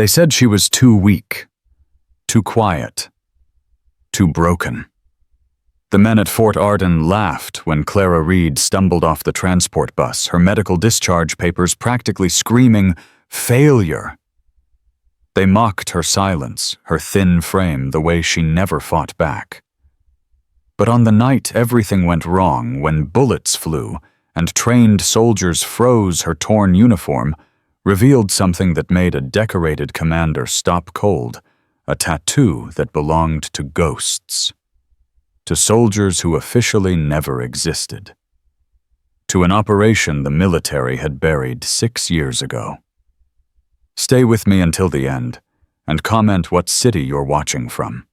They said she was too weak, too quiet, too broken. The men at Fort Arden laughed when Clara Reed stumbled off the transport bus, her medical discharge papers practically screaming, "Failure!" They mocked her silence, her thin frame, the way she never fought back. But on the night everything went wrong, when bullets flew and trained soldiers froze her torn uniform, revealed something that made a decorated commander stop cold, a tattoo that belonged to ghosts. To soldiers who officially never existed. To an operation the military had buried 6 years ago. Stay with me until the end, and comment what city you're watching from.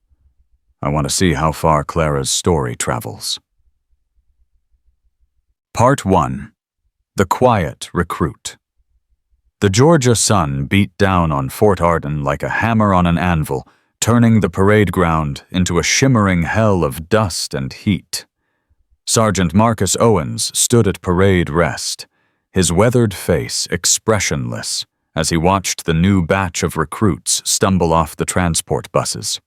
I want to see how far Clara's story travels. Part 1. The Quiet Recruit. The Georgia sun beat down on Fort Arden like a hammer on an anvil, turning the parade ground into a shimmering hell of dust and heat. Sergeant Marcus Owens stood at parade rest, his weathered face expressionless as he watched the new batch of recruits stumble off the transport buses.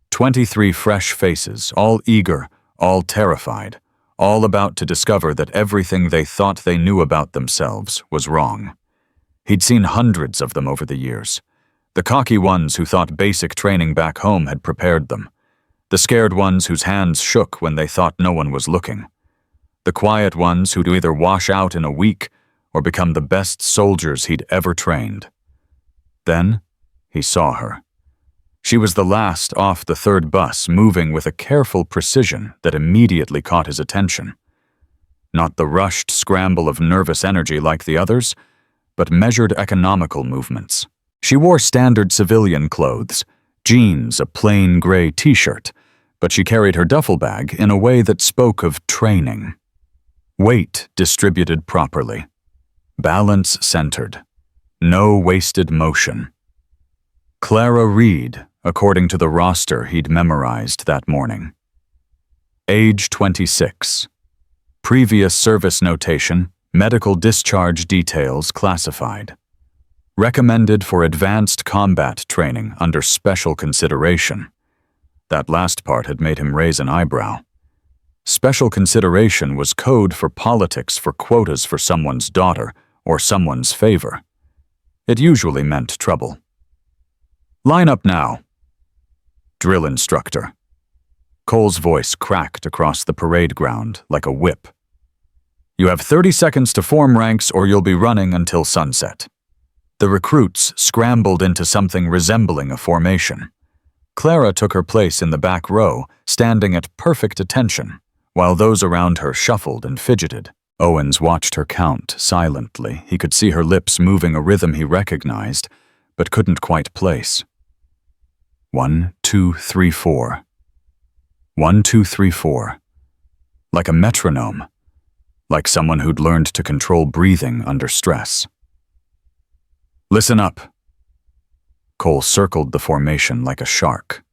23 fresh faces, all eager, all terrified, all about to discover that everything they thought they knew about themselves was wrong. He'd seen hundreds of them over the years. The cocky ones who thought basic training back home had prepared them. The scared ones whose hands shook when they thought no one was looking. The quiet ones who'd either wash out in a week or become the best soldiers he'd ever trained. Then, he saw her. She was the last off the third bus, moving with a careful precision that immediately caught his attention. Not the rushed scramble of nervous energy like the others, but measured economical movements. She wore standard civilian clothes, jeans, a plain gray t-shirt, but she carried her duffel bag in a way that spoke of training. Weight distributed properly. Balance centered. No wasted motion. Clara Reed, according to the roster he'd memorized that morning. Age 26. Previous service notation, medical discharge details classified. Recommended for advanced combat training under special consideration. That last part had made him raise an eyebrow. Special consideration was code for politics for quotas for someone's daughter or someone's favor. It usually meant trouble. Line up now. Drill instructor. Cole's voice cracked across the parade ground like a whip. You have 30 seconds to form ranks or you'll be running until sunset. The recruits scrambled into something resembling a formation. Clara took her place in the back row, standing at perfect attention, while those around her shuffled and fidgeted. Owens watched her count silently. He could see her lips moving a rhythm he recognized, but couldn't quite place. 1, 2, 3, 4. 1, 2, 3, 4. Like a metronome. Like someone who'd learned to control breathing under stress. Listen up. Cole circled the formation like a shark.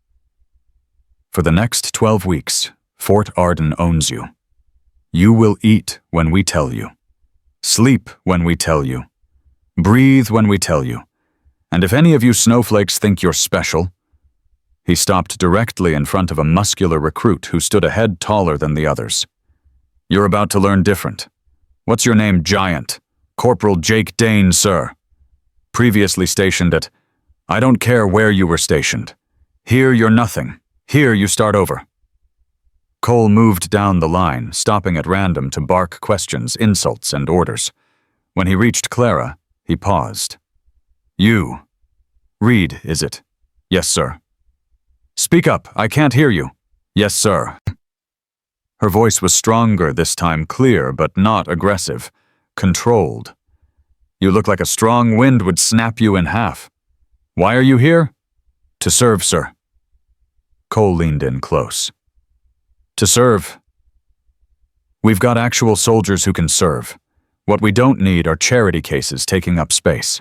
For the next 12 weeks, Fort Arden owns you. You will eat when we tell you. Sleep when we tell you. Breathe when we tell you. And if any of you snowflakes think you're special... He stopped directly in front of a muscular recruit who stood a head taller than the others. You're about to learn different. What's your name, Giant? Corporal Jake Dane, sir. Previously stationed at... I don't care where you were stationed. Here you're nothing. Here you start over. Cole moved down the line, stopping at random to bark questions, insults, and orders. When he reached Clara, he paused. You. Reed, is it? Yes, sir. Speak up, I can't hear you. Yes, sir. Her voice was stronger this time, clear but not aggressive, controlled. You look like a strong wind would snap you in half. Why are you here? To serve, sir. Cole leaned in close. To serve. We've got actual soldiers who can serve. What we don't need are charity cases taking up space.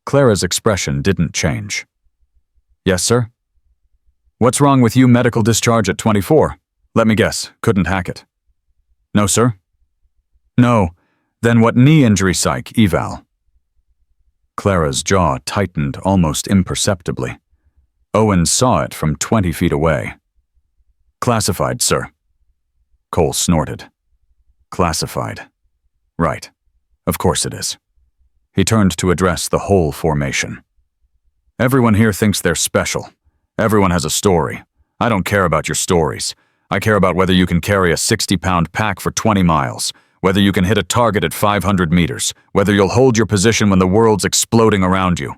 Clara's expression didn't change. Yes, sir? What's wrong with you medical discharge at 24? Let me guess, couldn't hack it. No, sir? No. Then what knee injury psych eval? Clara's jaw tightened almost imperceptibly. Owens saw it from 20 feet away. "Classified, sir." Cole snorted. "Classified. Right. Of course it is." He turned to address the whole formation. "Everyone here thinks they're special. Everyone has a story. I don't care about your stories. I care about whether you can carry a 60-pound pack for 20 miles, whether you can hit a target at 500 meters, whether you'll hold your position when the world's exploding around you."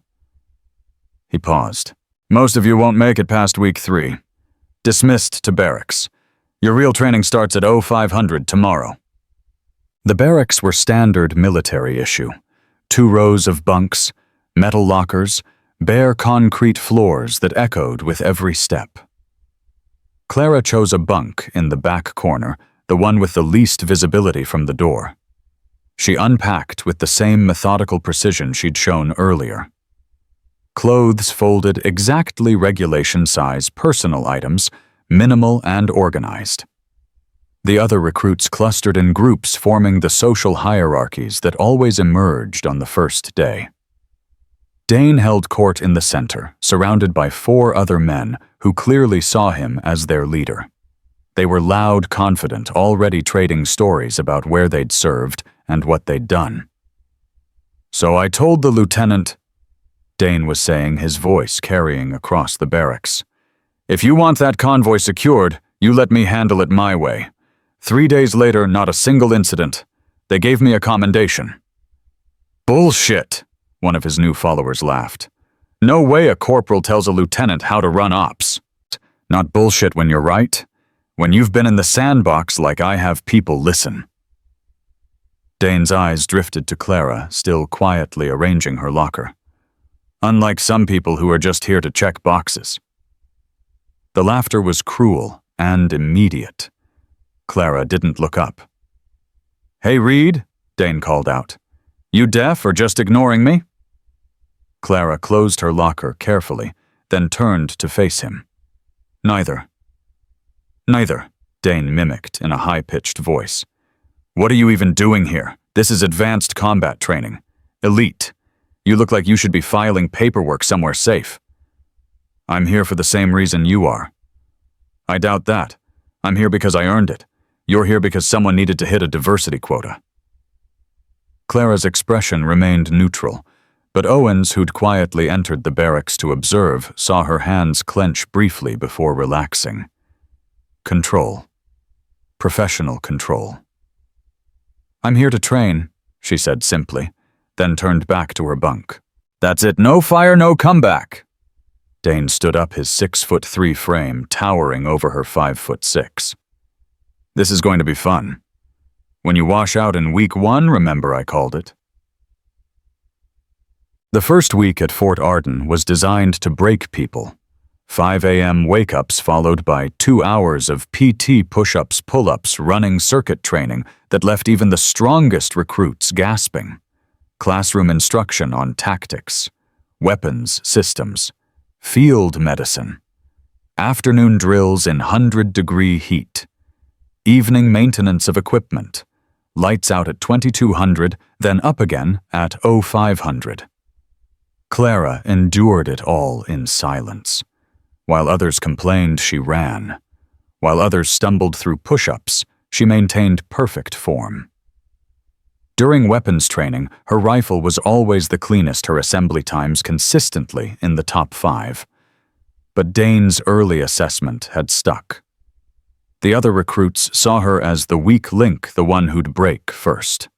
He paused. "Most of you won't make it past week 3. Dismissed to barracks. Your real training starts at 0500 tomorrow." The barracks were standard military issue. 2 rows of bunks, metal lockers, bare concrete floors that echoed with every step. Clara chose a bunk in the back corner, the one with the least visibility from the door. She unpacked with the same methodical precision she'd shown earlier. Clothes folded exactly regulation-size personal items, minimal and organized. The other recruits clustered in groups, forming the social hierarchies that always emerged on the first day. Dane held court in the center, surrounded by 4 other men who clearly saw him as their leader. They were loud, confident, already trading stories about where they'd served and what they'd done. "So I told the lieutenant," Dane was saying, his voice carrying across the barracks, "if you want that convoy secured, you let me handle it my way. 3 days later, not a single incident. They gave me a commendation." "Bullshit," one of his new followers laughed. "No way a corporal tells a lieutenant how to run ops." "Not bullshit when you're right. When you've been in the sandbox like I have, people listen." Dane's eyes drifted to Clara, still quietly arranging her locker. "Unlike some people who are just here to check boxes." The laughter was cruel and immediate. Clara didn't look up. "Hey, Reed," Dane called out. "You deaf or just ignoring me?" Clara closed her locker carefully, then turned to face him. "Neither." "Neither," Dane mimicked in a high-pitched voice. "What are you even doing here? This is advanced combat training. Elite. You look like you should be filing paperwork somewhere safe." "I'm here for the same reason you are." "I doubt that. I'm here because I earned it. You're here because someone needed to hit a diversity quota." Clara's expression remained neutral, but Owens, who'd quietly entered the barracks to observe, saw her hands clench briefly before relaxing. Control. Professional control. "I'm here to train," she said simply, then turned back to her bunk. "That's it, no fire, no comeback." Dane stood up, his 6'3" frame towering over her 5'6". "This is going to be fun. When you wash out in week 1, remember I called it." The first week at Fort Arden was designed to break people. 5 a.m. wake-ups followed by 2 hours of PT push-ups, pull-ups, running circuit training that left even the strongest recruits gasping. Classroom instruction on tactics, weapons systems, field medicine, afternoon drills in 100-degree heat, evening maintenance of equipment, lights out at 2200, then up again at 0500. Clara endured it all in silence. While others complained, she ran. While others stumbled through push-ups, she maintained perfect form. During weapons training, her rifle was always the cleanest, her assembly times consistently in the top 5. But Dane's early assessment had stuck. The other recruits saw her as the weak link, the one who'd break first.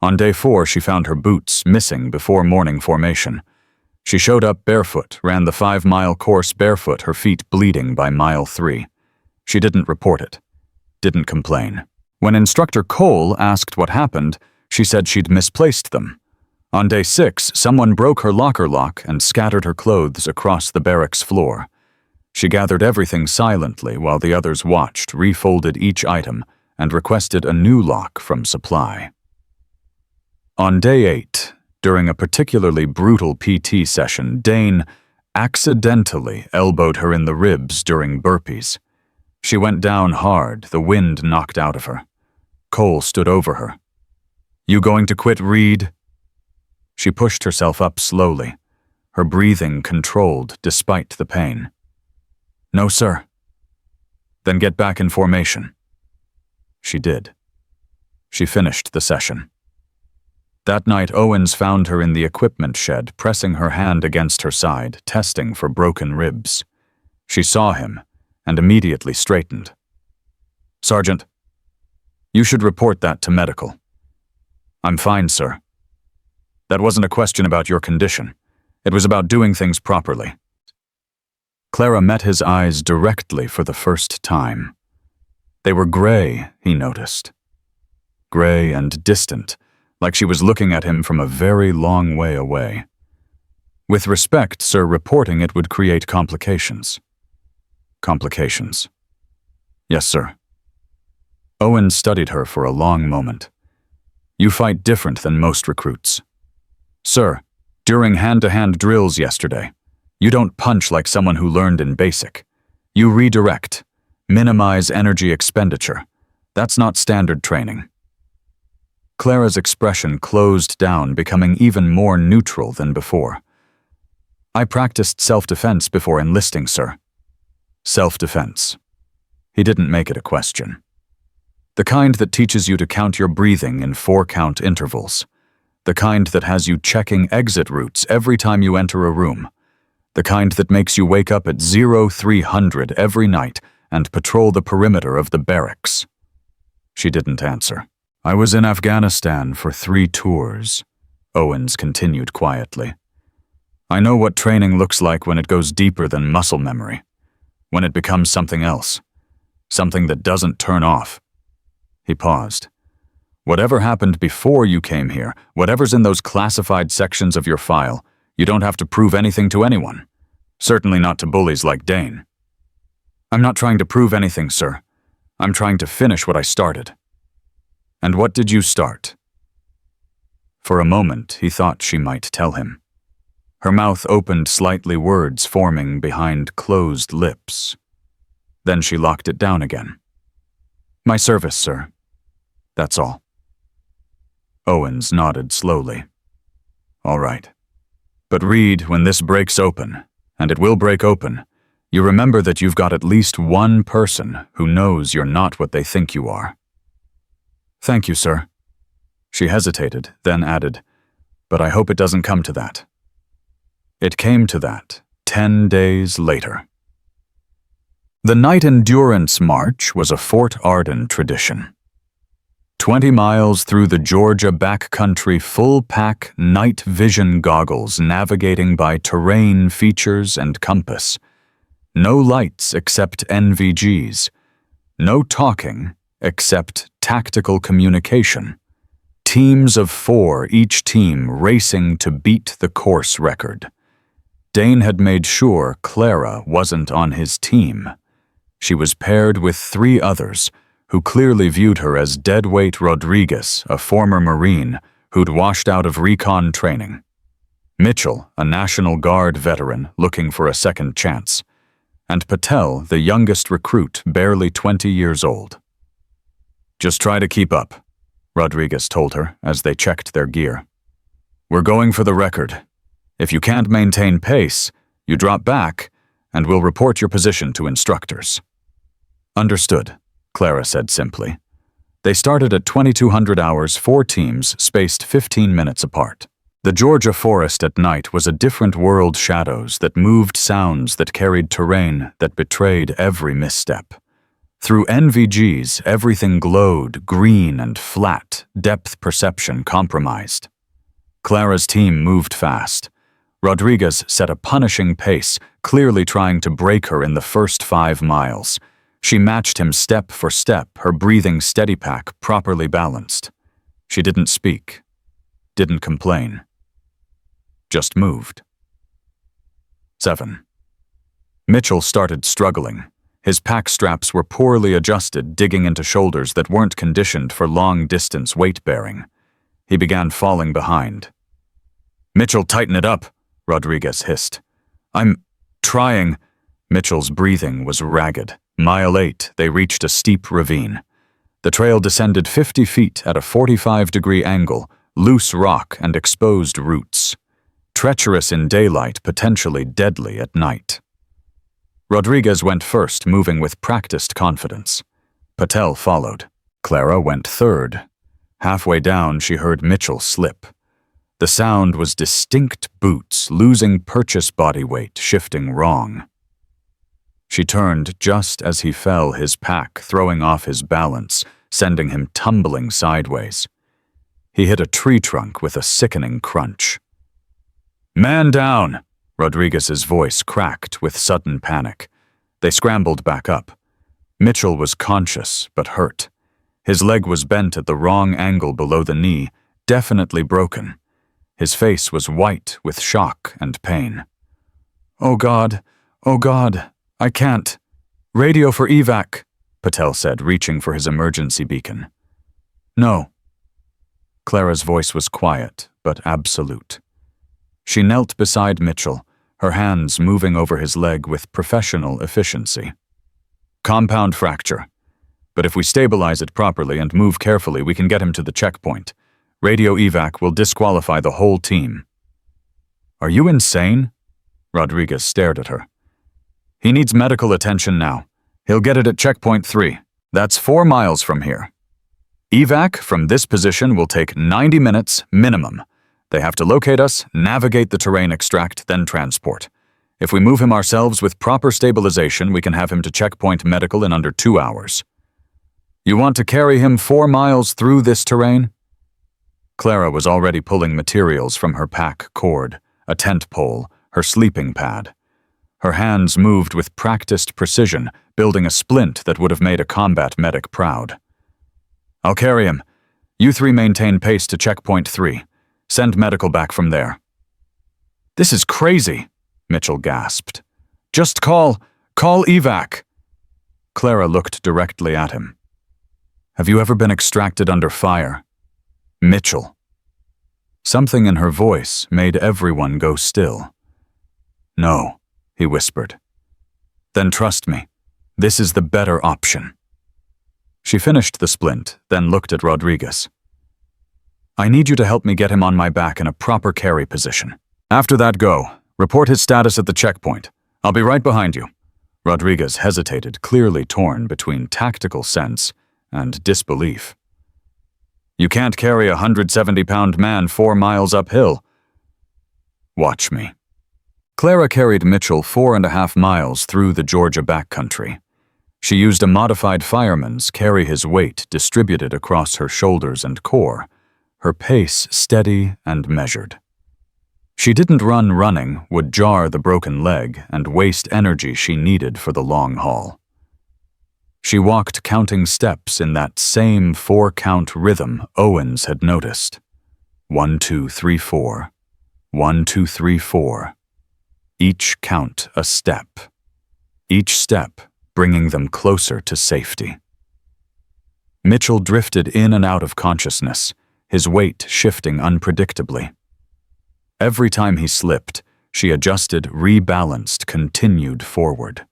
On day 4, she found her boots missing before morning formation. She showed up barefoot, ran the 5-mile course barefoot, her feet bleeding by mile 3. She didn't report it, didn't complain. When Instructor Cole asked what happened, she said she'd misplaced them. On day 6, someone broke her locker lock and scattered her clothes across the barracks floor. She gathered everything silently while the others watched, refolded each item, and requested a new lock from supply. On day 8, during a particularly brutal PT session, Dane accidentally elbowed her in the ribs during burpees. She went down hard, the wind knocked out of her. Cole stood over her. "You going to quit, Reed?" She pushed herself up slowly, her breathing controlled despite the pain. "No, sir." "Then get back in formation." She did. She finished the session. That night, Owens found her in the equipment shed, pressing her hand against her side, testing for broken ribs. She saw him and immediately straightened. "Sergeant, you should report that to medical." "I'm fine, sir." "That wasn't a question about your condition. It was about doing things properly." Clara met his eyes directly for the first time. They were gray, he noticed. Gray and distant, like she was looking at him from a very long way away. "With respect, sir, reporting it would create complications." "Complications?" "Yes, sir." Owen studied her for a long moment. "You fight different than most recruits. Sir, during hand-to-hand drills yesterday, you don't punch like someone who learned in basic. You redirect, minimize energy expenditure. That's not standard training." Clara's expression closed down, becoming even more neutral than before. "I practiced self-defense before enlisting, sir." Self-defense. He didn't make it a question. The kind that teaches you to count your breathing in 4-count intervals. The kind that has you checking exit routes every time you enter a room. The kind that makes you wake up at 0300 every night and patrol the perimeter of the barracks. She didn't answer. "I was in Afghanistan for 3 tours, Owens continued quietly. "I know what training looks like when it goes deeper than muscle memory, when it becomes something else, something that doesn't turn off." He paused. "Whatever happened before you came here, whatever's in those classified sections of your file, you don't have to prove anything to anyone. Certainly not to bullies like Dane." "I'm not trying to prove anything, sir. I'm trying to finish what I started." "And what did you start?" For a moment, he thought she might tell him. Her mouth opened slightly, words forming behind closed lips. Then she locked it down again. "My service, sir. That's all." Owens nodded slowly. "All right. But Reed, when this breaks open, and it will break open, you remember that you've got at least one person who knows you're not what they think you are." "Thank you, sir." She hesitated, then added, "But I hope it doesn't come to that." It came to that 10 days later. The Night Endurance March was a Fort Arden tradition. 20 miles through the Georgia backcountry, full-pack night vision goggles navigating by terrain, features, and compass. No lights except NVGs. No talking except tactical communication. Teams of 4, each team racing to beat the course record. Dane had made sure Clara wasn't on his team. She was paired with 3 others, who clearly viewed her as deadweight Rodriguez, a former Marine who'd washed out of recon training. Mitchell, a National Guard veteran looking for a second chance. And Patel, the youngest recruit, barely 20 years old. "Just try to keep up," Rodriguez told her as they checked their gear. "We're going for the record. If you can't maintain pace, you drop back, and we'll report your position to instructors." "Understood," Clara said simply. They started at 2200 hours, 4 teams spaced 15 minutes apart. The Georgia forest at night was a different world, shadows that moved, sounds that carried terrain that betrayed every misstep. Through NVGs, everything glowed, green and flat, depth perception compromised. Clara's team moved fast. Rodriguez set a punishing pace, clearly trying to break her in the first 5 miles. She matched him step for step, her breathing steady pack properly balanced. She didn't speak, didn't complain, just moved. 7. Mitchell started struggling. His pack straps were poorly adjusted, digging into shoulders that weren't conditioned for long-distance weight-bearing. He began falling behind. "Mitchell, tighten it up," Rodriguez hissed. "I'm trying." Mitchell's breathing was ragged. Mile 8, they reached a steep ravine. The trail descended 50 feet at a 45-degree angle, loose rock and exposed roots. Treacherous in daylight, potentially deadly at night. Rodriguez went first, moving with practiced confidence. Patel followed. Clara went third. Halfway down, she heard Mitchell slip. The sound was distinct boots, losing purchase body weight, shifting wrong. She turned just as he fell, his pack throwing off his balance, sending him tumbling sideways. He hit a tree trunk with a sickening crunch. "Man down!" Rodriguez's voice cracked with sudden panic. They scrambled back up. Mitchell was conscious, but hurt. His leg was bent at the wrong angle below the knee, definitely broken. His face was white with shock and pain. Oh God, I can't. Radio for evac," Patel said, reaching for his emergency beacon. "No." Clara's voice was quiet, but absolute. She knelt beside Mitchell, her hands moving over his leg with professional efficiency. "Compound fracture. But if we stabilize it properly and move carefully, we can get him to the checkpoint. Radio evac will disqualify the whole team." "Are you insane?" Rodriguez stared at her. "He needs medical attention now. He'll get it at checkpoint 3. That's 4 miles from here. Evac from this position will take 90 minutes minimum. They have to locate us, navigate the terrain, extract, then transport. If we move him ourselves with proper stabilization, we can have him to checkpoint medical in under 2 hours. You want to carry him 4 miles through this terrain?" Clara was already pulling materials from her pack cord, a tent pole, her sleeping pad. Her hands moved with practiced precision, building a splint that would have made a combat medic proud. "I'll carry him. You 3 maintain pace to checkpoint 3. Send medical back from there." "This is crazy," Mitchell gasped. "Just call evac." Clara looked directly at him. "Have you ever been extracted under fire?" "Mitchell." Something in her voice made everyone go still. "No," he whispered. "Then trust me. This is the better option." She finished the splint, then looked at Rodriguez. "I need you to help me get him on my back in a proper carry position. After that, go. Report his status at the checkpoint. I'll be right behind you." Rodriguez hesitated, clearly torn between tactical sense and disbelief. "You can't carry a 170-pound man 4 miles uphill." "Watch me." Clara carried Mitchell 4.5 miles through the Georgia backcountry. She used a modified fireman's carry his weight distributed across her shoulders and core, her pace steady and measured. She didn't run running, would jar the broken leg and waste energy she needed for the long haul. She walked counting steps in that same 4-count rhythm Owens had noticed. 1, 2, 3, 4. 1, 2, 3, 4. Each count a step. Each step bringing them closer to safety. Mitchell drifted in and out of consciousness, his weight shifting unpredictably. Every time he slipped, she adjusted, rebalanced, continued forward.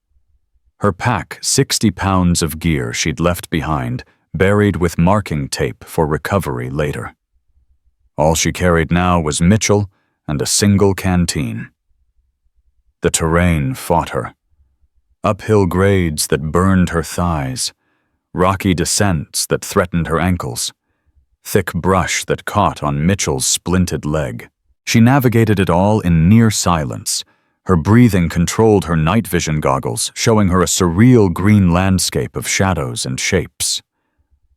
Her pack, 60 pounds of gear she'd left behind, buried with marking tape for recovery later. All she carried now was Mitchell and a single canteen. The terrain fought her. Uphill grades that burned her thighs, rocky descents that threatened her ankles, thick brush that caught on Mitchell's splinted leg. She navigated it all in near silence. Her breathing controlled her night vision goggles, showing her a surreal green landscape of shadows and shapes.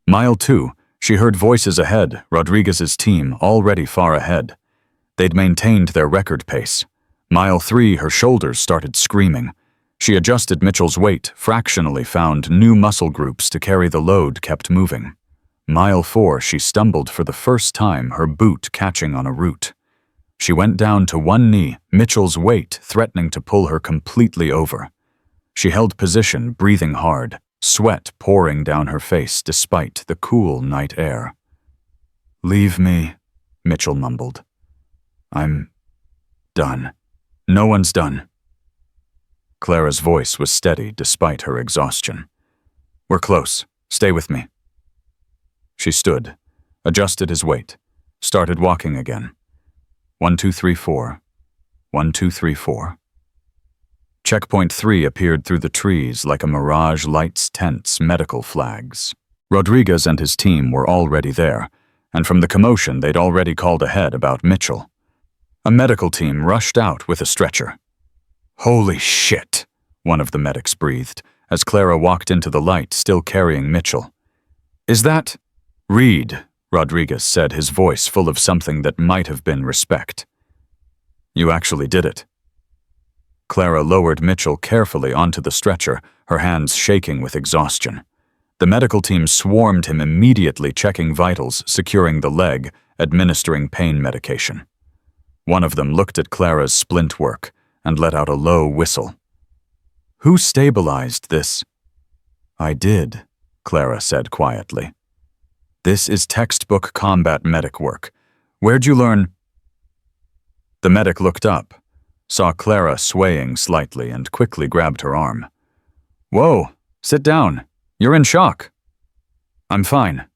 Mile 2, she heard voices ahead, Rodriguez's team already far ahead. They'd maintained their record pace. Mile 3, her shoulders started screaming. She adjusted Mitchell's weight, fractionally found new muscle groups to carry the load, kept moving. Mile 4, she stumbled for the first time, her boot catching on a root. She went down to one knee, Mitchell's weight threatening to pull her completely over. She held position, breathing hard, sweat pouring down her face despite the cool night air. "Leave me," Mitchell mumbled. "I'm done. No one's done." Clara's voice was steady despite her exhaustion. "We're close. Stay with me." She stood, adjusted his weight. started walking again. 1, 2, 3, 4. 1, 2, 3, 4. Checkpoint 3 appeared through the trees like a mirage lights tents medical flags. Rodriguez and his team were already there, and from the commotion they'd already called ahead about Mitchell. A medical team rushed out with a stretcher. "Holy shit," one of the medics breathed, as Clara walked into the light, still carrying Mitchell. "Is that—" "Reed," Rodriguez said, his voice full of something that might have been respect. "You actually did it." Clara lowered Mitchell carefully onto the stretcher, her hands shaking with exhaustion. The medical team swarmed him immediately, checking vitals, securing the leg, administering pain medication. One of them looked at Clara's splint work and let out a low whistle. "Who stabilized this?" "I did," Clara said quietly. "This is textbook combat medic work. Where'd you learn—" The medic looked up, saw Clara swaying slightly, and quickly grabbed her arm. "Whoa, sit down. You're in shock." "I'm fine."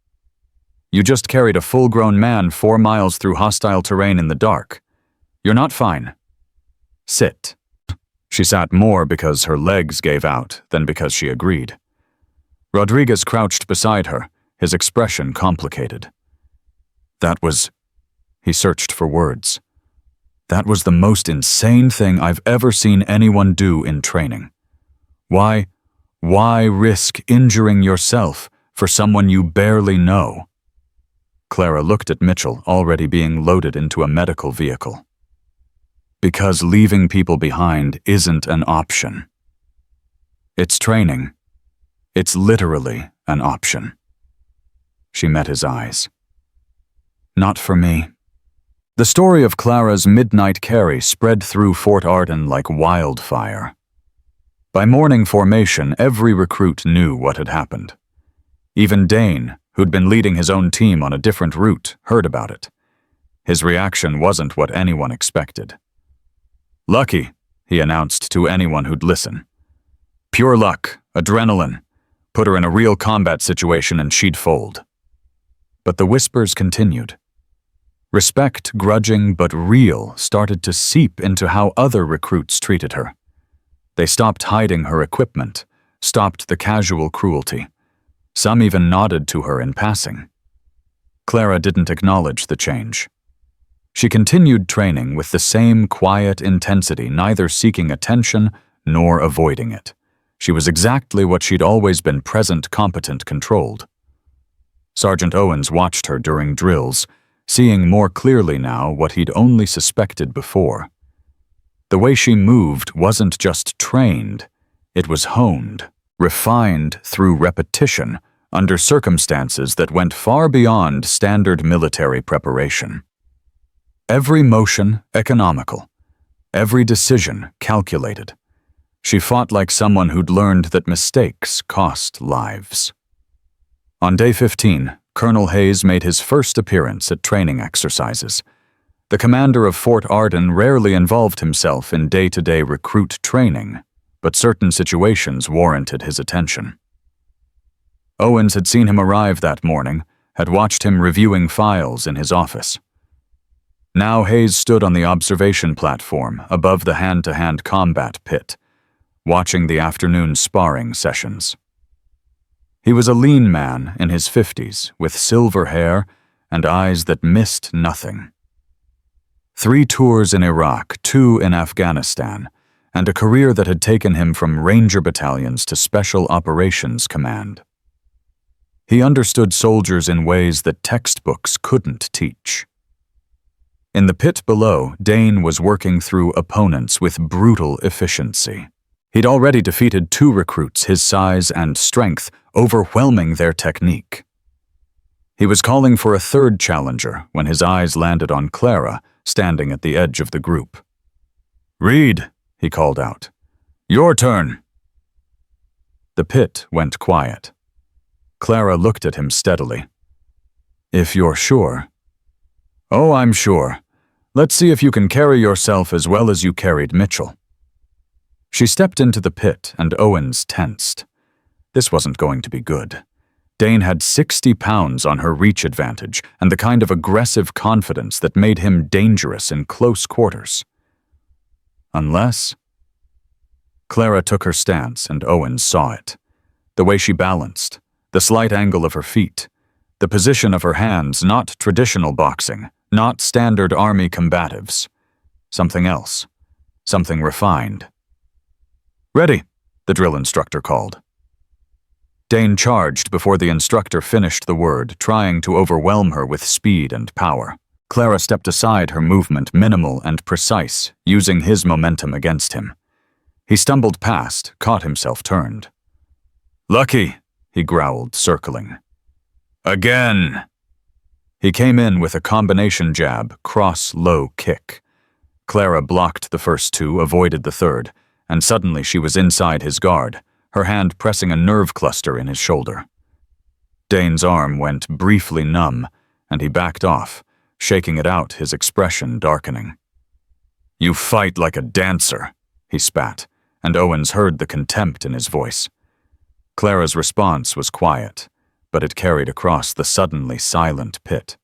"You just carried a full-grown man 4 miles through hostile terrain in the dark. You're not fine. Sit." She sat more because her legs gave out than because she agreed. Rodriguez crouched beside her, his expression complicated. "That was—" He searched for words. "That was the most insane thing I've ever seen anyone do in training. Why risk injuring yourself for someone you barely know?" Clara looked at Mitchell, already being loaded into a medical vehicle. "Because leaving people behind isn't an option. It's training. It's literally an option." She met his eyes. "Not for me." The story of Clara's midnight carry spread through Fort Arden like wildfire. By morning formation, every recruit knew what had happened. Even Dane, who'd been leading his own team on a different route, heard about it. His reaction wasn't what anyone expected. "Lucky," he announced to anyone who'd listen. "Pure luck, adrenaline. Put her in a real combat situation and she'd fold." But the whispers continued. Respect, grudging but real, started to seep into how other recruits treated her. They stopped hiding her equipment, stopped the casual cruelty. Some even nodded to her in passing. Clara didn't acknowledge the change. She continued training with the same quiet intensity, neither seeking attention nor avoiding it. She was exactly what she'd always been: present, competent, controlled. Sergeant Owens watched her during drills, seeing more clearly now what he'd only suspected before. The way she moved wasn't just trained, it was honed, refined through repetition, under circumstances that went far beyond standard military preparation. Every motion economical, every decision calculated. She fought like someone who'd learned that mistakes cost lives. On day 15, Colonel Hayes made his first appearance at training exercises. The commander of Fort Arden rarely involved himself in day-to-day recruit training, but certain situations warranted his attention. Owens had seen him arrive that morning, had watched him reviewing files in his office. Now Hayes stood on the observation platform above the hand-to-hand combat pit, watching the afternoon sparring sessions. He was a lean man in his 50s, with silver hair and eyes that missed nothing. 3 tours in Iraq, 2 in Afghanistan, and a career that had taken him from ranger battalions to special operations command. He understood soldiers in ways that textbooks couldn't teach. In the pit below, Dane was working through opponents with brutal efficiency. He'd already defeated 2 recruits his size and strength, overwhelming their technique. He was calling for a 3rd challenger when his eyes landed on Clara, standing at the edge of the group. "Reed," he called out. "Your turn." The pit went quiet. Clara looked at him steadily. "If you're sure." "Oh, I'm sure. Let's see if you can carry yourself as well as you carried Mitchell." She stepped into the pit, and Owens tensed. This wasn't going to be good. Dane had 60 pounds on her reach advantage and the kind of aggressive confidence that made him dangerous in close quarters. Unless... Clara took her stance and Owens saw it. The way she balanced, the slight angle of her feet, the position of her hands, not traditional boxing, not standard army combatives. Something else. Something refined. "Ready," the drill instructor called. Dane charged before the instructor finished the word, trying to overwhelm her with speed and power. Clara stepped aside, her movement minimal and precise, using his momentum against him. He stumbled past, caught himself turned. "Lucky," he growled, circling. "Again." He came in with a combination jab, cross-low kick. Clara blocked the first two, avoided the third, and suddenly she was inside his guard, her hand pressing a nerve cluster in his shoulder. Dane's arm went briefly numb, and he backed off, shaking it out, his expression darkening. "You fight like a dancer," he spat, and Owens heard the contempt in his voice. Clara's response was quiet, but it carried across the suddenly silent pit.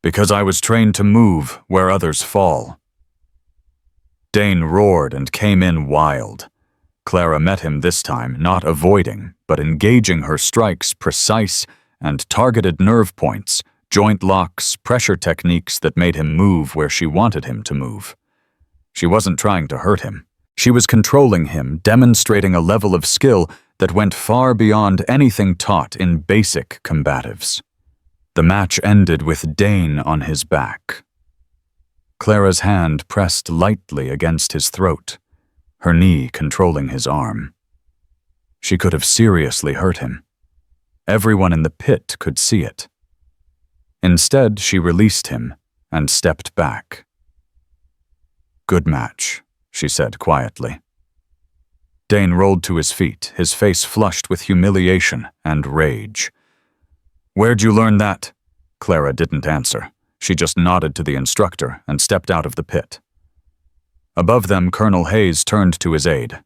"Because I was trained to move where others fall." Dane roared and came in wild. Clara met him this time, not avoiding, but engaging her strikes, precise and targeted nerve points, joint locks, pressure techniques that made him move where she wanted him to move. She wasn't trying to hurt him. She was controlling him, demonstrating a level of skill that went far beyond anything taught in basic combatives. The match ended with Dane on his back. Clara's hand pressed lightly against his throat, her knee controlling his arm. She could have seriously hurt him. Everyone in the pit could see it. Instead, she released him and stepped back. "Good match," she said quietly. Dane rolled to his feet, his face flushed with humiliation and rage. "Where'd you learn that?" Clara didn't answer. She just nodded to the instructor and stepped out of the pit. Above them, Colonel Hayes turned to his aide.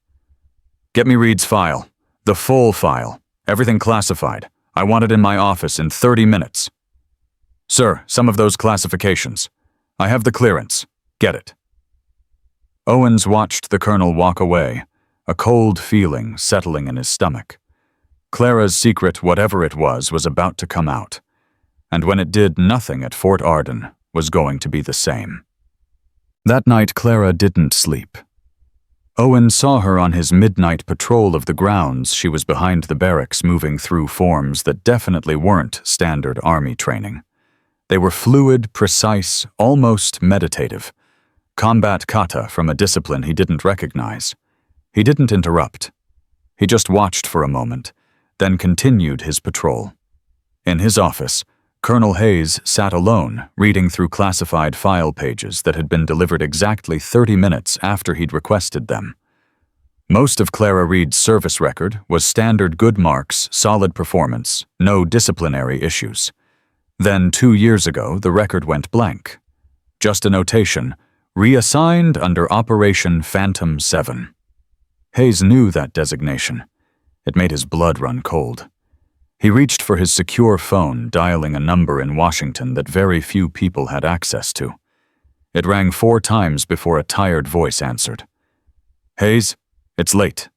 "Get me Reed's file. The full file. Everything classified. I want it in my office in 30 minutes. "Sir, some of those classifications. I have the clearance. Get it." Owens watched the colonel walk away, a cold feeling settling in his stomach. Clara's secret, whatever it was about to come out. And when it did, nothing at Fort Arden was going to be the same. That night, Clara didn't sleep. Owen saw her on his midnight patrol of the grounds. She was behind the barracks, moving through forms that definitely weren't standard army training. They were fluid, precise, almost meditative. Combat kata from a discipline he didn't recognize. He didn't interrupt. He just watched for a moment, then continued his patrol. In his office, Colonel Hayes sat alone, reading through classified file pages that had been delivered exactly 30 minutes after he'd requested them. Most of Clara Reed's service record was standard good marks, solid performance, no disciplinary issues. Then 2 years ago, the record went blank. Just a notation, reassigned under Operation Phantom 7. Hayes knew that designation. It made his blood run cold. He reached for his secure phone, dialing a number in Washington that very few people had access to. It rang 4 times before a tired voice answered. "Hayes, it's late.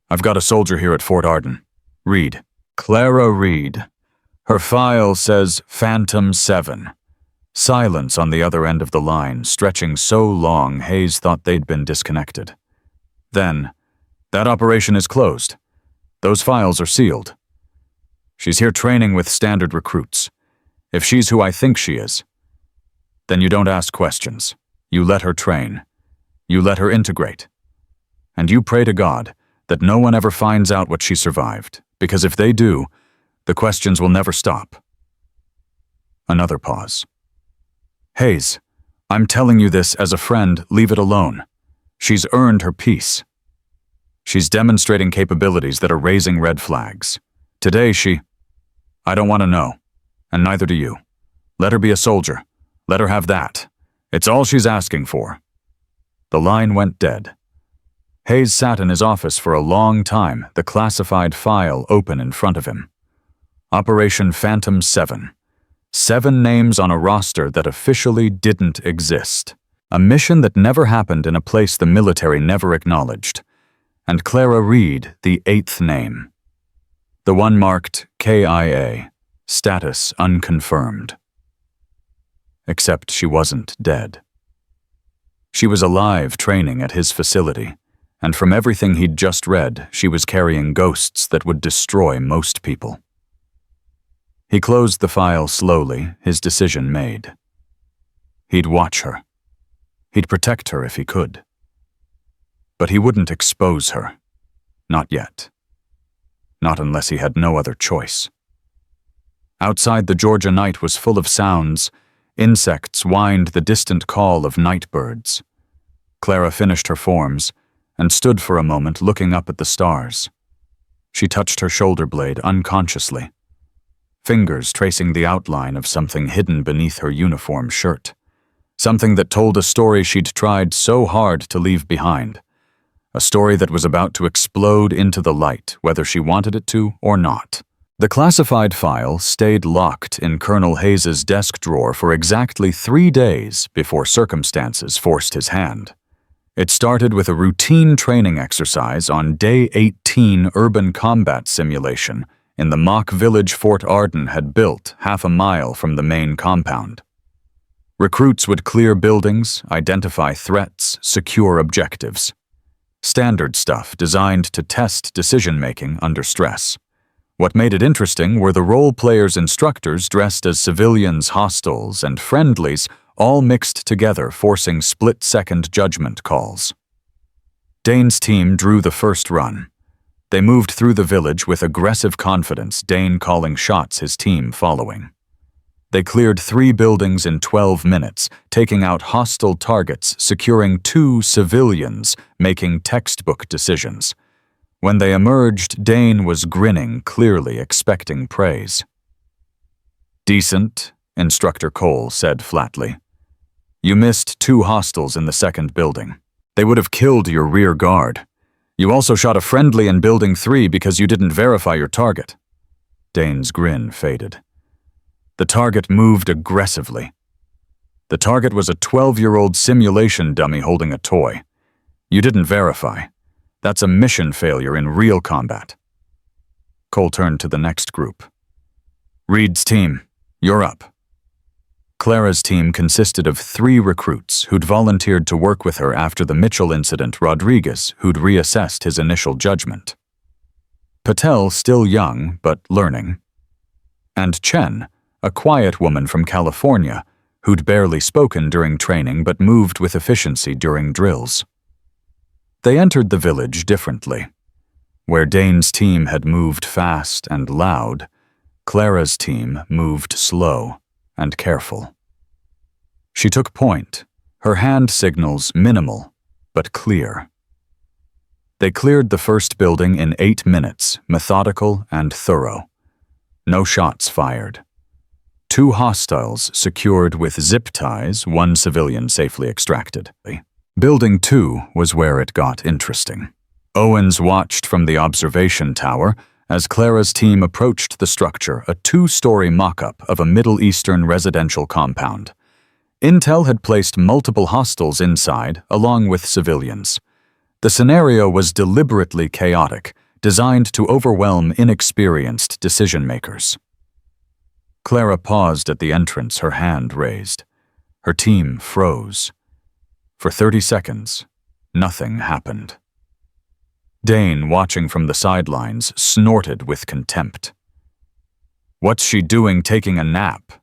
I've got a soldier here at Fort Arden. Reed. Clara Reed. Her file says Phantom 7. Silence on the other end of the line, stretching so long Hayes thought they'd been disconnected. Then, "That operation is closed. Those files are sealed. She's here training with standard recruits. If she's who I think she is, then you don't ask questions. You let her train. You let her integrate. And you pray to God that no one ever finds out what she survived, because if they do, the questions will never stop." Another pause. "Hayes, I'm telling you this as a friend, leave it alone. She's earned her peace. She's demonstrating capabilities that are raising red flags. Today I don't want to know, and neither do you. Let her be a soldier. Let her have that. It's all she's asking for." The line went dead. Hayes sat in his office for a long time, the classified file open in front of him. Operation Phantom 7. 7 names on a roster that officially didn't exist. A mission that never happened in a place the military never acknowledged. And Clara Reed, the 8th name. The one marked KIA, status unconfirmed. Except she wasn't dead. She was alive training at his facility, and from everything he'd just read, she was carrying ghosts that would destroy most people. He closed the file slowly, his decision made. He'd watch her. He'd protect her if he could. But he wouldn't expose her. Not yet. Not unless he had no other choice. Outside, the Georgia night was full of sounds. Insects whined the distant call of night birds. Clara finished her forms and stood for a moment looking up at the stars. She touched her shoulder blade unconsciously, fingers tracing the outline of something hidden beneath her uniform shirt, something that told a story she'd tried so hard to leave behind, a story that was about to explode into the light, whether she wanted it to or not. The classified file stayed locked in Colonel Hayes's desk drawer for exactly 3 days before circumstances forced his hand. It started with a routine training exercise on Day 18 urban combat simulation in the mock village Fort Arden had built half a mile from the main compound. Recruits would clear buildings, identify threats, secure objectives. Standard stuff designed to test decision-making under stress. What made it interesting were the role players' instructors dressed as civilians, hostiles, and friendlies, all mixed together, forcing split-second judgment calls. Dane's team drew the first run. They moved through the village with aggressive confidence, Dane calling shots, his team following. They cleared 3 buildings in 12 minutes, taking out hostile targets, securing 2 civilians, making textbook decisions. When they emerged, Dane was grinning, clearly expecting praise. "Decent," Instructor Cole said flatly. "You missed 2 hostiles in the second building. They would have killed your rear guard. You also shot a friendly in Building 3 because you didn't verify your target." Dane's grin faded. The target moved aggressively. The target was a 12-year-old simulation dummy holding a toy. You didn't verify. That's a mission failure in real combat. Cole turned to the next group. "Reed's team, you're up." Clara's team consisted of 3 recruits who'd volunteered to work with her after the Mitchell incident, Rodriguez, who'd reassessed his initial judgment. Patel, still young, but learning. And Chen, a quiet woman from California, who'd barely spoken during training but moved with efficiency during drills. They entered the village differently. Where Dane's team had moved fast and loud, Clara's team moved slow and careful. She took point, her hand signals minimal but clear. They cleared the first building in 8 minutes, methodical and thorough. No shots fired. 2 hostiles secured with zip ties, 1 civilian safely extracted. Building 2 was where it got interesting. Owens watched from the observation tower as Clara's team approached the structure, a 2-story mock-up of a Middle Eastern residential compound. Intel had placed multiple hostiles inside, along with civilians. The scenario was deliberately chaotic, designed to overwhelm inexperienced decision-makers. Clara paused at the entrance, her hand raised. Her team froze. For 30 seconds, nothing happened. Dane, watching from the sidelines, snorted with contempt. "What's she doing taking a nap?"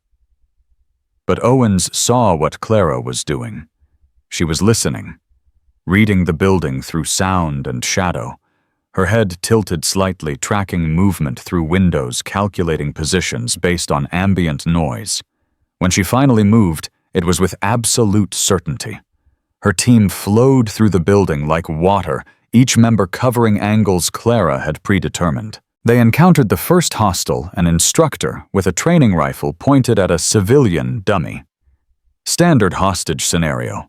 But Owens saw what Clara was doing. She was listening, reading the building through sound and shadow, her head tilted slightly, tracking movement through windows, calculating positions based on ambient noise. When she finally moved, it was with absolute certainty. Her team flowed through the building like water, each member covering angles Clara had predetermined. They encountered the first hostile, an instructor, with a training rifle pointed at a civilian dummy. Standard hostage scenario.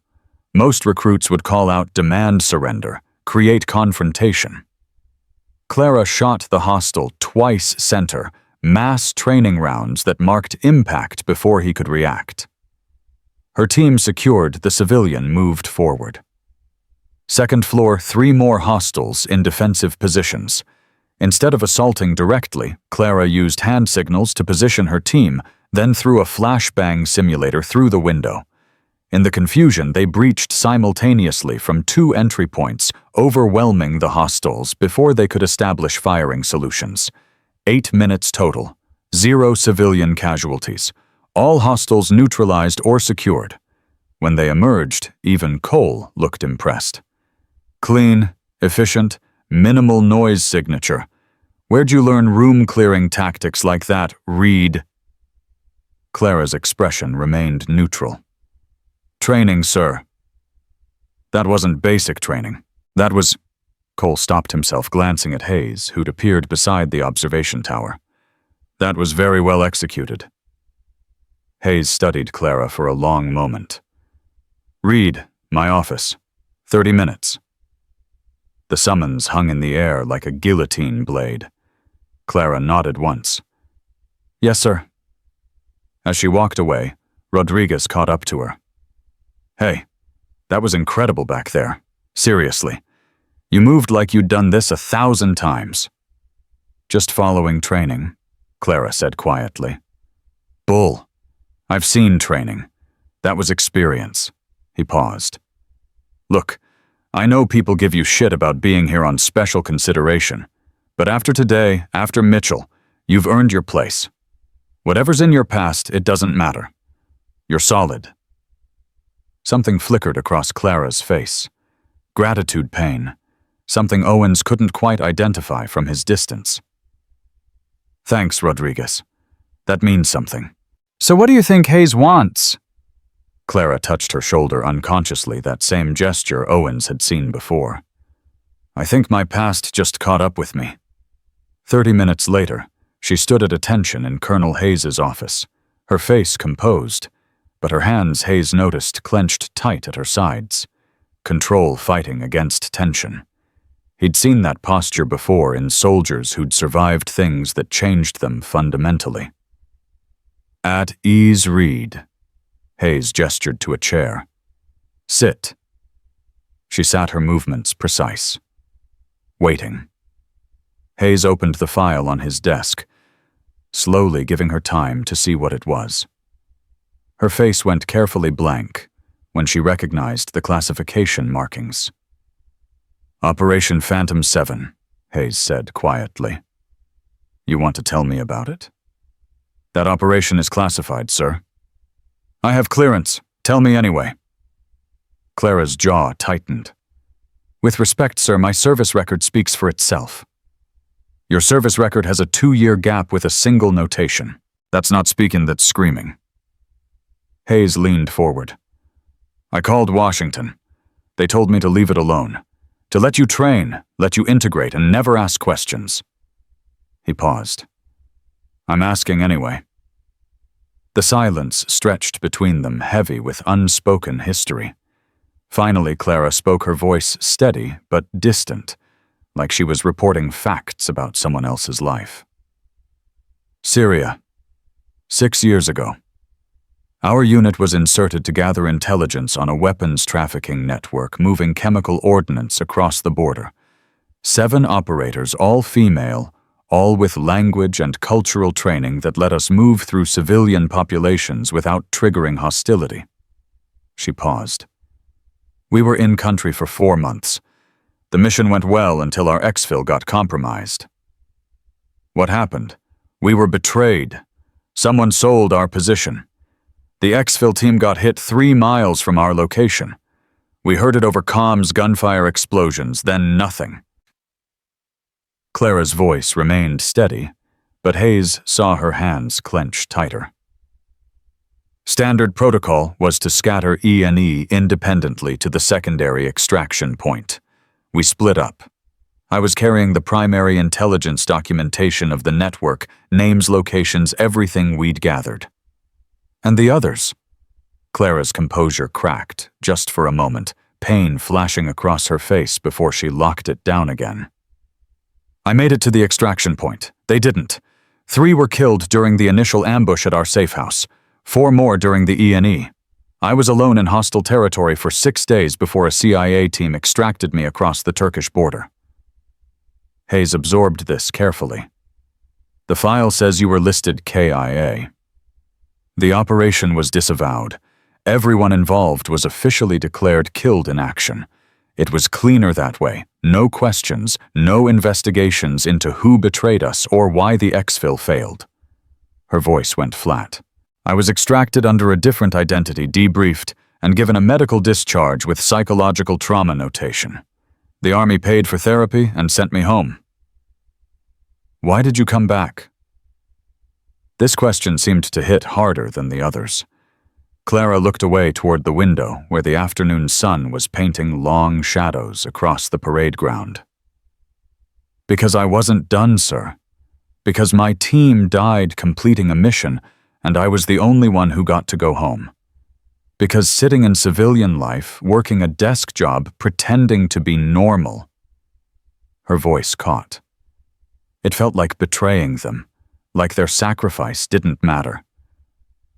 Most recruits would call out demand surrender, create confrontation. Clara shot the hostile twice center, mass training rounds that marked impact before he could react. Her team secured, the civilian moved forward. Second floor, 3 more hostiles in defensive positions. Instead of assaulting directly, Clara used hand signals to position her team, then threw a flashbang simulator through the window. In the confusion, they breached simultaneously from 2 entry points, overwhelming the hostiles before they could establish firing solutions. 8 minutes total, 0 civilian casualties, all hostiles neutralized or secured. When they emerged, even Cole looked impressed. Clean, efficient, minimal noise signature. Where'd you learn room-clearing tactics like that, Reed? Clara's expression remained neutral. Training, sir. That wasn't basic training. That was... Cole stopped himself, glancing at Hayes, who'd appeared beside the observation tower. That was very well executed. Hayes studied Clara for a long moment. Reed, my office. 30 minutes. The summons hung in the air like a guillotine blade. Clara nodded once. Yes, sir. As she walked away, Rodriguez caught up to her. Hey, that was incredible back there. Seriously. You moved like you'd done this 1,000 times. Just following training, Clara said quietly. Bull. I've seen training. That was experience. He paused. Look, I know people give you shit about being here on special consideration, but after today, after Mitchell, you've earned your place. Whatever's in your past, it doesn't matter. You're solid. Something flickered across Clara's face. Gratitude pain. Something Owens couldn't quite identify from his distance. Thanks, Rodriguez. That means something. So what do you think Hayes wants? Clara touched her shoulder unconsciously, that same gesture Owens had seen before. I think my past just caught up with me. 30 minutes later, she stood at attention in Colonel Hayes's office, her face composed, but her hands, Hayes noticed, clenched tight at her sides. Control fighting against tension. He'd seen that posture before in soldiers who'd survived things that changed them fundamentally. At ease, Reed. Hayes gestured to a chair. Sit. She sat, her movements precise. Waiting. Hayes opened the file on his desk, slowly giving her time to see what it was. Her face went carefully blank when she recognized the classification markings. Operation Phantom 7, Hayes said quietly. You want to tell me about it? That operation is classified, sir. I have clearance. Tell me anyway. Clara's jaw tightened. With respect, sir, my service record speaks for itself. Your service record has a 2-year gap with a single notation. That's not speaking, that's screaming. Hayes leaned forward. I called Washington. They told me to leave it alone. To let you train, let you integrate, and never ask questions. He paused. I'm asking anyway. The silence stretched between them, heavy with unspoken history. Finally, Clara spoke, her voice steady but distant, like she was reporting facts about someone else's life. Syria. 6 years ago. Our unit was inserted to gather intelligence on a weapons trafficking network moving chemical ordnance across the border. 7 operators, all female, all with language and cultural training that let us move through civilian populations without triggering hostility. She paused. We were in country for 4 months. The mission went well until our exfil got compromised. What happened? We were betrayed. Someone sold our position. The exfil team got hit 3 miles from our location. We heard it over comms, gunfire explosions, then nothing. Clara's voice remained steady, but Hayes saw her hands clench tighter. Standard protocol was to scatter E&E independently to the secondary extraction point. We split up. I was carrying the primary intelligence documentation of the network, names, locations, everything we'd gathered. And the others? Clara's composure cracked, just for a moment, pain flashing across her face before she locked it down again. I made it to the extraction point. They didn't. 3 were killed during the initial ambush at our safe house, 4 more during the E&E. I was alone in hostile territory for 6 days before a CIA team extracted me across the Turkish border. Hayes absorbed this carefully. The file says you were listed KIA. The operation was disavowed. Everyone involved was officially declared killed in action. It was cleaner that way. No questions, no investigations into who betrayed us or why the exfil failed. Her voice went flat. I was extracted under a different identity, debriefed, and given a medical discharge with psychological trauma notation. The Army paid for therapy and sent me home. Why did you come back? This question seemed to hit harder than the others. Clara looked away toward the window where the afternoon sun was painting long shadows across the parade ground. Because I wasn't done, sir. Because my team died completing a mission, and I was the only one who got to go home. Because sitting in civilian life, working a desk job, pretending to be normal. Her voice caught. It felt like betraying them, like their sacrifice didn't matter.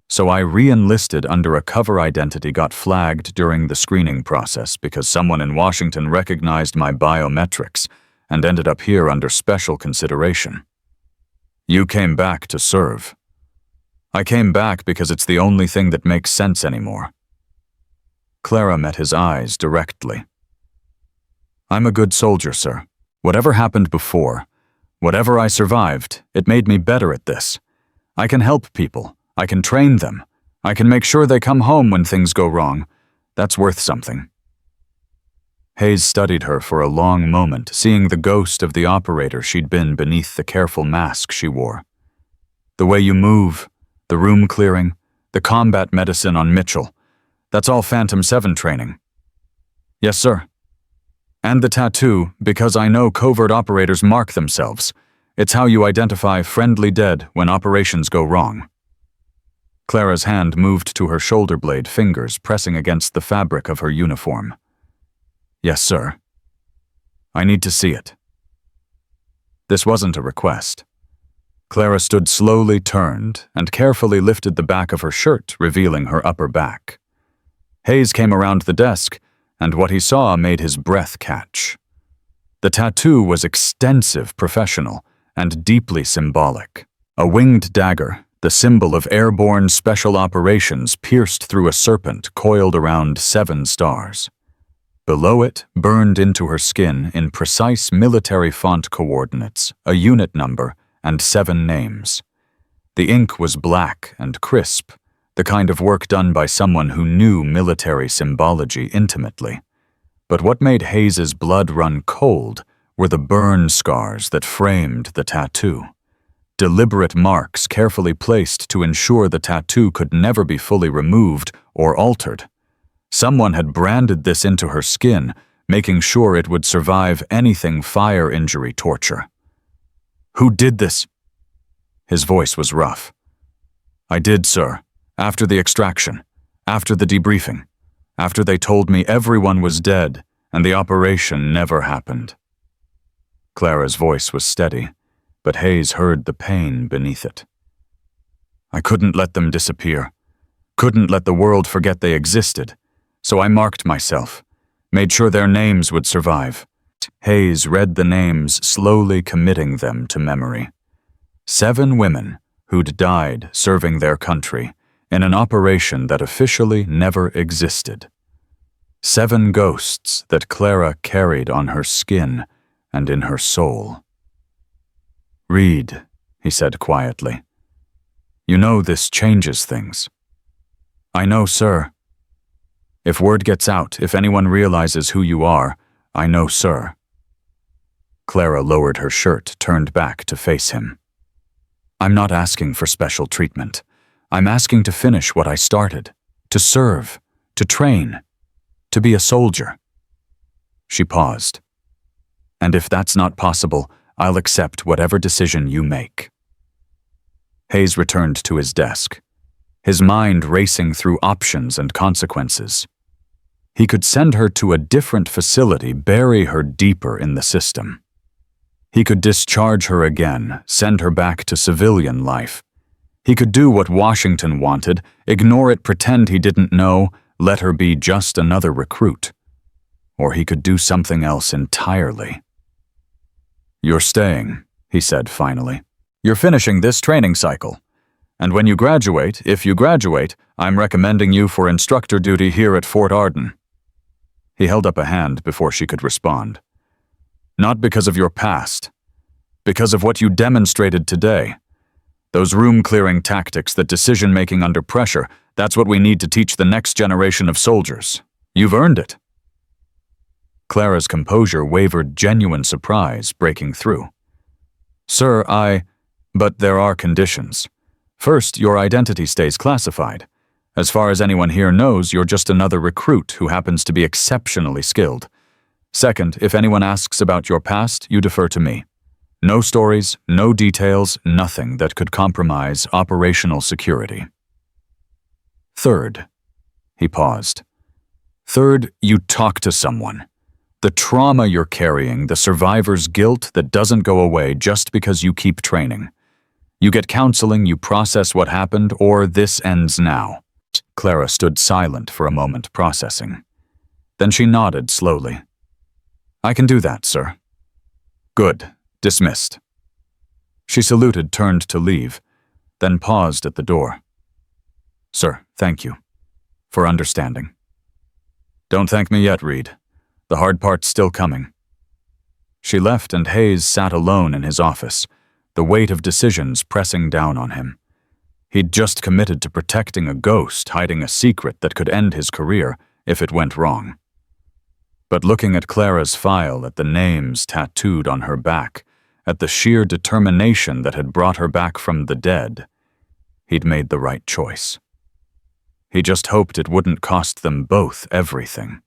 So I re-enlisted under a cover identity, got flagged during the screening process because someone in Washington recognized my biometrics and ended up here under special consideration. You came back to serve. I came back because it's the only thing that makes sense anymore. Clara met his eyes directly. I'm a good soldier, sir. Whatever happened before, whatever I survived, it made me better at this. I can help people. I can train them. I can make sure they come home when things go wrong. That's worth something. Hayes studied her for a long moment, seeing the ghost of the operator she'd been beneath the careful mask she wore. The way you move, the room clearing, the combat medicine on Mitchell, that's all Phantom 7 training. Yes, sir. And the tattoo, because I know covert operators mark themselves. It's how you identify friendly dead when operations go wrong. Clara's hand moved to her shoulder blade, fingers pressing against the fabric of her uniform. Yes, sir. I need to see it. This wasn't a request. Clara stood slowly, turned, and carefully lifted the back of her shirt, revealing her upper back. Hayes came around the desk, and what he saw made his breath catch. The tattoo was extensive, professional, and deeply symbolic. A winged dagger, the symbol of airborne special operations, pierced through a serpent coiled around 7 stars. Below it, burned into her skin in precise military font coordinates, a unit number, and 7 names. The ink was black and crisp, the kind of work done by someone who knew military symbology intimately. But what made Hayes's blood run cold were the burn scars that framed the tattoo. Deliberate marks carefully placed to ensure the tattoo could never be fully removed or altered. Someone had branded this into her skin, making sure it would survive anything fire injury torture. Who did this? His voice was rough. I did, sir. After the extraction. After the debriefing. After they told me everyone was dead and the operation never happened. Clara's voice was steady, but Hayes heard the pain beneath it. I couldn't let them disappear. Couldn't let the world forget they existed. So I marked myself, made sure their names would survive. Hayes read the names, slowly committing them to memory. 7 women who'd died serving their country in an operation that officially never existed. 7 ghosts that Clara carried on her skin and in her soul. Read, he said quietly. You know this changes things. I know, sir. If word gets out, if anyone realizes who you are, I know, sir. Clara lowered her shirt, turned back to face him. I'm not asking for special treatment. I'm asking to finish what I started, to serve, to train, to be a soldier. She paused. And if that's not possible, I'll accept whatever decision you make. Hayes returned to his desk, his mind racing through options and consequences. He could send her to a different facility, bury her deeper in the system. He could discharge her again, send her back to civilian life. He could do what Washington wanted, ignore it, pretend he didn't know, let her be just another recruit. Or he could do something else entirely. "You're staying," he said finally. "You're finishing this training cycle. And when you graduate, if you graduate, I'm recommending you for instructor duty here at Fort Arden." He held up a hand before she could respond. "Not because of your past. Because of what you demonstrated today. Those room-clearing tactics, that decision-making under pressure, that's what we need to teach the next generation of soldiers. You've earned it." Clara's composure wavered, genuine surprise breaking through. "Sir, but there are conditions. First, your identity stays classified. As far as anyone here knows, you're just another recruit who happens to be exceptionally skilled. Second, if anyone asks about your past, you defer to me. No stories, no details, nothing that could compromise operational security. Third," he paused. "Third, you talk to someone. The trauma you're carrying, the survivor's guilt that doesn't go away just because you keep training. You get counseling, you process what happened, or this ends now." Clara stood silent for a moment, processing. Then she nodded slowly. "I can do that, sir." "Good. Dismissed." She saluted, turned to leave, then paused at the door. "Sir, thank you. For understanding." "Don't thank me yet, Reed. The hard part's still coming." She left, and Hayes sat alone in his office, the weight of decisions pressing down on him. He'd just committed to protecting a ghost, hiding a secret that could end his career if it went wrong. But looking at Clara's file, at the names tattooed on her back, at the sheer determination that had brought her back from the dead, he'd made the right choice. He just hoped it wouldn't cost them both everything.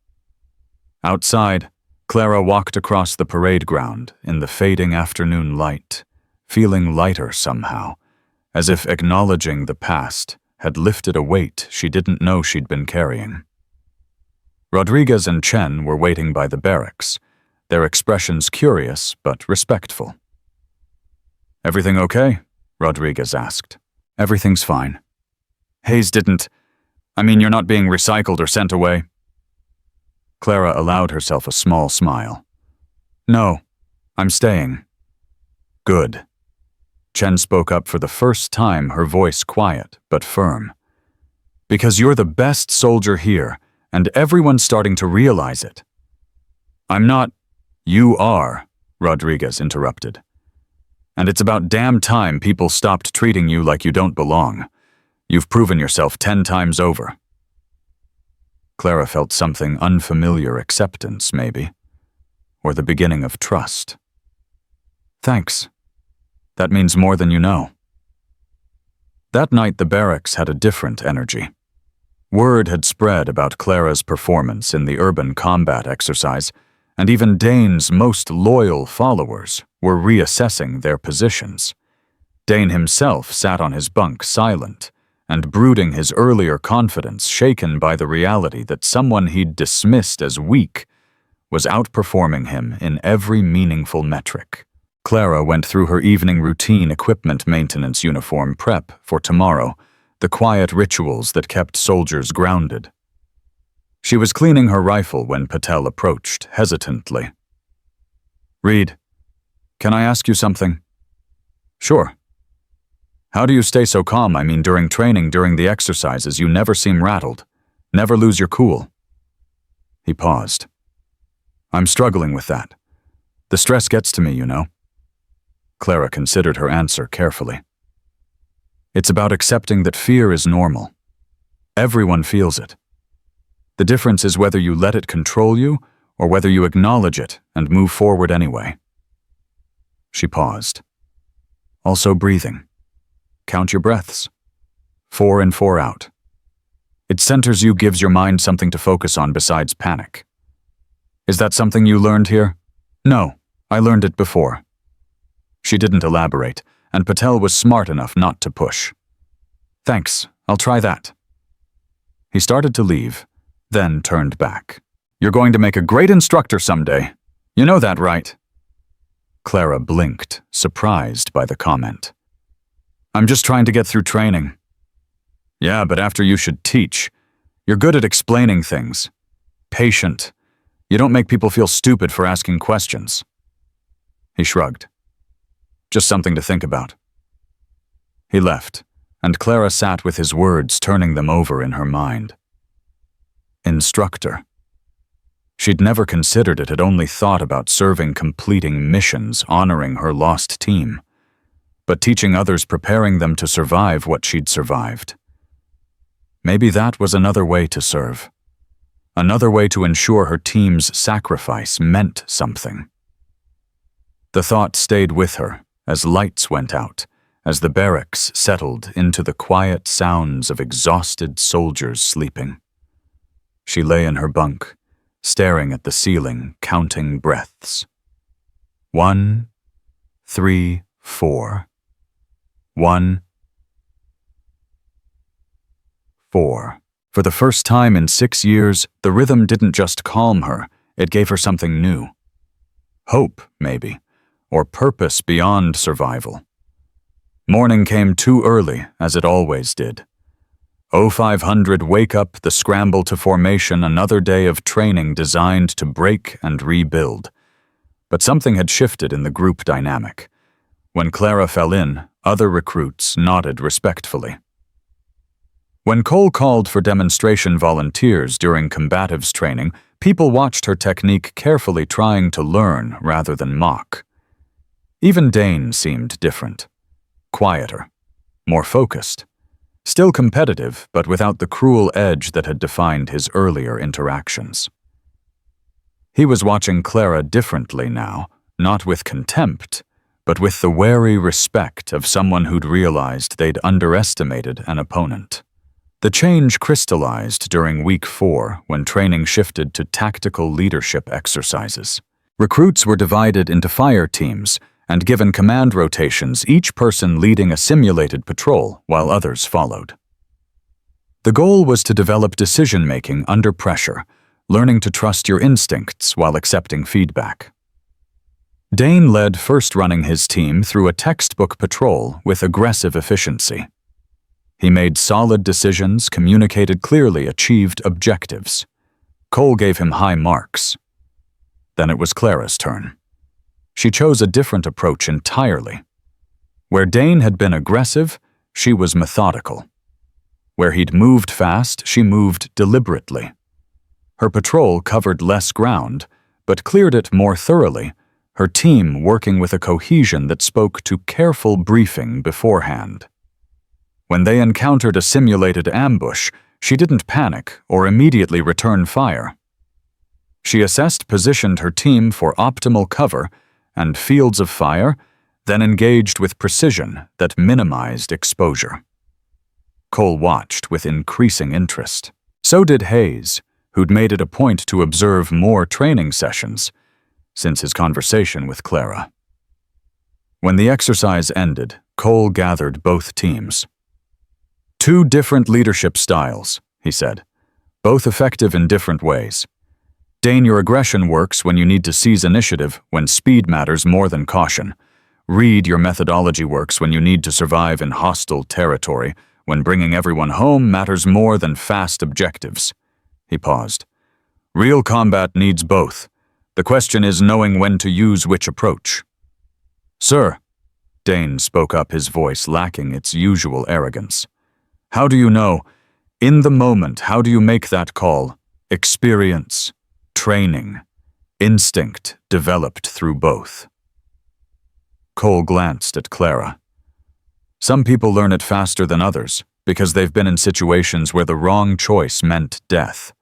Outside, Clara walked across the parade ground in the fading afternoon light, feeling lighter somehow, as if acknowledging the past had lifted a weight she didn't know she'd been carrying. Rodriguez and Chen were waiting by the barracks, their expressions curious but respectful. "Everything okay?" Rodriguez asked. "Everything's fine." "Hayes didn't... you're not being recycled or sent away?" Clara allowed herself a small smile. "No, I'm staying." "Good." Chen spoke up for the first time, her voice quiet but firm. "Because you're the best soldier here, and everyone's starting to realize it." "I'm not..." "You are," Rodriguez interrupted. "And it's about damn time people stopped treating you like you don't belong. You've proven yourself 10 times over." Clara felt something unfamiliar, acceptance, maybe, or the beginning of trust. "Thanks. That means more than you know." That night, the barracks had a different energy. Word had spread about Clara's performance in the urban combat exercise, and even Dane's most loyal followers were reassessing their positions. Dane himself sat on his bunk, silent, and brooding, his earlier confidence shaken by the reality that someone he'd dismissed as weak was outperforming him in every meaningful metric. Clara went through her evening routine equipment maintenance uniform prep for tomorrow, the quiet rituals that kept soldiers grounded. She was cleaning her rifle when Patel approached, hesitantly. "Reed, can I ask you something?" "Sure." "How do you stay so calm? During training, during the exercises, you never seem rattled. Never lose your cool." He paused. "I'm struggling with that. The stress gets to me, you know." Clara considered her answer carefully. "It's about accepting that fear is normal. Everyone feels it. The difference is whether you let it control you or whether you acknowledge it and move forward anyway." She paused. "Also breathing. Count your breaths. 4 in, 4 out. It centers you, gives your mind something to focus on besides panic. Is that something you learned here?" "No, I learned it before." She didn't elaborate, and Patel was smart enough not to push. "Thanks, I'll try that." He started to leave, then turned back. "You're going to make a great instructor someday. You know that, right?" Clara blinked, surprised by the comment. I'm just trying to get through training. Yeah, but after you should teach. You're good at explaining things. Patient. You don't make people feel stupid for asking questions. He shrugged. Just something to think about. He left, and Clara sat with his words turning them over in her mind. Instructor. She'd never considered it, had only thought about serving, completing missions, honoring her lost team. But teaching others, preparing them to survive what she'd survived. Maybe that was another way to serve. Another way to ensure her team's sacrifice meant something. The thought stayed with her as lights went out, as the barracks settled into the quiet sounds of exhausted soldiers sleeping. She lay in her bunk, staring at the ceiling, counting breaths. 1, 3, 4. 1, 4. For the first time in 6 years, the rhythm didn't just calm her, it gave her something new. Hope, maybe, or purpose beyond survival. Morning came too early, as it always did. 0500 wake up, the scramble to formation, another day of training designed to break and rebuild. But something had shifted in the group dynamic. When Clara fell in, other recruits nodded respectfully. When Cole called for demonstration volunteers during combatives training, people watched her technique carefully, trying to learn rather than mock. Even Dane seemed different. Quieter, more focused. Still competitive, but without the cruel edge that had defined his earlier interactions. He was watching Clara differently now, not with contempt, but with the wary respect of someone who'd realized they'd underestimated an opponent. The change crystallized during week 4 when training shifted to tactical leadership exercises. Recruits were divided into fire teams and given command rotations, each person leading a simulated patrol while others followed. The goal was to develop decision-making under pressure, learning to trust your instincts while accepting feedback. Dane led, first running his team through a textbook patrol with aggressive efficiency. He made solid decisions, communicated clearly, achieved objectives. Cole gave him high marks. Then it was Clara's turn. She chose a different approach entirely. Where Dane had been aggressive, she was methodical. Where he'd moved fast, she moved deliberately. Her patrol covered less ground, but cleared it more thoroughly, her team working with a cohesion that spoke to careful briefing beforehand. When they encountered a simulated ambush, she didn't panic or immediately return fire. She assessed, positioned her team for optimal cover and fields of fire, then engaged with precision that minimized exposure. Cole watched with increasing interest. So did Hayes, who'd made it a point to observe more training sessions since his conversation with Clara. When the exercise ended, Cole gathered both teams. 2 different leadership styles, he said, both effective in different ways. Dane, your aggression works when you need to seize initiative, when speed matters more than caution. Reed, your methodology works when you need to survive in hostile territory, when bringing everyone home matters more than fast objectives. He paused. Real combat needs both. The question is knowing when to use which approach. Sir, Dane spoke up, his voice lacking its usual arrogance. How do you know? In the moment, how do you make that call? Experience, training, instinct developed through both. Cole glanced at Clara. Some people learn it faster than others because they've been in situations where the wrong choice meant death.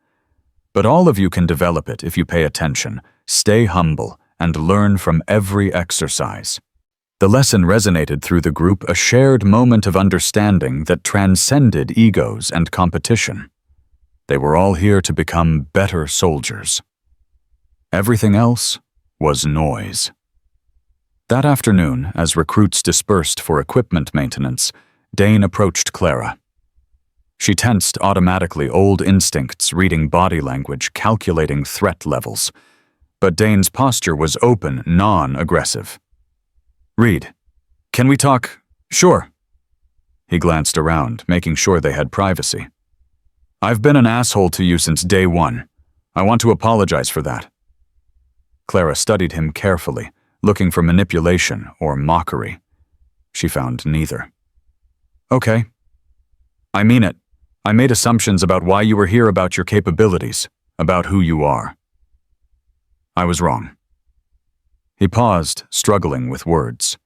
But all of you can develop it if you pay attention, stay humble, and learn from every exercise. The lesson resonated through the group, a shared moment of understanding that transcended egos and competition. They were all here to become better soldiers. Everything else was noise. That afternoon, as recruits dispersed for equipment maintenance, Dane approached Clara. She tensed automatically, old instincts, reading body language, calculating threat levels. But Dane's posture was open, non-aggressive. Reed, can we talk? Sure. He glanced around, making sure they had privacy. I've been an asshole to you since day one. I want to apologize for that. Clara studied him carefully, looking for manipulation or mockery. She found neither. Okay. I mean it. I made assumptions about why you were here, about your capabilities, about who you are. I was wrong. He paused, struggling with words.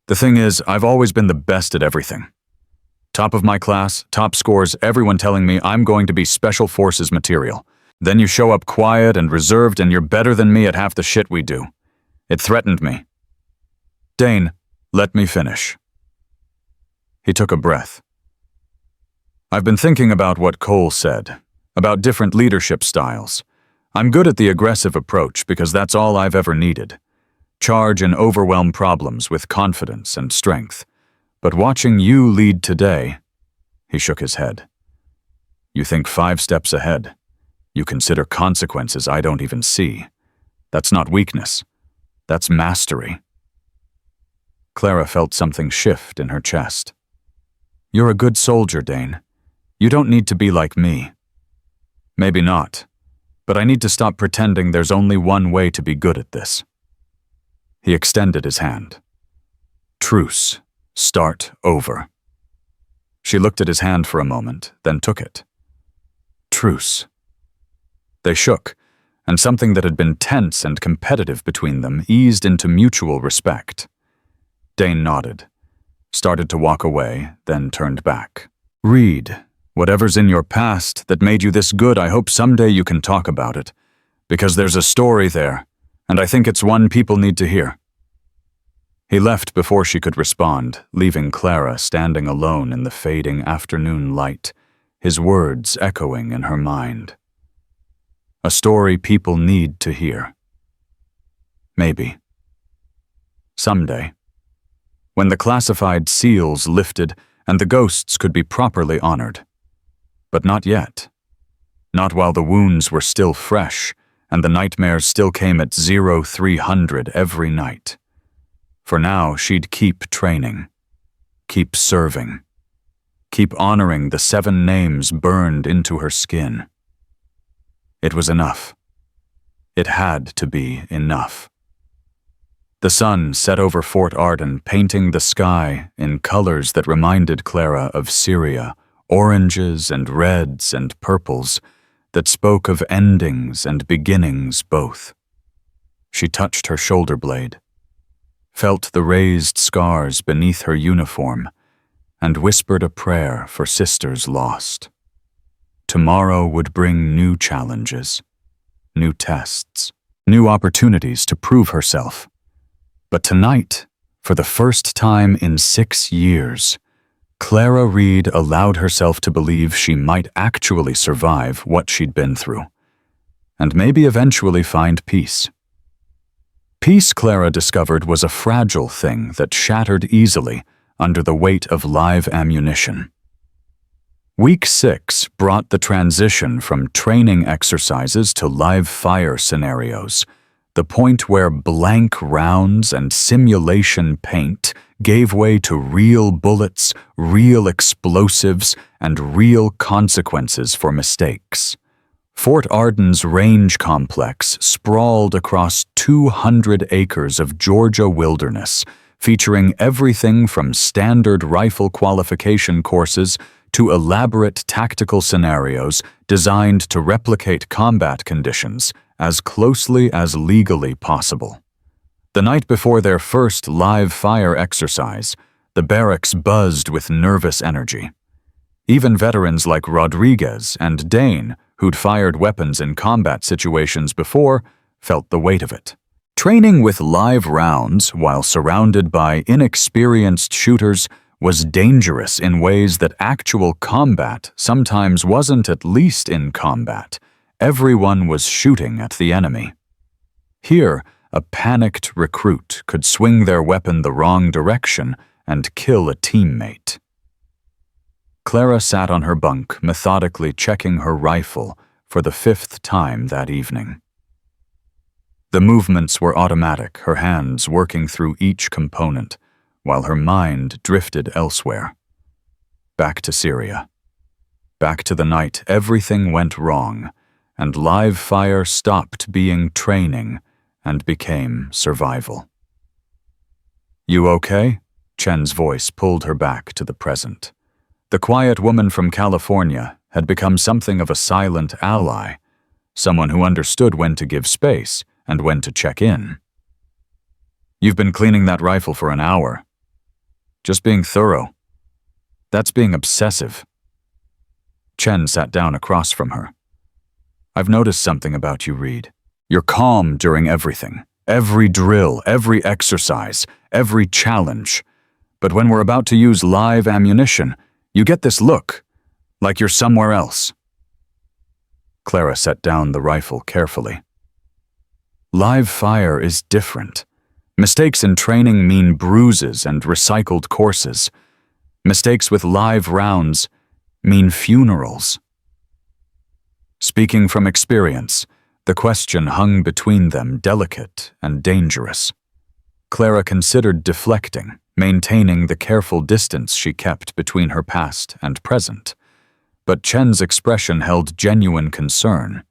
The thing is, I've always been the best at everything. Top of my class, top scores, everyone telling me I'm going to be special forces material. Then you show up quiet and reserved and you're better than me at half the shit we do. It threatened me. Dane, let me finish. He took a breath. I've been thinking about what Cole said, about different leadership styles. I'm good at the aggressive approach because that's all I've ever needed. Charge and overwhelm problems with confidence and strength. But watching you lead today, he shook his head. You think 5 steps ahead. You consider consequences I don't even see. That's not weakness. That's mastery. Clara felt something shift in her chest. You're a good soldier, Dane. You don't need to be like me. Maybe not, but I need to stop pretending there's only one way to be good at this. He extended his hand. Truce. Start over. She looked at his hand for a moment, then took it. Truce. They shook, and something that had been tense and competitive between them eased into mutual respect. Dane nodded, started to walk away, then turned back. Reed, whatever's in your past that made you this good, I hope someday you can talk about it, because there's a story there, and I think it's one people need to hear. He left before she could respond, leaving Clara standing alone in the fading afternoon light, his words echoing in her mind. A story people need to hear. Maybe. Someday. When the classified seals lifted and the ghosts could be properly honored. But not yet. Not while the wounds were still fresh and the nightmares still came at 0300 every night. For now, she'd keep training, keep serving, keep honoring the 7 names burned into her skin. It was enough. It had to be enough. The sun set over Fort Arden, painting the sky in colors that reminded Clara of Syria, oranges and reds and purples that spoke of endings and beginnings both. She touched her shoulder blade, felt the raised scars beneath her uniform, and whispered a prayer for sisters lost. Tomorrow would bring new challenges, new tests, new opportunities to prove herself. But tonight, for the first time in 6 years, Clara Reed allowed herself to believe she might actually survive what she'd been through, and maybe eventually find peace. Peace, Clara discovered, was a fragile thing that shattered easily under the weight of live ammunition. Week 6 brought the transition from training exercises to live fire scenarios, the point where blank rounds and simulation paint gave way to real bullets, real explosives, and real consequences for mistakes. Fort Arden's range complex sprawled across 200 acres of Georgia wilderness, featuring everything from standard rifle qualification courses to elaborate tactical scenarios designed to replicate combat conditions as closely as legally possible. The night before their first live fire exercise, the barracks buzzed with nervous energy. Even veterans like Rodriguez and Dane, who'd fired weapons in combat situations before, felt the weight of it. Training with live rounds while surrounded by inexperienced shooters was dangerous in ways that actual combat sometimes wasn't, at least in combat. Everyone was shooting at the enemy. Here, a panicked recruit could swing their weapon the wrong direction and kill a teammate. Clara sat on her bunk, methodically checking her rifle for the 5th time that evening. The movements were automatic, her hands working through each component, while her mind drifted elsewhere. Back to Syria. Back to the night everything went wrong, and live fire stopped being training and became survival. "You okay?" Chen's voice pulled her back to the present. The quiet woman from California had become something of a silent ally, someone who understood when to give space and when to check in. "You've been cleaning that rifle for an hour. Just being thorough. That's being obsessive." Chen sat down across from her. "I've noticed something about you, Reed. You're calm during everything. Every drill, every exercise, every challenge. But when we're about to use live ammunition, you get this look, like you're somewhere else." Clara set down the rifle carefully. Live fire is different. Mistakes in training mean bruises and recycled courses. Mistakes with live rounds mean funerals. Speaking from experience, the question hung between them, delicate and dangerous. Clara considered deflecting, maintaining the careful distance she kept between her past and present. But Chen's expression held genuine concern,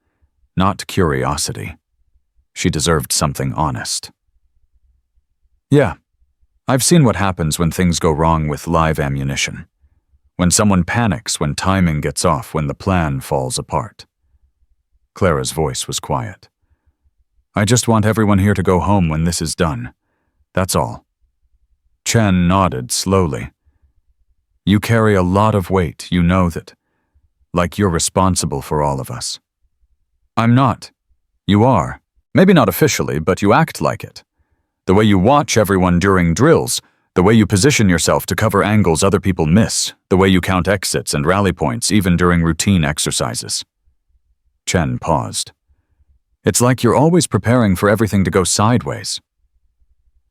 not curiosity. She deserved something honest. "Yeah, I've seen what happens when things go wrong with live ammunition. When someone panics, when timing gets off, when the plan falls apart." Clara's voice was quiet. "I just want everyone here to go home when this is done. That's all." Chen nodded slowly. "You carry a lot of weight, you know that. Like you're responsible for all of us." "I'm not. You are. Maybe not officially, but you act like it. The way you watch everyone during drills, the way you position yourself to cover angles other people miss, the way you count exits and rally points even during routine exercises." Chen paused. "It's like you're always preparing for everything to go sideways."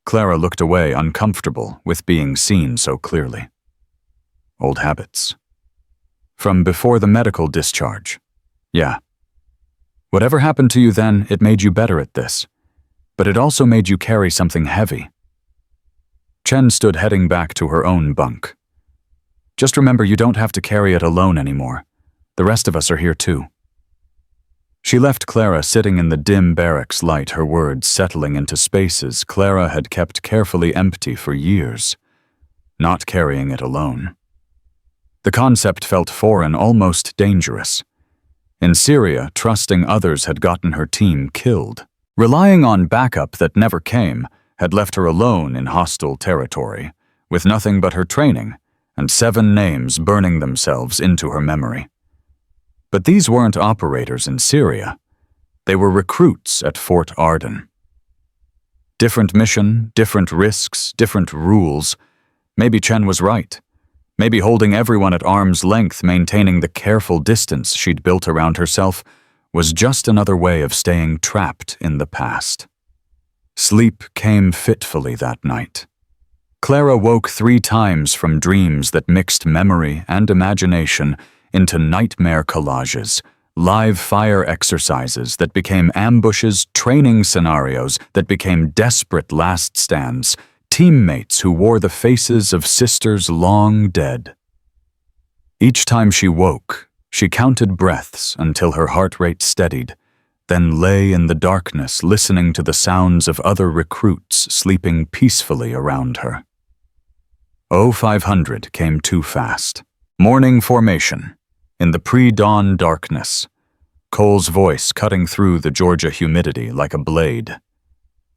Clara looked away, uncomfortable with being seen so clearly. "Old habits. From before the medical discharge. Yeah. Whatever happened to you then, it made you better at this. But it also made you carry something heavy." Chen stood heading back to her own bunk. "Just remember, you don't have to carry it alone anymore. The rest of us are here too." She left Clara sitting in the dim barracks light, her words settling into spaces Clara had kept carefully empty for years, not carrying it alone. The concept felt foreign, almost dangerous. In Syria, trusting others had gotten her team killed. Relying on backup that never came had left her alone in hostile territory, with nothing but her training and 7 names burning themselves into her memory. But these weren't operators in Syria. They were recruits at Fort Arden. Different mission, different risks, different rules. Maybe Chen was right. Maybe holding everyone at arm's length, maintaining the careful distance she'd built around herself, was just another way of staying trapped in the past. Sleep came fitfully that night. Clara woke 3 times from dreams that mixed memory and imagination into nightmare collages, live fire exercises that became ambushes, training scenarios that became desperate last stands, teammates who wore the faces of sisters long dead. Each time she woke, she counted breaths until her heart rate steadied, then lay in the darkness listening to the sounds of other recruits sleeping peacefully around her. 0500 came too fast. Morning formation. In the pre-dawn darkness, Cole's voice cutting through the Georgia humidity like a blade.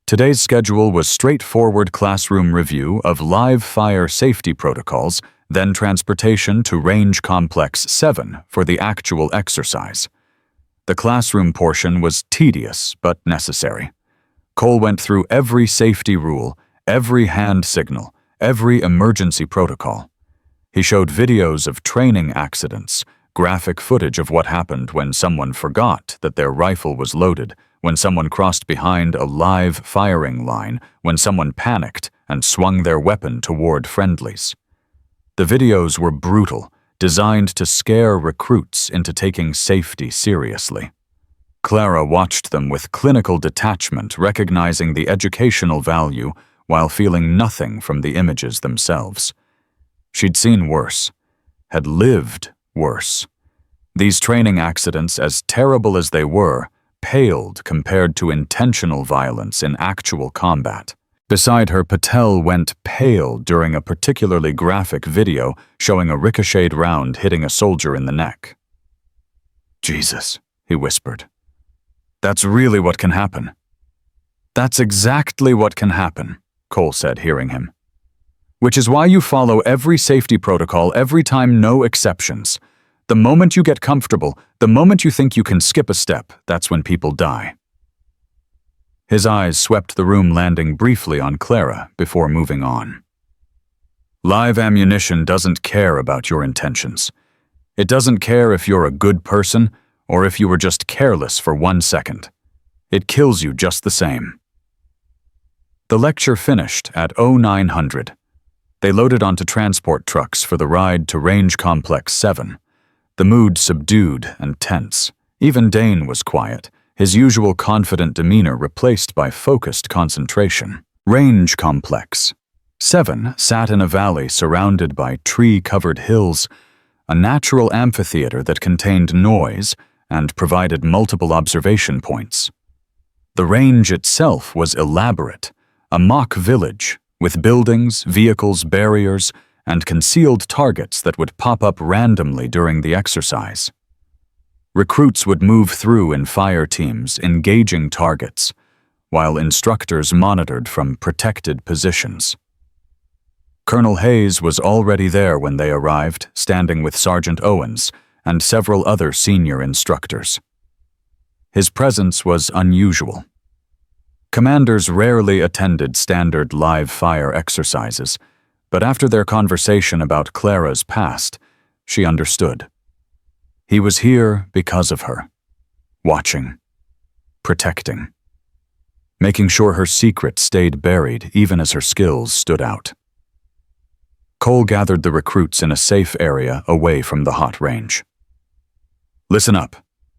Today's schedule was straightforward classroom review of live fire safety protocols, then transportation to Range Complex 7 for the actual exercise. The classroom portion was tedious but necessary. Cole went through every safety rule, every hand signal, every emergency protocol. He showed videos of training accidents, graphic footage of what happened when someone forgot that their rifle was loaded, when someone crossed behind a live firing line, when someone panicked and swung their weapon toward friendlies. The videos were brutal, designed to scare recruits into taking safety seriously. Clara watched them with clinical detachment, recognizing the educational value while feeling nothing from the images themselves. She'd seen worse, had lived worse. These training accidents, as terrible as they were, paled compared to intentional violence in actual combat. Beside her, Patel went pale during a particularly graphic video showing a ricocheted round hitting a soldier in the neck. "Jesus," he whispered. "That's really what can happen." "That's exactly what can happen," Cole said, hearing him. "Which is why you follow every safety protocol every time, no exceptions. The moment you get comfortable, the moment you think you can skip a step, that's when people die." His eyes swept the room, landing briefly on Clara before moving on. "Live ammunition doesn't care about your intentions. It doesn't care if you're a good person or if you were just careless for 1 second. It kills you just the same." The lecture finished at 0900. They loaded onto transport trucks for the ride to Range Complex 7. The mood subdued and tense. Even Dane was quiet, his usual confident demeanor replaced by focused concentration. Range Complex 7 sat in a valley surrounded by tree-covered hills, a natural amphitheater that contained noise and provided multiple observation points. The range itself was elaborate, a mock village with buildings, vehicles, barriers, and concealed targets that would pop up randomly during the exercise. Recruits would move through in fire teams, engaging targets, while instructors monitored from protected positions. Colonel Hayes was already there when they arrived, standing with Sergeant Owens and several other senior instructors. His presence was unusual. Commanders rarely attended standard live fire exercises, but after their conversation about Clara's past, she understood. He was here because of her, watching, protecting, making sure her secret stayed buried even as her skills stood out. Cole gathered the recruits in a safe area away from the hot range. "Listen up.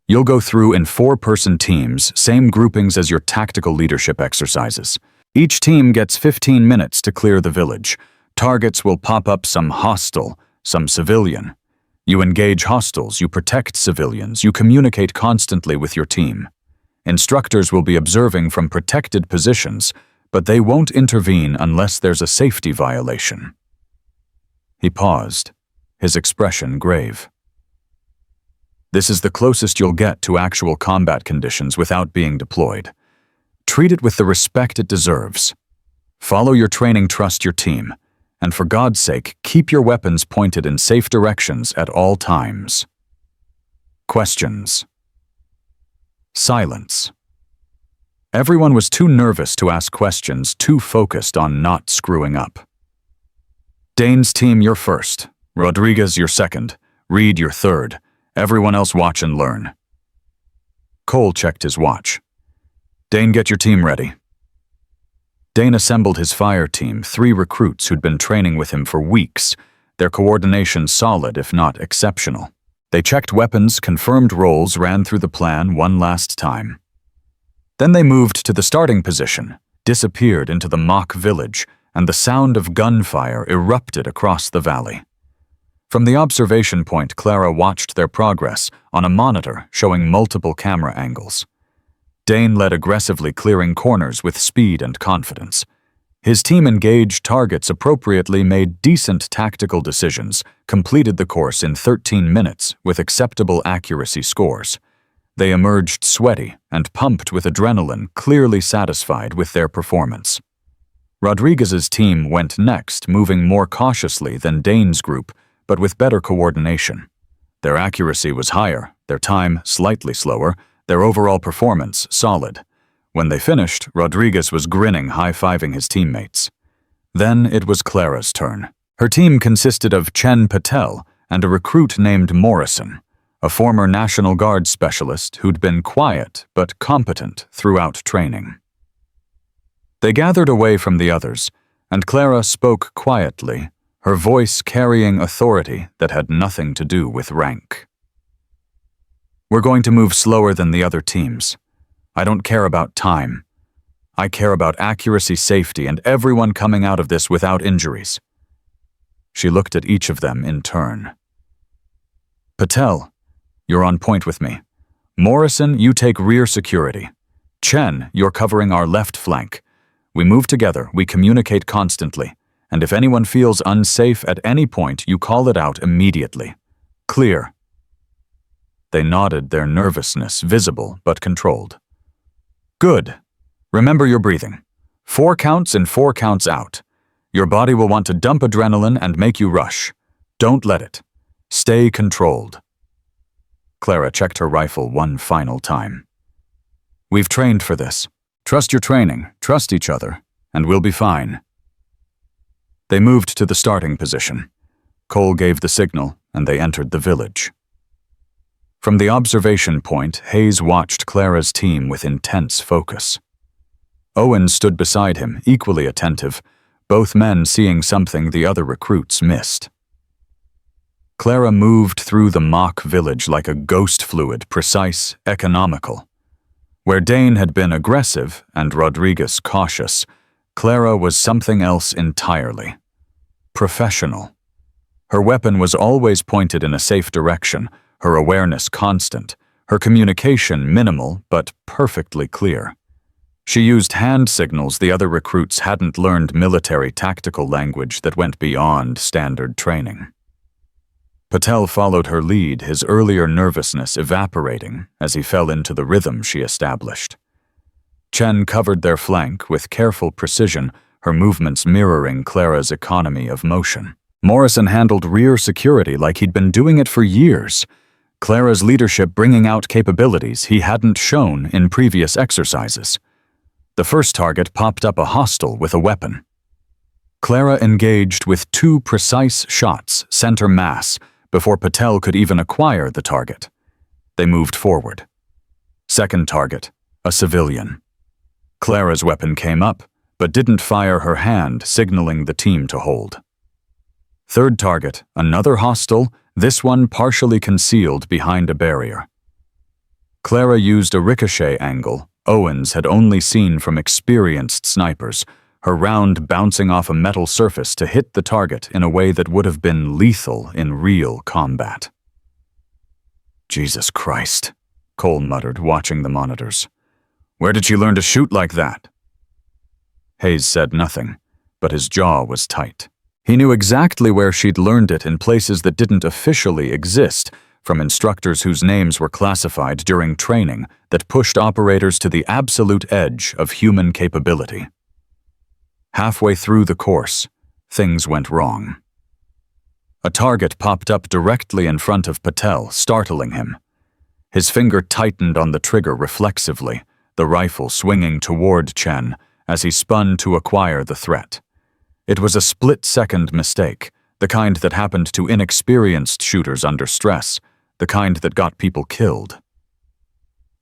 You'll go through in 4-person teams, same groupings as your tactical leadership exercises. Each team gets 15 minutes to clear the village. Targets will pop up, some hostile, some civilian. You engage hostiles, you protect civilians, you communicate constantly with your team. Instructors will be observing from protected positions, but they won't intervene unless there's a safety violation." He paused, his expression grave. "This is the closest you'll get to actual combat conditions without being deployed. Treat it with the respect it deserves. Follow your training, trust your team, and for God's sake, keep your weapons pointed in safe directions at all times." Questions. Silence. Everyone was too nervous to ask questions, too focused on not screwing up. "Dane's team, you're first. Rodriguez, you're second. Reed, you're third. Everyone else watch and learn." Cole checked his watch. "Dane, get your team ready." Dane assembled his fire team, 3 recruits who'd been training with him for weeks, their coordination solid if not exceptional. They checked weapons, confirmed roles, ran through the plan one last time. Then they moved to the starting position, disappeared into the mock village, and the sound of gunfire erupted across the valley. From the observation point, Clara watched their progress on a monitor showing multiple camera angles. Dane led aggressively, clearing corners with speed and confidence. His team engaged targets appropriately, made decent tactical decisions, completed the course in 13 minutes with acceptable accuracy scores. They emerged sweaty and pumped with adrenaline, clearly satisfied with their performance. Rodriguez's team went next, moving more cautiously than Dane's group, but with better coordination. Their accuracy was higher, their time slightly slower, their overall performance solid. When they finished, Rodriguez was grinning, high-fiving his teammates. Then it was Clara's turn. Her team consisted of Chen Patel and a recruit named Morrison, a former National Guard specialist who'd been quiet but competent throughout training. They gathered away from the others, and Clara spoke quietly, her voice carrying authority that had nothing to do with rank. We're going to move slower than the other teams. I don't care about time. I care about accuracy, safety, and everyone coming out of this without injuries." She looked at each of them in turn. "Patel, you're on point with me. Morrison, you take rear security. Chen, you're covering our left flank. We move together, we communicate constantly, and if anyone feels unsafe at any point, you call it out immediately. Clear." They nodded, their nervousness visible but controlled. "Good. Remember your breathing. 4 counts in, 4 counts out. Your body will want to dump adrenaline and make you rush. Don't let it. Stay controlled." Clara checked her rifle one final time. "We've trained for this. Trust your training, trust each other, and we'll be fine." They moved to the starting position. Cole gave the signal, and they entered the village. From the observation point, Hayes watched Clara's team with intense focus. Owen stood beside him, equally attentive, both men seeing something the other recruits missed. Clara moved through the mock village like a ghost fluid, precise, economical. Where Dane had been aggressive and Rodriguez cautious, Clara was something else entirely. Professional. Her weapon was always pointed in a safe direction, her awareness constant, her communication minimal but perfectly clear. She used hand signals the other recruits hadn't learned, military tactical language that went beyond standard training. Patel followed her lead, his earlier nervousness evaporating as he fell into the rhythm she established. Chen covered their flank with careful precision, her movements mirroring Clara's economy of motion. Morrison handled rear security like he'd been doing it for years, Clara's leadership bringing out capabilities he hadn't shown in previous exercises. The first target popped up a hostile with a weapon. Clara engaged with 2 precise shots, center mass, before Patel could even acquire the target. They moved forward. Second target, a civilian. Clara's weapon came up, but didn't fire her hand, signaling the team to hold. Third target, another hostile, this one partially concealed behind a barrier. Clara used a ricochet angle Owens had only seen from experienced snipers, her round bouncing off a metal surface to hit the target in a way that would have been lethal in real combat. "Jesus Christ," Cole muttered, watching the monitors. "Where did she learn to shoot like that?" Hayes said nothing, but his jaw was tight. He knew exactly where she'd learned it in places that didn't officially exist, from instructors whose names were classified during training that pushed operators to the absolute edge of human capability. Halfway through the course, things went wrong. A target popped up directly in front of Patel, startling him. His finger tightened on the trigger reflexively, the rifle swinging toward Chen as he spun to acquire the threat. It was a split-second mistake, the kind that happened to inexperienced shooters under stress, the kind that got people killed.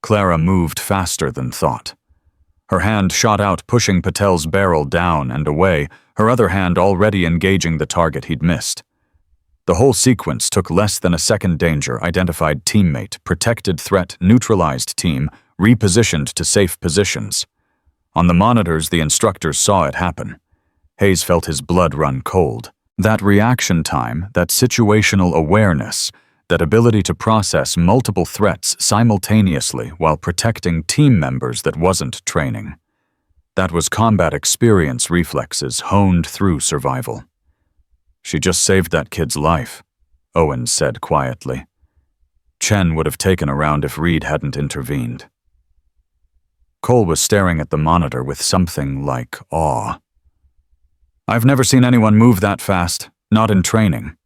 Clara moved faster than thought. Her hand shot out, pushing Patel's barrel down and away, her other hand already engaging the target he'd missed. The whole sequence took less than a second. Danger, identified teammate, protected threat, neutralized team, repositioned to safe positions. On the monitors, the instructors saw it happen. Hayes felt his blood run cold. That reaction time, that situational awareness, that ability to process multiple threats simultaneously while protecting team members that wasn't training. That was combat experience reflexes honed through survival. "She just saved that kid's life," Owen said quietly. Chen would have taken a round if Reed hadn't intervened. Cole was staring at the monitor with something like awe. "I've never seen anyone move that fast, not in training."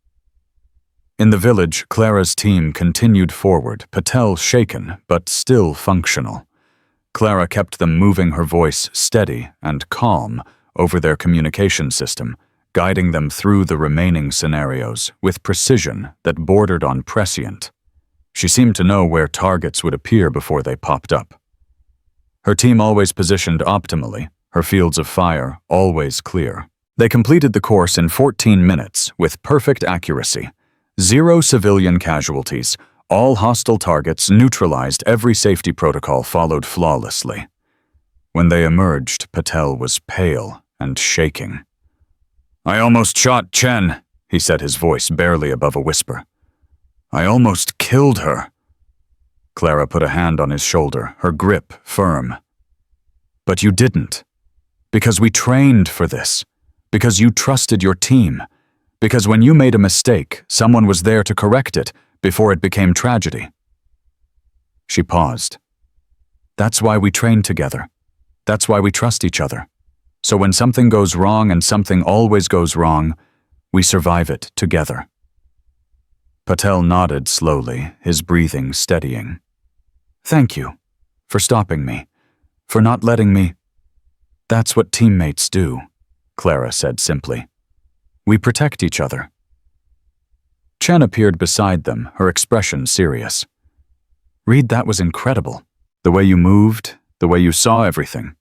In the village, Clara's team continued forward, Patel shaken, but still functional. Clara kept them moving, her voice steady and calm over their communication system, guiding them through the remaining scenarios with precision that bordered on prescient. She seemed to know where targets would appear before they popped up. Her team always positioned optimally, her fields of fire always clear. They completed the course in 14 minutes with perfect accuracy. 0 civilian casualties, All hostile targets neutralized, every safety protocol followed flawlessly. When they emerged, Patel was pale and shaking. "I almost shot Chen," he said, his voice barely above a whisper. "I almost killed her." Clara put a hand on his shoulder, her grip firm. "But you didn't. Because we trained for this. Because you trusted your team. Because when you made a mistake, someone was there to correct it before it became tragedy." She paused. "That's why we train together. That's why we trust each other. So when something goes wrong, and something always goes wrong, we survive it together." Patel nodded slowly, his breathing steadying. "Thank you for stopping me, for not letting me—" "That's what teammates do," Clara said simply. "We protect each other." Chen appeared beside them, her expression serious. "Reed, that was incredible. The way you moved, the way you saw everything."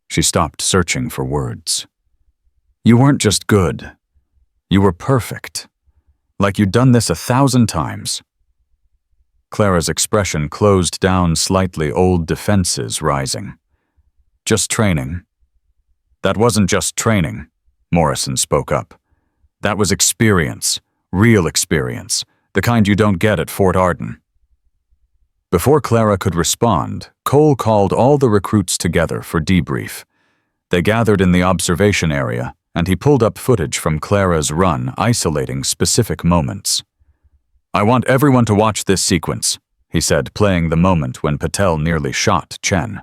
She stopped searching for words. "You weren't just good. You were perfect. Like you'd done this 1,000 times." Clara's expression closed down slightly, old defenses rising. "Just training." "That wasn't just training," Morrison spoke up. "That was experience, real experience, the kind you don't get at Fort Arden." Before Clara could respond, Cole called all the recruits together for debrief. They gathered in the observation area, and he pulled up footage from Clara's run, isolating specific moments. "I want everyone to watch this sequence," he said, playing the moment when Patel nearly shot Chen.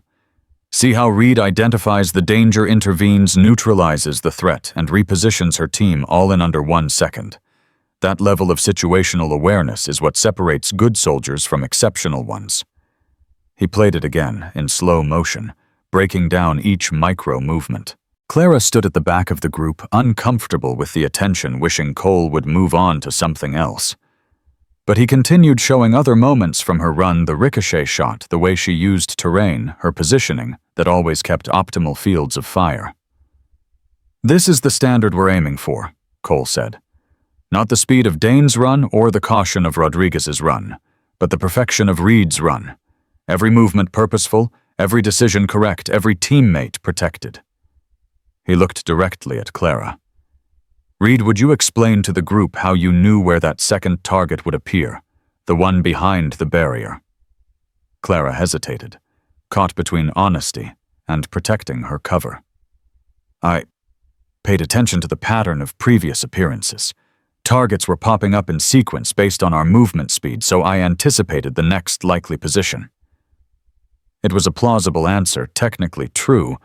"See how Reed identifies the danger, intervenes, neutralizes the threat, and repositions her team all in under 1 second. That level of situational awareness is what separates good soldiers from exceptional ones." He played it again, in slow motion, breaking down each micro-movement. Clara stood at the back of the group, uncomfortable with the attention, wishing Cole would move on to something else. But he continued showing other moments from her run, the ricochet shot, the way she used terrain, her positioning, that always kept optimal fields of fire. "This is the standard we're aiming for," Cole said. "Not the speed of Dane's run or the caution of Rodriguez's run, but the perfection of Reed's run. Every movement purposeful, every decision correct, every teammate protected." He looked directly at Clara. "Reed, would you explain to the group how you knew where that second target would appear, the one behind the barrier?" Clara hesitated, caught between honesty and protecting her cover. "I paid attention to the pattern of previous appearances. Targets were popping up in sequence based on our movement speed, so I anticipated the next likely position." It was a plausible answer, technically true,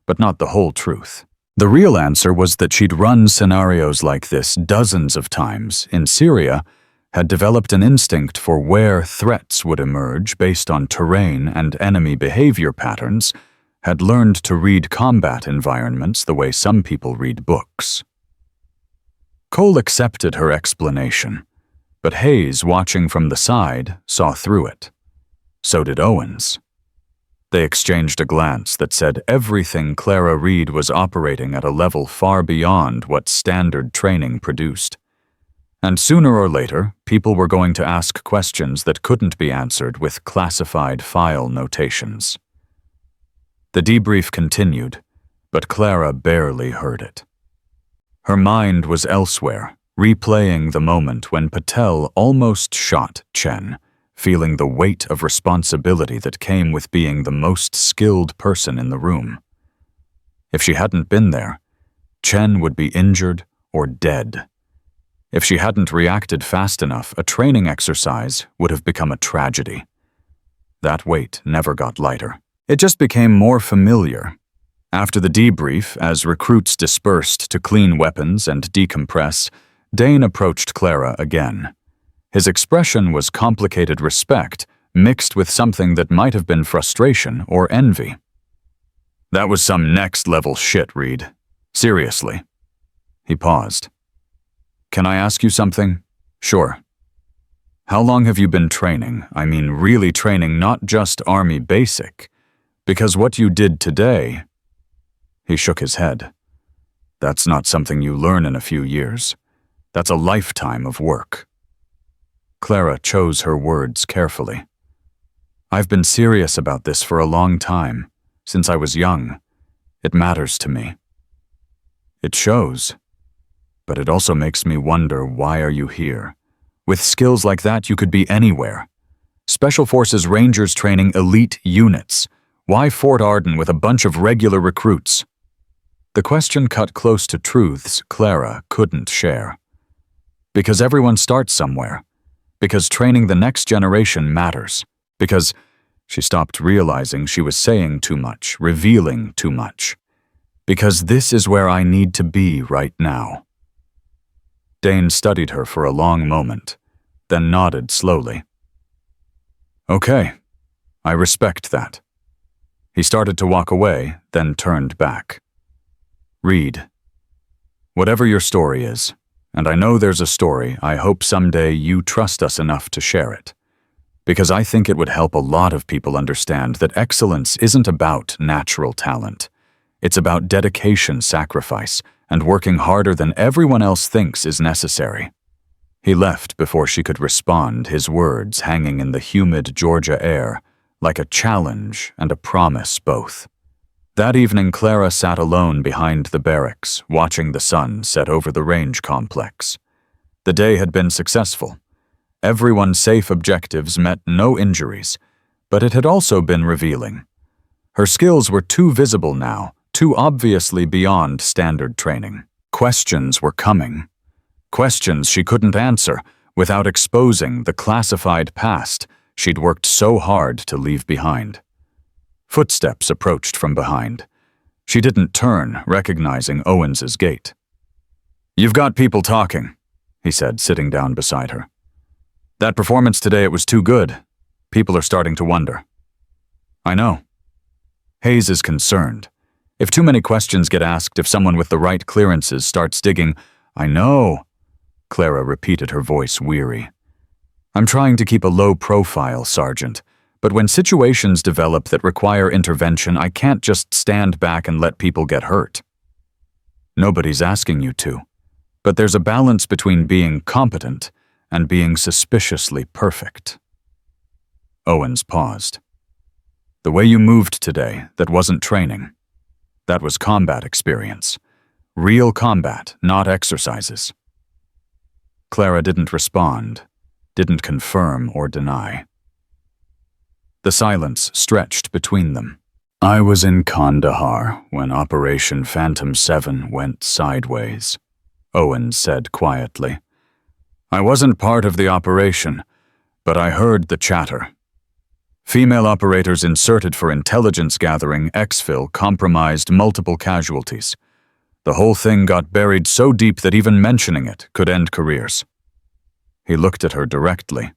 but not the whole truth. The real answer was that she'd run scenarios like this dozens of times in Syria, had developed an instinct for where threats would emerge based on terrain and enemy behavior patterns, had learned to read combat environments the way some people read books. Cole accepted her explanation, but Hayes, watching from the side, saw through it. So did Owens. They exchanged a glance that said everything Clara Reed was operating at a level far beyond what standard training produced. And sooner or later, people were going to ask questions that couldn't be answered with classified file notations. The debrief continued, but Clara barely heard it. Her mind was elsewhere, replaying the moment when Patel almost shot Chen, feeling the weight of responsibility that came with being the most skilled person in the room. If she hadn't been there, Chen would be injured or dead. If she hadn't reacted fast enough, a training exercise would have become a tragedy. That weight never got lighter. It just became more familiar. After the debrief, as recruits dispersed to clean weapons and decompress, Dane approached Clara again. His expression was complicated respect, mixed with something that might have been frustration or envy. "That was some next-level shit, Reed. Seriously." He paused. "Can I ask you something?" "Sure." "How long have you been training? I mean, really training, not just Army basic. Because what you did today—" He shook his head. "That's not something you learn in a few years. That's a lifetime of work." Clara chose her words carefully. I've been serious about this for a long time, since I was young. It matters to me. It shows, but it also makes me wonder, why are you here? With skills like that, you could be anywhere. Special Forces Rangers training elite units. Why Fort Arden with a bunch of regular recruits? The question cut close to truths Clara couldn't share. Because everyone starts somewhere. Because training the next generation matters. Because she stopped realizing she was saying too much, revealing too much. Because this is where I need to be right now. Dane studied her for a long moment, then nodded slowly. Okay, I respect that. He started to walk away, then turned back. Reed, whatever your story is, and I know there's a story, I hope someday you trust us enough to share it. Because I think it would help a lot of people understand that excellence isn't about natural talent. It's about dedication, sacrifice, and working harder than everyone else thinks is necessary. He left before she could respond, his words hanging in the humid Georgia air, like a challenge and a promise both. That evening, Clara sat alone behind the barracks, watching the sun set over the range complex. The day had been successful. Everyone's safe objectives met no injuries, but it had also been revealing. Her skills were too visible now, too obviously beyond standard training. Questions were coming. Questions she couldn't answer without exposing the classified past she'd worked so hard to leave behind. Footsteps approached from behind. She didn't turn, recognizing Owens's gait. "You've got people talking," he said, sitting down beside her. "That performance today, it was too good. People are starting to wonder." "I know." Hayes is concerned. If too many questions get asked, if someone with the right clearances starts digging, "I know." Clara repeated, her voice weary. "I'm trying to keep a low profile, Sergeant, but when situations develop that require intervention, I can't just stand back and let people get hurt." "Nobody's asking you to, but there's a balance between being competent and being suspiciously perfect." Owens paused. "The way you moved today, that wasn't training. That was combat experience. Real combat, not exercises." Clara didn't respond, didn't confirm or deny. The silence stretched between them. "I was in Kandahar when Operation Phantom 7 went sideways," Owens said quietly. "I wasn't part of the operation, but I heard the chatter. Female operators inserted for intelligence gathering exfil compromised multiple casualties. The whole thing got buried so deep that even mentioning it could end careers." He looked at her directly.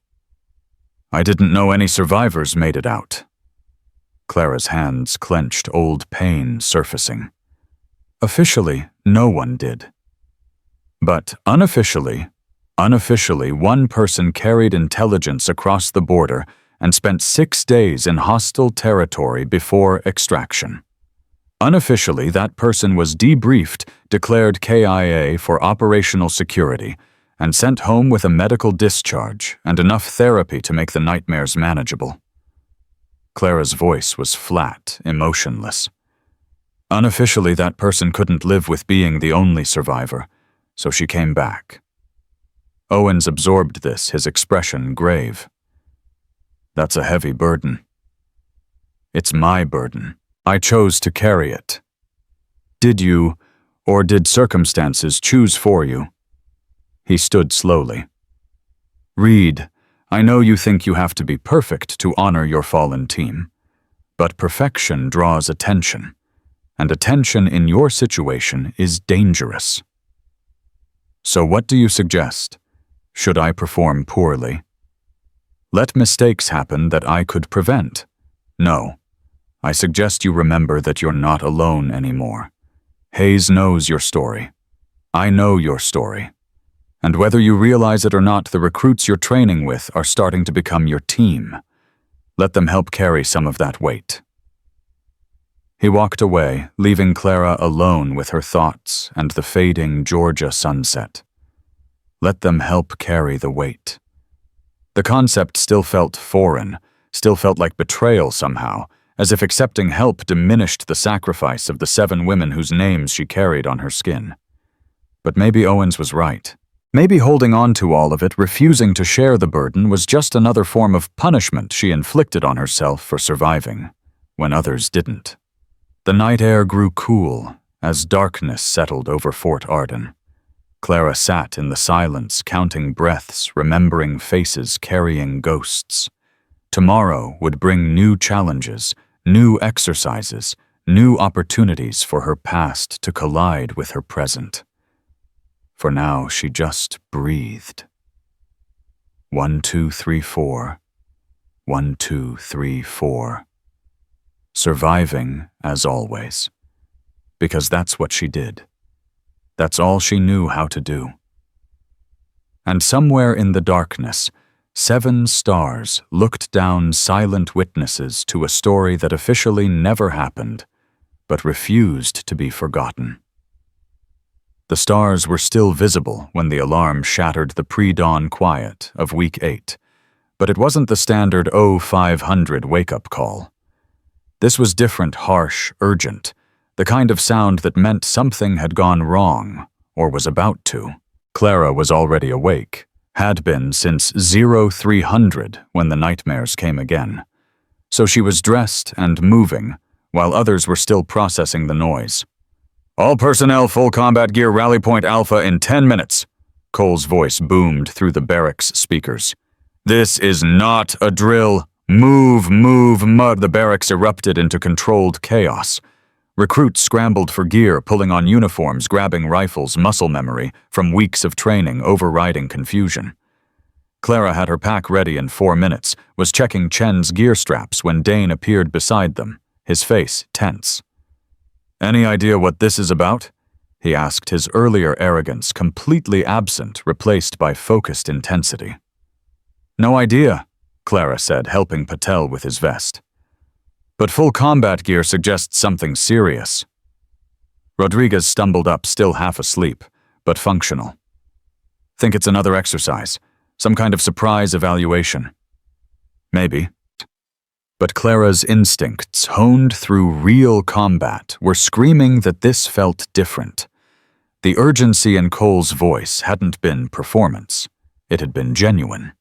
"I didn't know any survivors made it out." Clara's hands clenched, old pain surfacing. "Officially, no one did. But unofficially, one person carried intelligence across the border and spent 6 days in hostile territory before extraction. Unofficially, that person was debriefed, declared KIA for operational security, and sent home with a medical discharge and enough therapy to make the nightmares manageable." Clara's voice was flat, emotionless. "Unofficially, that person couldn't live with being the only survivor, so she came back." Owens absorbed this, his expression grave. "That's a heavy burden." "It's my burden. I chose to carry it." "Did you, or did circumstances choose for you?" He stood slowly. "Reed, I know you think you have to be perfect to honor your fallen team, but perfection draws attention, and attention in your situation is dangerous. So what do you suggest? Should I perform poorly? Let mistakes happen that I could prevent? No. I suggest you remember that you're not alone anymore. Hayes knows your story. I know your story. And whether you realize it or not, the recruits you're training with are starting to become your team. Let them help carry some of that weight." He walked away, leaving Clara alone with her thoughts and the fading Georgia sunset. Let them help carry the weight. The concept still felt foreign, still felt like betrayal somehow, as if accepting help diminished the sacrifice of the 7 women whose names she carried on her skin. But maybe Owens was right. Maybe holding on to all of it, refusing to share the burden, was just another form of punishment she inflicted on herself for surviving, when others didn't. The night air grew cool as darkness settled over Fort Arden. Clara sat in the silence, counting breaths, remembering faces carrying ghosts. Tomorrow would bring new challenges, new exercises, new opportunities for her past to collide with her present. For now, she just breathed. 1, 2, 3, 4. 1, 2, 3, 4. Surviving, as always. Because that's what she did. That's all she knew how to do. And somewhere in the darkness, 7 stars looked down, silent witnesses to a story that officially never happened, but refused to be forgotten. The stars were still visible when the alarm shattered the pre-dawn quiet of week 8, but it wasn't the standard 0500 wake-up call. This was different, harsh, urgent, the kind of sound that meant something had gone wrong, or was about to. Clara was already awake, had been since 0300 when the nightmares came again. So she was dressed and moving, while others were still processing the noise. "All personnel, full combat gear, rally point Alpha in 10 minutes. Cole's voice boomed through the barracks speakers. "This is not a drill. Move, move, mud." The barracks erupted into controlled chaos. Recruits scrambled for gear, pulling on uniforms, grabbing rifles, muscle memory from weeks of training overriding confusion. Clara had her pack ready in 4 minutes, was checking Chen's gear straps when Dane appeared beside them, his face tense. "Any idea what this is about?" he asked, his earlier arrogance completely absent, replaced by focused intensity. "No idea," Clara said, helping Patel with his vest. "But full combat gear suggests something serious." Rodriguez stumbled up, still half asleep, but functional. "Think it's another exercise, some kind of surprise evaluation." "Maybe." But Clara's instincts, honed through real combat, were screaming that this felt different. The urgency in Cole's voice hadn't been performance. It had been genuine.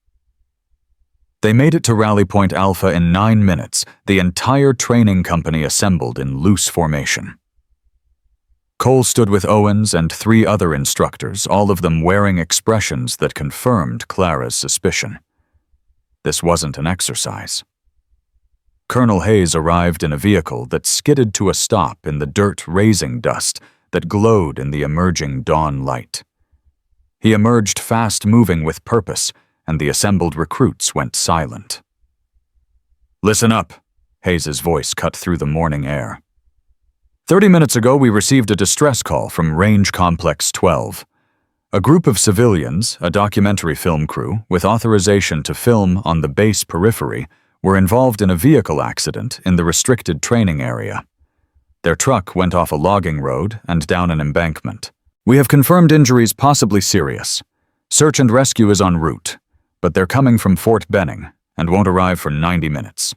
They made it to Rally Point Alpha in 9 minutes, the entire training company assembled in loose formation. Cole stood with Owens and 3 other instructors, all of them wearing expressions that confirmed Clara's suspicion. This wasn't an exercise. Colonel Hayes arrived in a vehicle that skidded to a stop in the dirt-raising dust that glowed in the emerging dawn light. He emerged fast-moving with purpose, and the assembled recruits went silent. "Listen up," Hayes's voice cut through the morning air. 30 minutes ago, we received a distress call from Range Complex 12. A group of civilians, a documentary film crew, with authorization to film on the base periphery, were involved in a vehicle accident in the restricted training area. Their truck went off a logging road and down an embankment. We have confirmed injuries possibly serious. Search and rescue is en route, but they're coming from Fort Benning and won't arrive for 90 minutes.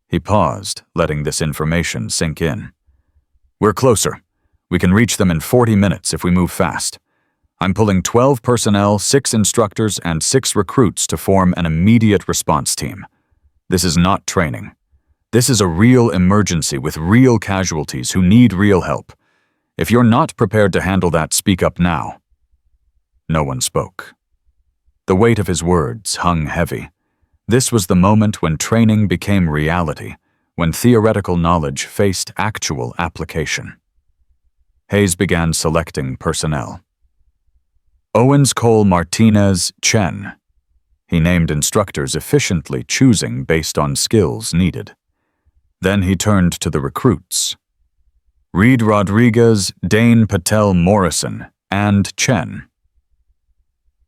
He paused, letting this information sink in. We're closer. We can reach them in 40 minutes if we move fast. I'm pulling 12 personnel, 6 instructors, and 6 recruits to form an immediate response team. This is not training. This is a real emergency with real casualties who need real help. If you're not prepared to handle that, speak up now. No one spoke. The weight of his words hung heavy. This was the moment when training became reality, when theoretical knowledge faced actual application. Hayes began selecting personnel. Owens, Cole, Martinez, Chen. He named instructors efficiently, choosing based on skills needed. Then he turned to the recruits. Reed Rodriguez, Dane Patel Morrison, and Chen.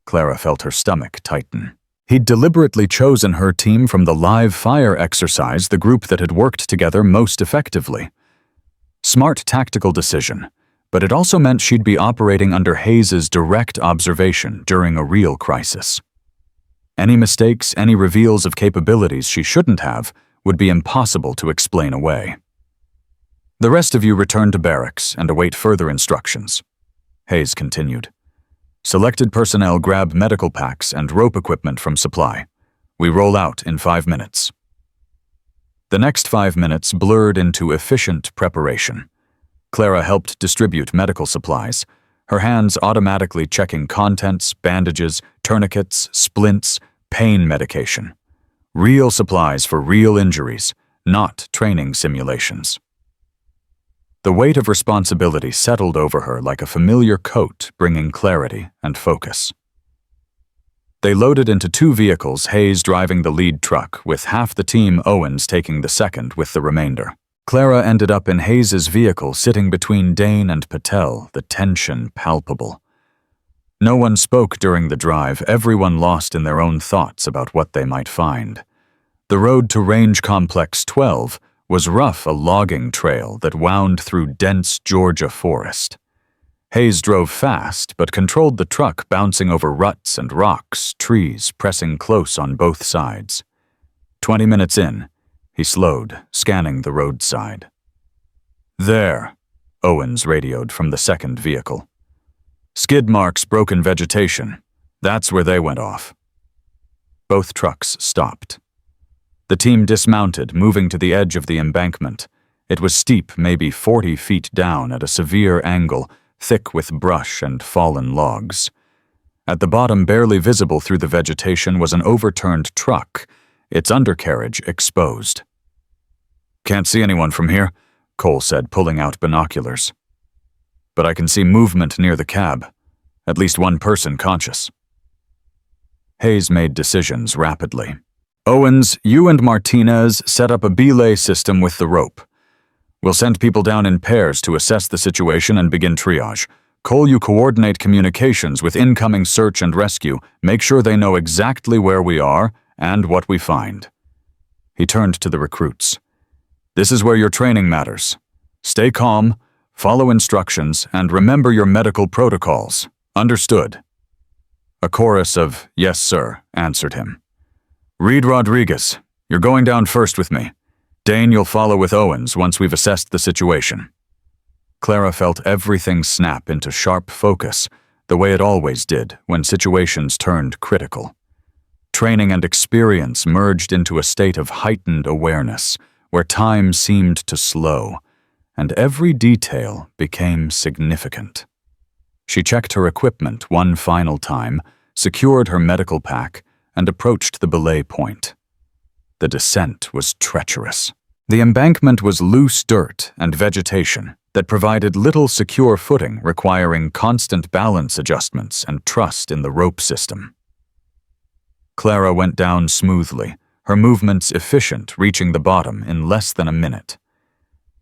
Clara felt her stomach tighten. He'd deliberately chosen her team from the live fire exercise, the group that had worked together most effectively. Smart tactical decision, but it also meant she'd be operating under Hayes's direct observation during a real crisis. Any mistakes, any reveals of capabilities she shouldn't have, would be impossible to explain away. The rest of you return to barracks and await further instructions. Hayes continued. Selected personnel grab medical packs and rope equipment from supply. We roll out in 5 minutes. The next 5 minutes blurred into efficient preparation. Clara helped distribute medical supplies, her hands automatically checking contents, bandages, tourniquets, splints, pain medication. Real supplies for real injuries, not training simulations. The weight of responsibility settled over her like a familiar coat, bringing clarity and focus. They loaded into 2 vehicles, Hayes driving the lead truck, with half the team, Owens taking the second with the remainder. Clara ended up in Hayes's vehicle, sitting between Dane and Patel, the tension palpable. No one spoke during the drive, everyone lost in their own thoughts about what they might find. The road to Range Complex 12 was rough, a logging trail that wound through dense Georgia forest. Hayes drove fast, but controlled the truck, bouncing over ruts and rocks, trees pressing close on both sides. 20 minutes in, he slowed, scanning the roadside. There, Owens radioed from the second vehicle. Skid marks, broken vegetation. That's where they went off. Both trucks stopped. The team dismounted, moving to the edge of the embankment. It was steep, maybe 40 feet down at a severe angle, thick with brush and fallen logs. At the bottom, barely visible through the vegetation, was an overturned truck, its undercarriage exposed. Can't see anyone from here, Cole said, pulling out binoculars. But I can see movement near the cab, at least one person conscious. Hayes made decisions rapidly. Owens, you and Martinez set up a belay system with the rope. We'll send people down in pairs to assess the situation and begin triage. Cole, you coordinate communications with incoming search and rescue. Make sure they know exactly where we are and what we find. He turned to the recruits. This is where your training matters. Stay calm, follow instructions, and remember your medical protocols. Understood? A chorus of, "Yes, sir," answered him. Reed Rodriguez, you're going down first with me. Dane, you'll follow with Owens once we've assessed the situation. Clara felt everything snap into sharp focus, the way it always did when situations turned critical. Training and experience merged into a state of heightened awareness, where time seemed to slow, and every detail became significant. She checked her equipment one final time, secured her medical pack, and approached the belay point. The descent was treacherous. The embankment was loose dirt and vegetation that provided little secure footing, requiring constant balance adjustments and trust in the rope system. Clara went down smoothly, her movements efficient, reaching the bottom in less than a minute.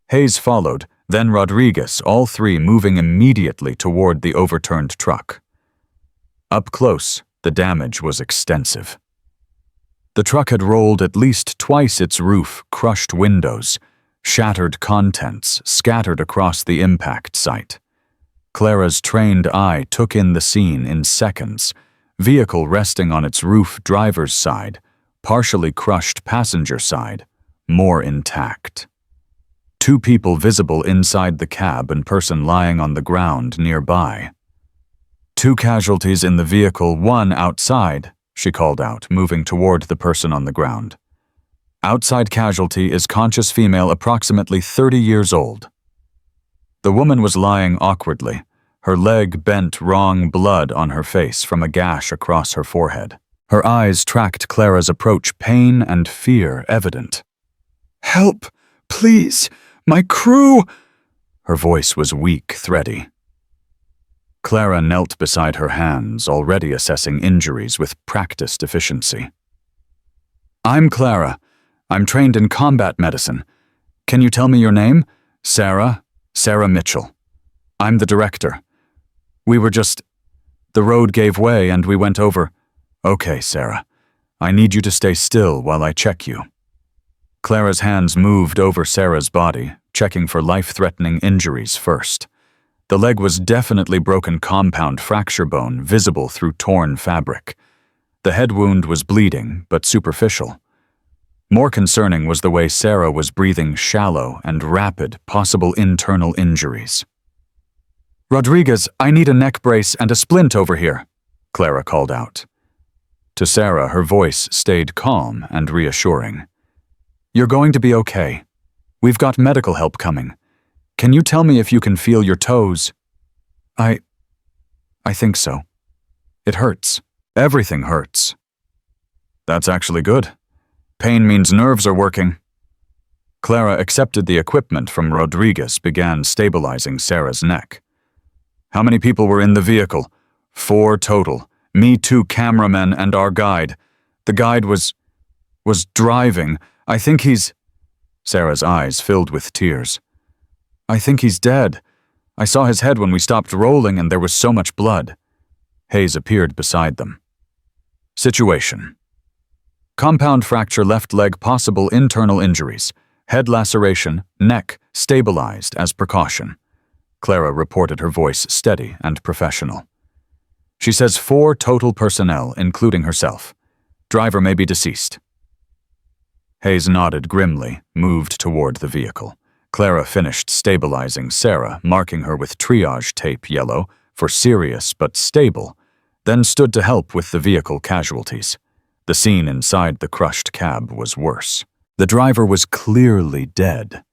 Hayes followed, then Rodriguez, all three moving immediately toward the overturned truck. Up close, the damage was extensive. The truck had rolled at least twice its roof, crushed windows, shattered contents scattered across the impact site. Clara's trained eye took in the scene in seconds, vehicle resting on its roof, driver's side, partially crushed passenger side, more intact. 2 people visible inside the cab and person lying on the ground nearby. 2 casualties in the vehicle, 1 outside, she called out, moving toward the person on the ground. Outside casualty is conscious female, approximately 30 years old. The woman was lying awkwardly, her leg bent wrong, blood on her face from a gash across her forehead. Her eyes tracked Clara's approach, pain and fear evident. "Help, please, my crew!" Her voice was weak, thready. Clara knelt beside her hands, already assessing injuries with practiced efficiency. "I'm Clara. I'm trained in combat medicine. Can you tell me your name?" Sarah Mitchell. "I'm the director. We were just... The road gave way and we went over..." "Okay, Sarah. I need you to stay still while I check you." Clara's hands moved over Sarah's body, checking for life-threatening injuries first. The leg was definitely broken, compound fracture bone visible through torn fabric. The head wound was bleeding, but superficial. More concerning was the way Sarah was breathing shallow and rapid, possible internal injuries. "Rodriguez, I need a neck brace and a splint over here," Clara called out. To Sarah, her voice stayed calm and reassuring. "You're going to be okay. We've got medical help coming. Can you tell me if you can feel your toes?" I think so. It hurts. Everything hurts." "That's actually good. Pain means nerves are working." Clara accepted the equipment from Rodriguez, began stabilizing Sarah's neck. "How many people were in the vehicle?" "4 total. Me, 2 cameramen, and our guide. The guide was driving. I think he's—" Sarah's eyes filled with tears. "I think he's dead. I saw his head when we stopped rolling and there was so much blood." Hayes appeared beside them. Situation: compound fracture left leg, possible internal injuries. Head laceration, neck stabilized as precaution. Clara reported, her voice steady and professional. She says 4 total personnel, including herself. Driver may be deceased. Hayes nodded grimly, moved toward the vehicle. Clara finished stabilizing Sarah, marking her with triage tape yellow for serious but stable, then stood to help with the vehicle casualties. The scene inside the crushed cab was worse. The driver was clearly dead,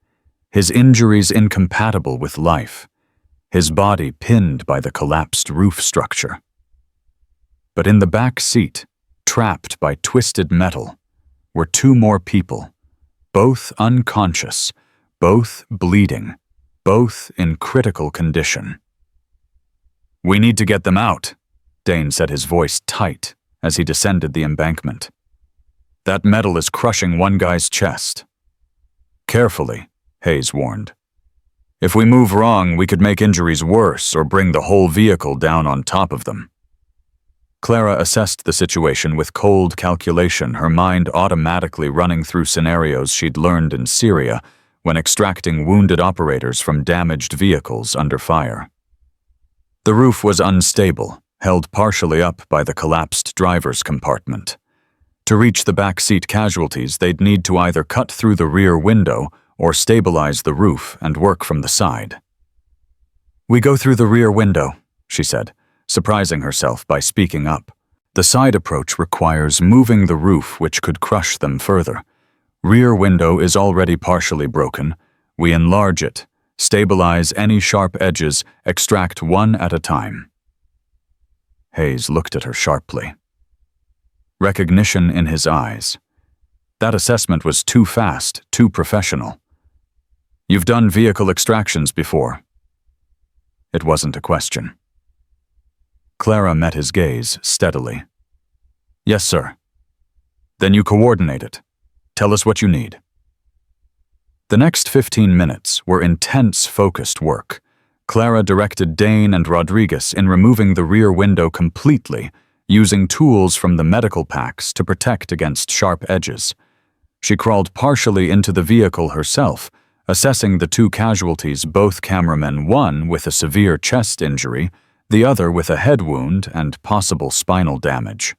his injuries incompatible with life, his body pinned by the collapsed roof structure. But in the back seat, trapped by twisted metal, were 2 more people, both unconscious, both bleeding, both in critical condition. "We need to get them out," Dane said, his voice tight as he descended the embankment. "That metal is crushing one guy's chest." "Carefully," Hayes warned. "If we move wrong, we could make injuries worse or bring the whole vehicle down on top of them." Clara assessed the situation with cold calculation, her mind automatically running through scenarios she'd learned in Syria when extracting wounded operators from damaged vehicles under fire. The roof was unstable, held partially up by the collapsed driver's compartment. To reach the back seat casualties, they'd need to either cut through the rear window or stabilize the roof and work from the side. "We go through the rear window," she said, surprising herself by speaking up. "The side approach requires moving the roof, which could crush them further. Rear window is already partially broken. We enlarge it, stabilize any sharp edges, extract one at a time." Hayes looked at her sharply. Recognition in his eyes. That assessment was too fast, too professional. "You've done vehicle extractions before." It wasn't a question. Clara met his gaze steadily. "Yes, sir." "Then you coordinate it. Tell us what you need." The next 15 minutes were intense, focused work. Clara directed Dane and Rodriguez in removing the rear window completely, using tools from the medical packs to protect against sharp edges. She crawled partially into the vehicle herself, assessing the 2 casualties, both cameramen, one with a severe chest injury, the other with a head wound and possible spinal damage.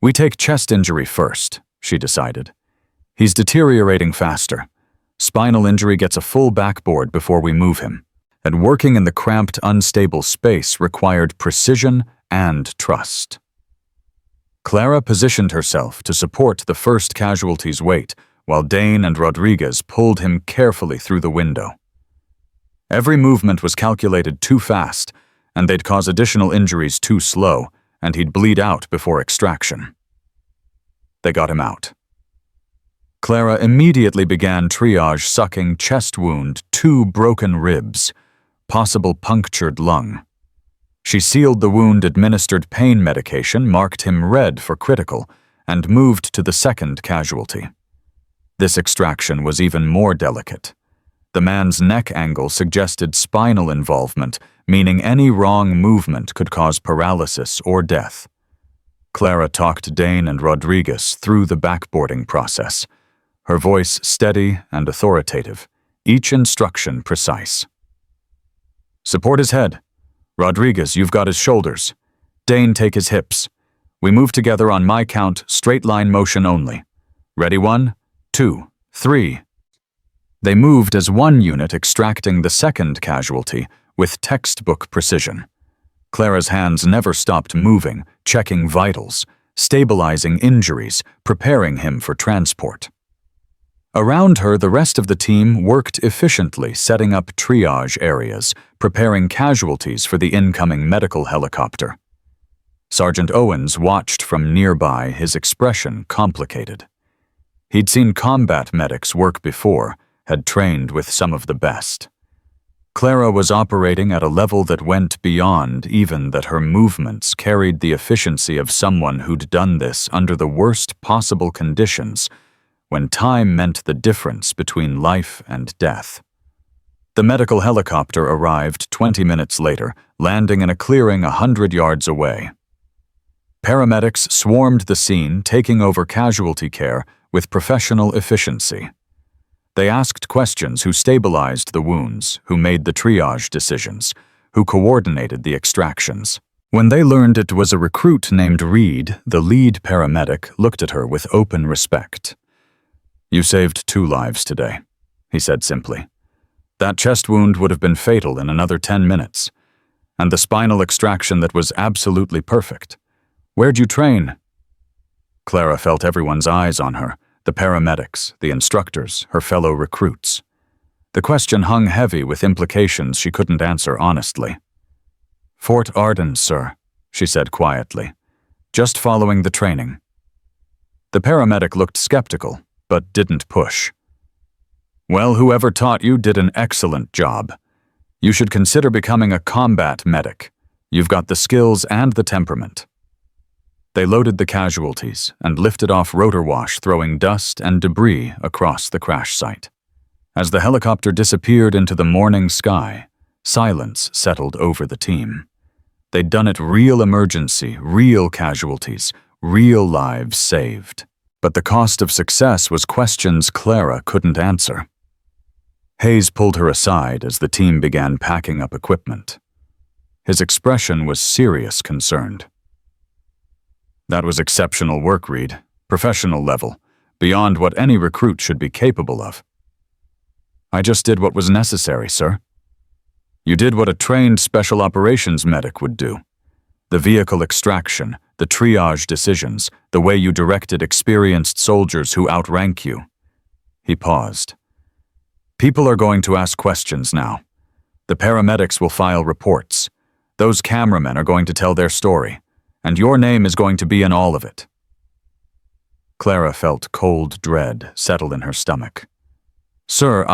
"We take chest injury first," she decided. "He's deteriorating faster. Spinal injury gets a full backboard before we move him, and working in the cramped, unstable space required precision and trust." Clara positioned herself to support the first casualty's weight, while Dane and Rodriguez pulled him carefully through the window. Every movement was calculated too fast, and they'd cause additional injuries too slow, and he'd bleed out before extraction. They got him out. Clara immediately began triage, sucking chest wound, 2 broken ribs, possible punctured lung. She sealed the wound, administered pain medication, marked him red for critical, and moved to the second casualty. This extraction was even more delicate. The man's neck angle suggested spinal involvement, meaning any wrong movement could cause paralysis or death. Clara talked Dane and Rodriguez through the backboarding process, her voice steady and authoritative, each instruction precise. "Support his head. Rodriguez, you've got his shoulders. Dane, take his hips. We move together on my count, straight line motion only. Ready? 1, 2, 3. They moved as one unit, extracting the second casualty with textbook precision. Clara's hands never stopped moving, checking vitals, stabilizing injuries, preparing him for transport. Around her, the rest of the team worked efficiently, setting up triage areas, preparing casualties for the incoming medical helicopter. Sergeant Owens watched from nearby, his expression complicated. He'd seen combat medics work before, had trained with some of the best. Clara was operating at a level that went beyond even that her movements carried the efficiency of someone who'd done this under the worst possible conditions, when time meant the difference between life and death. The medical helicopter arrived 20 minutes later, landing in a clearing 100 yards away. Paramedics swarmed the scene, taking over casualty care with professional efficiency. They asked questions: who stabilized the wounds, who made the triage decisions, who coordinated the extractions. When they learned it was a recruit named Reed, the lead paramedic looked at her with open respect. "You saved 2 lives today," he said simply. "That chest wound would have been fatal in another 10 minutes. And the spinal extraction that was absolutely perfect. Where'd you train?" Clara felt everyone's eyes on her, the paramedics, the instructors, her fellow recruits. The question hung heavy with implications she couldn't answer honestly. "Fort Arden, sir," she said quietly. "Just following the training." The paramedic looked skeptical, but didn't push. "Well, whoever taught you did an excellent job. You should consider becoming a combat medic. You've got the skills and the temperament." They loaded the casualties and lifted off rotor wash, throwing dust and debris across the crash site. As the helicopter disappeared into the morning sky, silence settled over the team. They'd done it: real emergency, real casualties, real lives saved. But the cost of success was questions Clara couldn't answer. Hayes pulled her aside as the team began packing up equipment. His expression was serious, concerned. "That was exceptional work, Reed. Professional level, beyond what any recruit should be capable of." "I just did what was necessary, sir." "You did what a trained special operations medic would do. The vehicle extraction, the triage decisions, the way you directed experienced soldiers who outrank you." He paused. "People are going to ask questions now. The paramedics will file reports. Those cameramen are going to tell their story, and your name is going to be in all of it." Clara felt cold dread settle in her stomach. "Sir,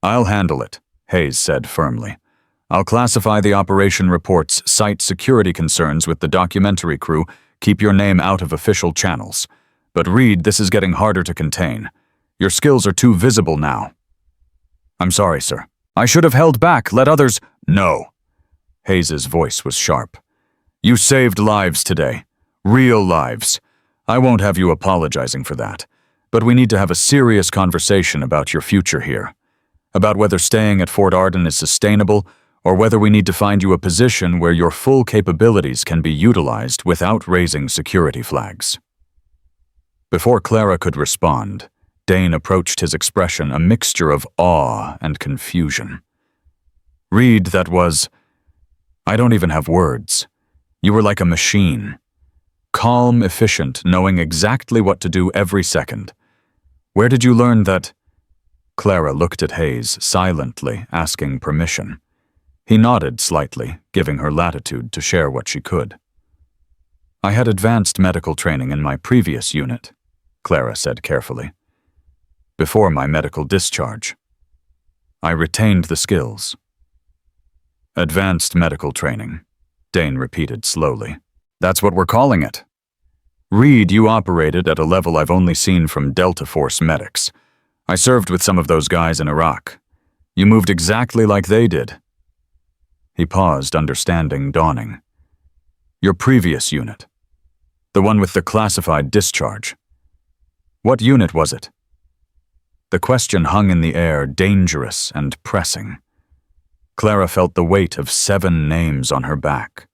I'll handle it," Hayes said firmly. "I'll classify the operation reports, cite security concerns with the documentary crew, keep your name out of official channels. But Reed, this is getting harder to contain. Your skills are too visible now." "I'm sorry, sir. I should have held back, let others—" "No." Hayes's voice was sharp. "You saved lives today. Real lives. I won't have you apologizing for that. But we need to have a serious conversation about your future here. About whether staying at Fort Arden is sustainable, or whether we need to find you a position where your full capabilities can be utilized without raising security flags." Before Clara could respond, Dane approached his expression a mixture of awe and confusion. "Reed, that was— I don't even have words. You were like a machine. Calm, efficient, knowing exactly what to do every second. Where did you learn that—" Clara looked at Hayes silently, asking permission. He nodded slightly, giving her latitude to share what she could. "I had advanced medical training in my previous unit," Clara said carefully. "Before my medical discharge. I retained the skills." "Advanced medical training," Dane repeated slowly. "That's what we're calling it. Reed, you operated at a level I've only seen from Delta Force medics. I served with some of those guys in Iraq. You moved exactly like they did." He paused, understanding dawning. "Your previous unit. The one with the classified discharge. What unit was it?" The question hung in the air, dangerous and pressing. Clara felt the weight of 7 names on her back.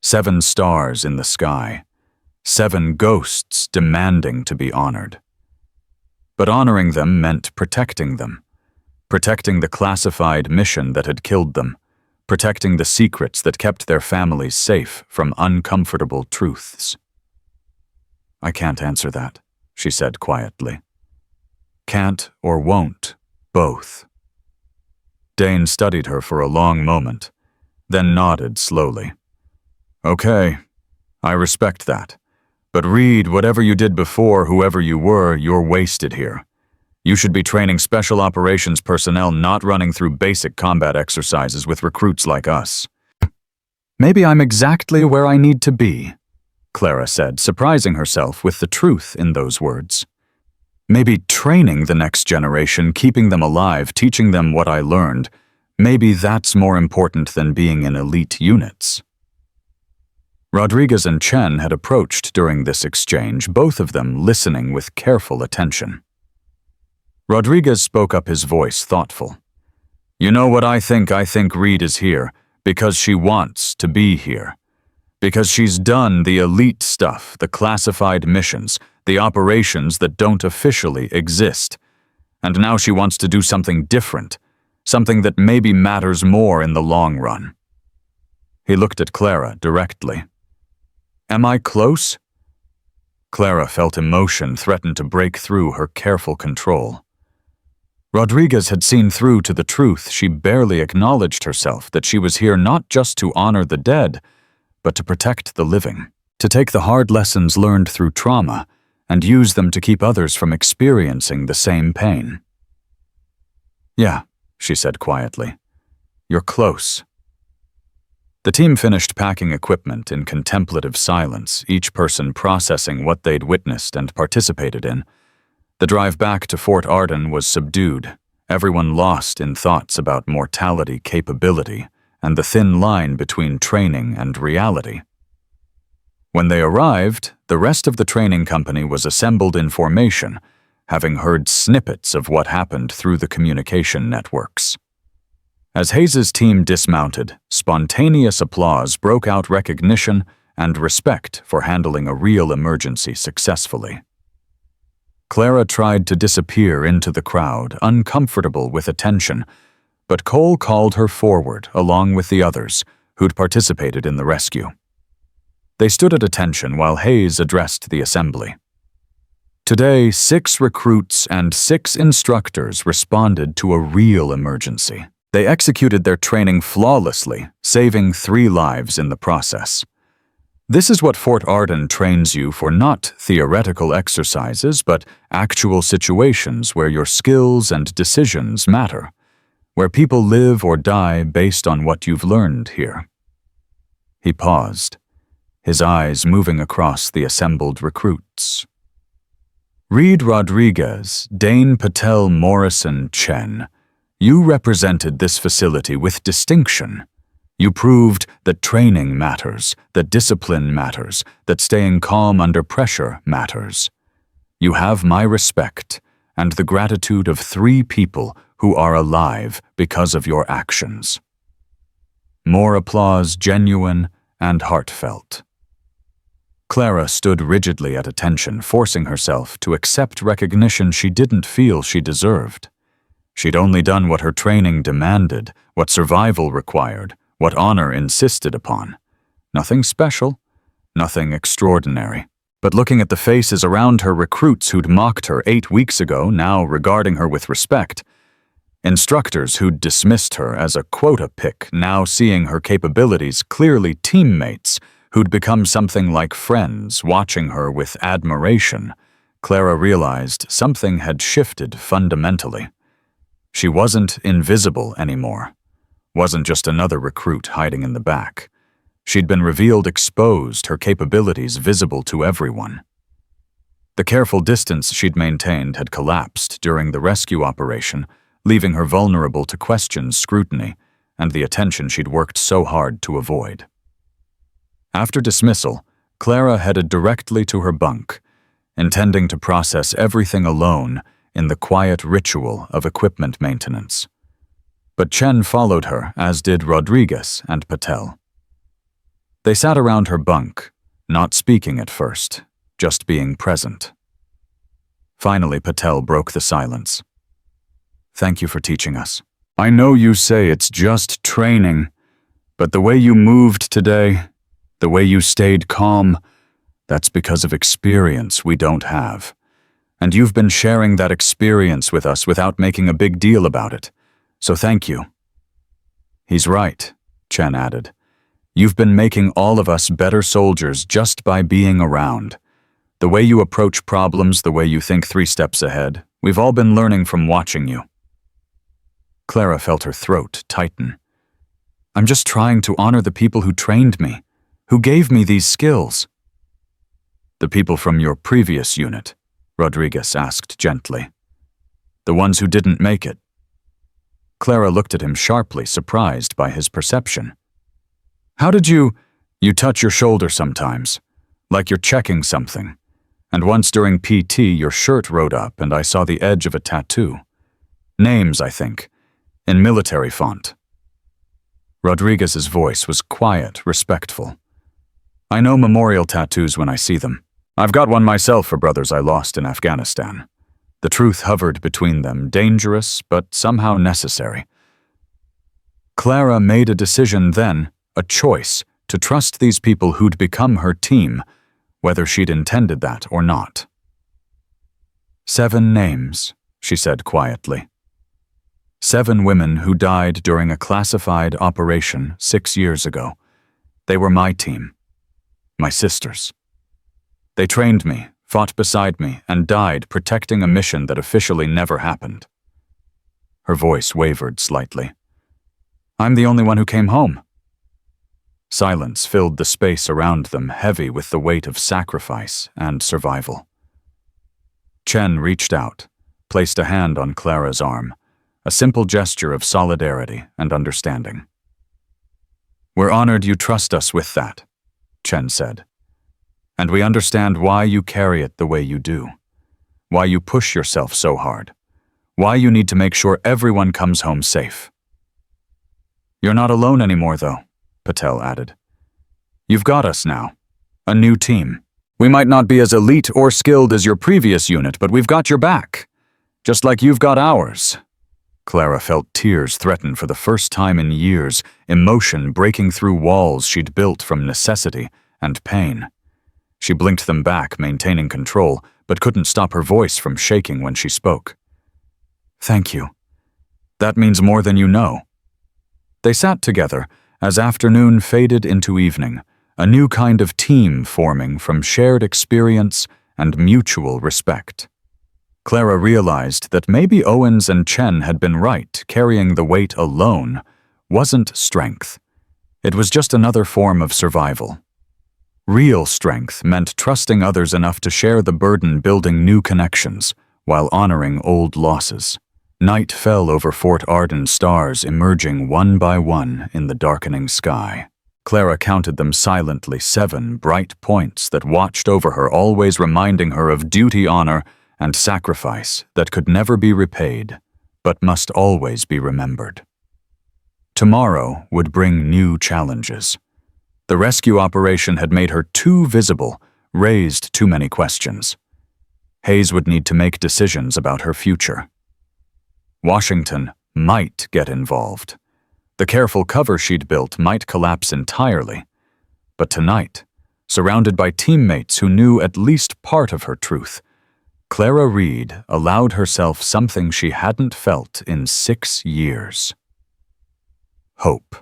7 stars in the sky, 7 ghosts demanding to be honored. But honoring them meant protecting them, protecting the classified mission that had killed them, protecting the secrets that kept their families safe from uncomfortable truths. "I can't answer that," she said quietly. "Can't or won't, both." Dane studied her for a long moment, then nodded slowly. "Okay, I respect that. But Reed, whatever you did before, whoever you were, you're wasted here. You should be training special operations personnel, not running through basic combat exercises with recruits like us." "Maybe I'm exactly where I need to be," Clara said, surprising herself with the truth in those words. "Maybe training the next generation, keeping them alive, teaching them what I learned, maybe that's more important than being in elite units." Rodriguez and Chen had approached during this exchange, both of them listening with careful attention. Rodriguez spoke up, his voice thoughtful. "You know what I think? I think Reed is here because she wants to be here. Because she's done the elite stuff, the classified missions, the operations that don't officially exist. And now she wants to do something different, something that maybe matters more in the long run." He looked at Clara directly. "Am I close?" Clara felt emotion threaten to break through her careful control. Rodriguez had seen through to the truth. She barely acknowledged herself that she was here not just to honor the dead, but to protect the living, to take the hard lessons learned through trauma and use them to keep others from experiencing the same pain. "Yeah," she said quietly. "You're close." The team finished packing equipment in contemplative silence, each person processing what they'd witnessed and participated in. The drive back to Fort Arden was subdued, everyone lost in thoughts about mortality, capability, and the thin line between training and reality. When they arrived, the rest of the training company was assembled in formation, having heard snippets of what happened through the communication networks. As Hayes's team dismounted, spontaneous applause broke out, recognition and respect for handling a real emergency successfully. Clara tried to disappear into the crowd, uncomfortable with attention, but Cole called her forward along with the others who'd participated in the rescue. They stood at attention while Hayes addressed the assembly. Today, 6 recruits and 6 instructors responded to a real emergency. They executed their training flawlessly, saving 3 lives in the process. This is what Fort Arden trains you for, not theoretical exercises, but actual situations where your skills and decisions matter, where people live or die based on what you've learned here. He paused, his eyes moving across the assembled recruits. Reed Rodriguez, Dane Patel Morrison Chen, you represented this facility with distinction. You proved that training matters, that discipline matters, that staying calm under pressure matters. You have my respect and the gratitude of 3 people who are alive because of your actions. More applause, genuine and heartfelt. Clara stood rigidly at attention, forcing herself to accept recognition she didn't feel she deserved. She'd only done what her training demanded, what survival required, what honor insisted upon. Nothing special, nothing extraordinary. But looking at the faces around her, recruits who'd mocked her 8 weeks ago, now regarding her with respect. Instructors who'd dismissed her as a quota pick, now seeing her capabilities clearly, teammates who'd become something like friends, watching her with admiration. Clara realized something had shifted fundamentally. She wasn't invisible anymore. Wasn't just another recruit hiding in the back. She'd been revealed, exposed, her capabilities visible to everyone. The careful distance she'd maintained had collapsed during the rescue operation, leaving her vulnerable to questions, scrutiny, and the attention she'd worked so hard to avoid. After dismissal, Clara headed directly to her bunk, intending to process everything alone in the quiet ritual of equipment maintenance. But Chen followed her, as did Rodriguez and Patel. They sat around her bunk, not speaking at first, just being present. Finally, Patel broke the silence. "Thank you for teaching us. I know you say it's just training, but the way you moved today, the way you stayed calm, that's because of experience we don't have. And you've been sharing that experience with us without making a big deal about it. So thank you." "He's right," Chen added. "You've been making all of us better soldiers just by being around. The way you approach problems, the way you think 3 steps ahead, we've all been learning from watching you." Clara felt her throat tighten. "I'm just trying to honor the people who trained me, who gave me these skills." "The people from your previous unit?" Rodriguez asked gently. "The ones who didn't make it?" Clara looked at him sharply, surprised by his perception. "How did you touch your shoulder sometimes, like you're checking something. And once during PT, your shirt rode up and I saw the edge of a tattoo. Names, I think, in military font." Rodriguez's voice was quiet, respectful. "I know memorial tattoos when I see them. I've got one myself for brothers I lost in Afghanistan." The truth hovered between them, dangerous but somehow necessary. Clara made a decision then, a choice, to trust these people who'd become her team, whether she'd intended that or not. 7 names, she said quietly. 7 women who died during a classified operation 6 years ago. They were my team, my sisters. They trained me, fought beside me, and died protecting a mission that officially never happened. Her voice wavered slightly. "I'm the only one who came home." Silence filled the space around them, heavy with the weight of sacrifice and survival. Chen reached out, placed a hand on Clara's arm, a simple gesture of solidarity and understanding. "We're honored you trust us with that," Chen said. "And we understand why you carry it the way you do, why you push yourself so hard, why you need to make sure everyone comes home safe." "You're not alone anymore, though," Patel added. "You've got us now, a new team. We might not be as elite or skilled as your previous unit, but we've got your back, just like you've got ours." Clara felt tears threaten for the first time in years, emotion breaking through walls she'd built from necessity and pain. She blinked them back, maintaining control, but couldn't stop her voice from shaking when she spoke. "Thank you. That means more than you know." They sat together as afternoon faded into evening, a new kind of team forming from shared experience and mutual respect. Clara realized that maybe Owens and Chen had been right. Carrying the weight alone wasn't strength. It was just another form of survival. Real strength meant trusting others enough to share the burden, building new connections while honoring old losses. Night fell over Fort Arden, stars emerging one by one in the darkening sky. Clara counted them silently, 7 bright points that watched over her, always reminding her of duty, honor, and sacrifice that could never be repaid, but must always be remembered. Tomorrow would bring new challenges. The rescue operation had made her too visible, raised too many questions. Hayes would need to make decisions about her future. Washington might get involved. The careful cover she'd built might collapse entirely. But tonight, surrounded by teammates who knew at least part of her truth, Clara Reed allowed herself something she hadn't felt in 6 years. Hope.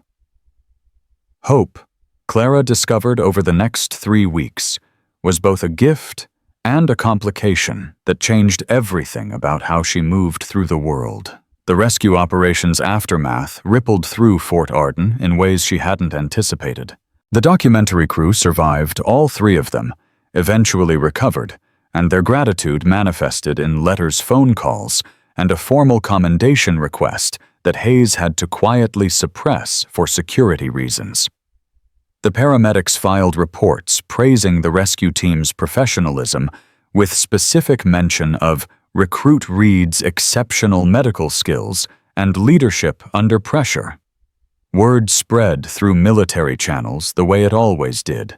Hope, Clara discovered over the next 3 weeks, was both a gift and a complication that changed everything about how she moved through the world. The rescue operation's aftermath rippled through Fort Arden in ways she hadn't anticipated. The documentary crew survived, all 3 of them, eventually recovered, and their gratitude manifested in letters, phone calls, and a formal commendation request that Hayes had to quietly suppress for security reasons. The paramedics filed reports praising the rescue team's professionalism, with specific mention of Recruit Reed's exceptional medical skills and leadership under pressure. Word spread through military channels the way it always did,